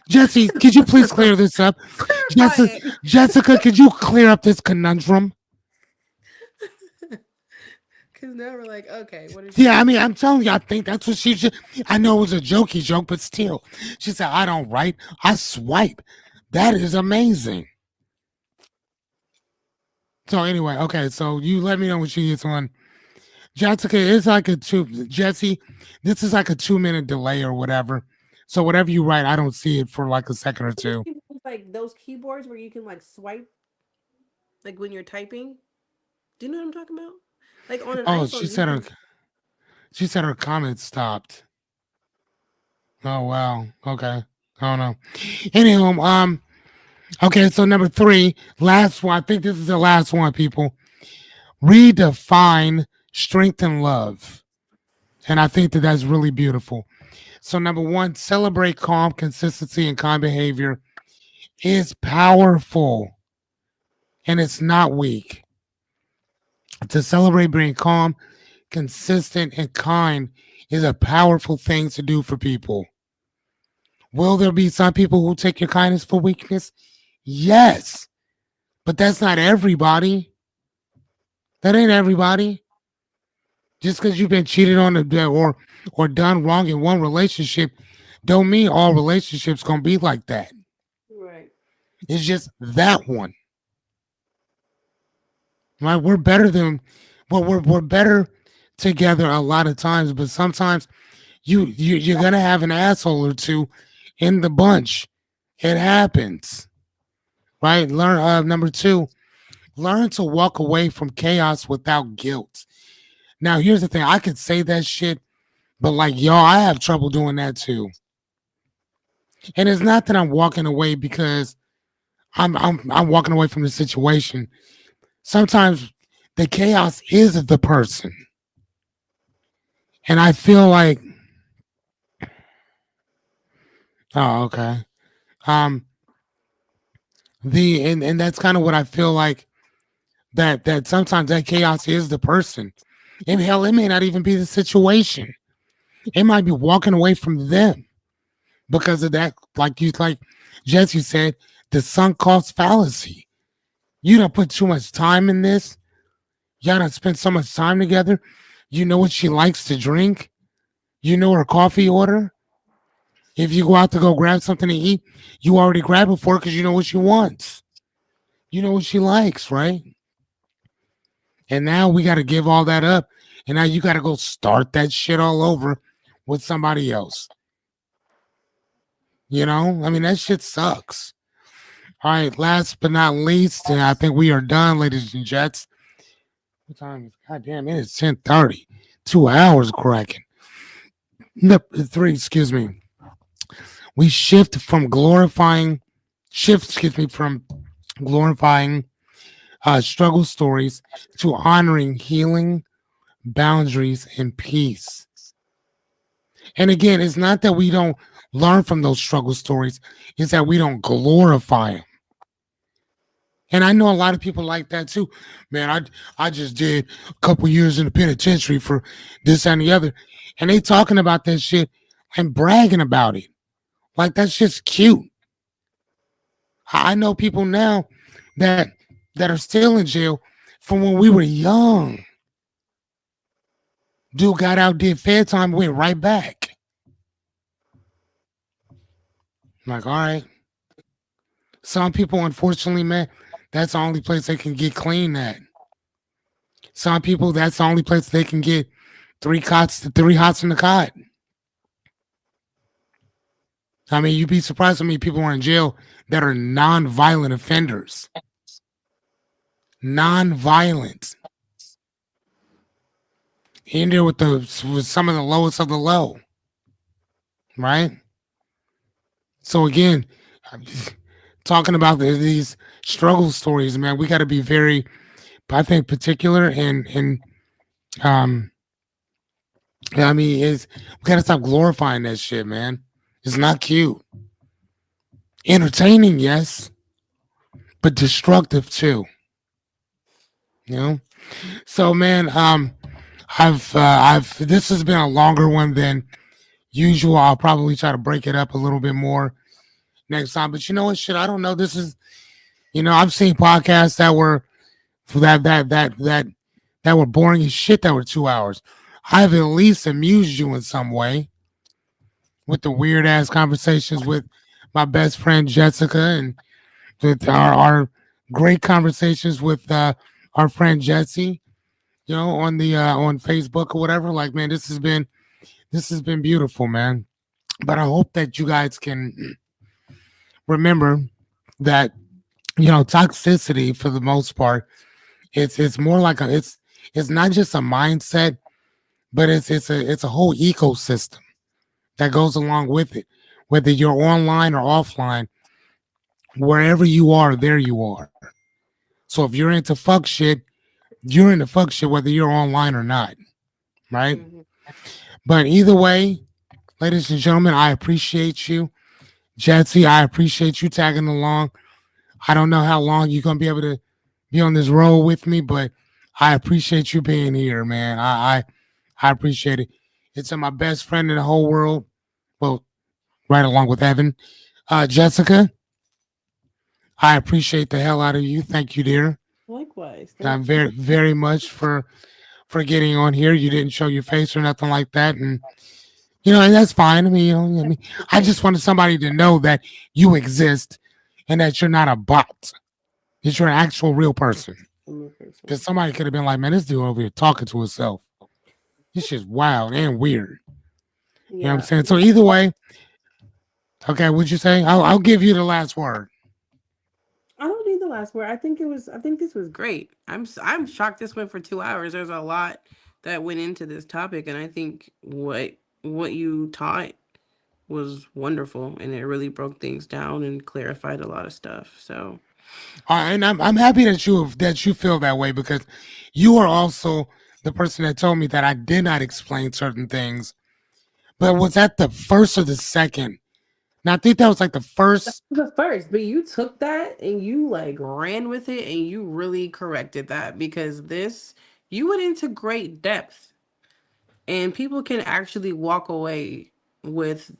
S1: Jesse. Could you please clear this up?
S2: clarify
S1: Jessica,
S2: it.
S1: Jessica, could you clear up this conundrum?
S2: Because now we're like, okay, what is
S1: Yeah,
S2: she?
S1: I mean, I'm telling you, I think that's what she should. I know it was a jokey joke, but still, she said, I don't write, I swipe. That is amazing. So anyway, okay, so you let me know when she gets on. Jessica, it's like a Jesse, this is like a 2 minute delay or whatever. So whatever you write, I don't see it for like a second or two.
S2: It's like those keyboards where you can like swipe, like when you're typing. Do you know what I'm talking about? Like on an
S1: Oh,
S2: iPhone, you can.
S1: she said her comment stopped. Oh wow. Okay. I don't know. Anywho, okay, so number three, last one. I think this is the last one, people. Redefine strength and love. And I think that that's really beautiful. So, number one, celebrate calm, consistency, and kind behavior is powerful and it's not weak. To celebrate being calm, consistent, and kind is a powerful thing to do for people. Will there be some people who take your kindness for weakness? Yes, but that's not everybody. That ain't everybody. Just because you've been cheated on or done wrong in one relationship, don't mean all relationships gonna be like that.
S2: Right.
S1: It's just that one. Right? We're better than well, we're better together a lot of times, but sometimes you're gonna have an asshole or two in the bunch. It happens. Right? Learn number two, learn to walk away from chaos without guilt. Now here's the thing, I could say that shit, but like y'all, I have trouble doing that too. And it's not that I'm walking away because I'm walking away from the situation. Sometimes the chaos is the person. And I feel like, oh, okay. Um, and that's kind of what I feel like, that sometimes that chaos is the person. And hell, it may not even be the situation. It might be walking away from them because of that. Like Jesse said, the sunk cost fallacy. You don't put too much time in this. Y'all don't spend so much time together. You know what she likes to drink. You know her coffee order. If you go out to go grab something to eat, you already grab it for her because you know what she wants. You know what she likes, right? And now we got to give all that up. And now you got to go start that shit all over with somebody else. I mean, that shit sucks. All right, last but not least, I think we are done, ladies and gents. What time is it? God damn, it is 10:30. 2 hours cracking. No, three, excuse me. We excuse me, from glorifying struggle stories to honoring healing, boundaries, and peace. And again, it's not that we don't learn from those struggle stories, it's that we don't glorify them. And I know a lot of people like that too. Man, I just did a couple years in the penitentiary for this and the other. And they talking about that shit and bragging about it. Like that's just cute. I know people now that are still in jail from when we were young. Dude got out, did fair time, went right back. I'm like, all right. Some people, unfortunately, man, that's the only place they can get clean at. Some people, that's the only place they can get three hots in the cot. I mean, you'd be surprised how many people are in jail that are non-violent offenders. Non-violent. in there with the with some of the lowest of the low, right? So again, I'm just talking about these struggle stories, man. We got to be very, I think, particular and um. I mean, it's we got to stop glorifying that shit, man. It's not cute. Entertaining, yes, but destructive too. You know. So, man, I've this has been a longer one than usual. I'll probably try to break it up a little bit more next time. But you know what? Shit, I don't know. This is, I've seen podcasts that were that were boring as shit. That were 2 hours. I've at least amused you in some way with the weird ass conversations with my best friend Jessica and with our great conversations with our friend Jesse. On the on Facebook or whatever. Like, man, this has been beautiful, man. But I hope that you guys can remember that toxicity for the most part, it's more like it's not just a mindset, but it's a whole ecosystem that goes along with it. Whether you're online or offline, wherever you are, there you are. So if you're into fuck shit, you're into fuck shit whether you're online or not, right?
S2: Mhm.
S1: But either way, ladies and gentlemen, I appreciate you. Jetsy, I appreciate you tagging along. I don't know how long you're gonna be able to be on this road with me, but I appreciate you being here, man. I appreciate it. It's my best friend in the whole world. Well, right along with Evan. Jessica, I appreciate the hell out of you. Thank you, dear.
S2: Likewise,
S1: I'm
S2: thank you.
S1: very, very much for getting on here. You didn't show your face or nothing like that, and and that's fine. I mean, I just wanted somebody to know that you exist and that you're not a bot. That you're an actual real person.
S2: I'm a person.
S1: Because somebody could have been like, man, this dude over here talking to himself. This shit's wild and weird. You know what I'm
S2: Yeah,
S1: saying? So either way, okay, what'd you say? I'll give you the last word.
S2: I don't need the last word. I think it was. I think this was great. I'm shocked this went for 2 hours. There's a lot that went into this topic, and I think what you taught was wonderful, and it really broke things down and clarified a lot of stuff. So
S1: And I'm happy that you feel that way because you are also the person that told me that I did not explain certain things. But was that the first or the second? Now I think that was like the
S2: that
S1: first.
S2: was the first, but you took that and you like ran with it, and you really corrected that because this you went into great depth, and people can actually walk away with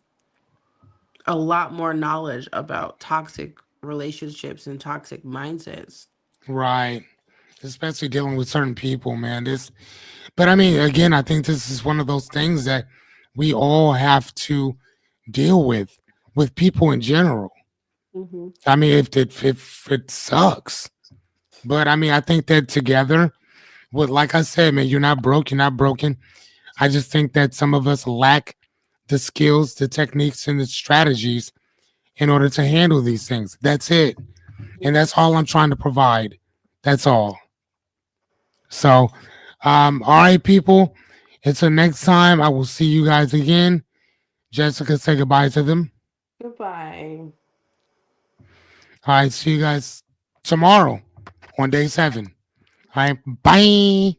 S2: a lot more knowledge about toxic relationships and toxic mindsets.
S1: Right. Especially dealing with certain people, man. But I mean, again, I think this is one of those things that we all have to deal with people in general.
S2: Hmm.
S1: I mean, if it sucks, but I mean, I think that together, like I said, man, you're not broke, you're not broken. I just think that some of us lack the skills, the techniques, and the strategies in order to handle these things. That's it, and
S2: Yeah.
S1: that's all I'm trying to provide. That's all. So, all right, people. Until next time, I will see you guys again. Jessica, say goodbye to them.
S2: Goodbye.
S1: All right, see you guys tomorrow on day 7. All right, bye.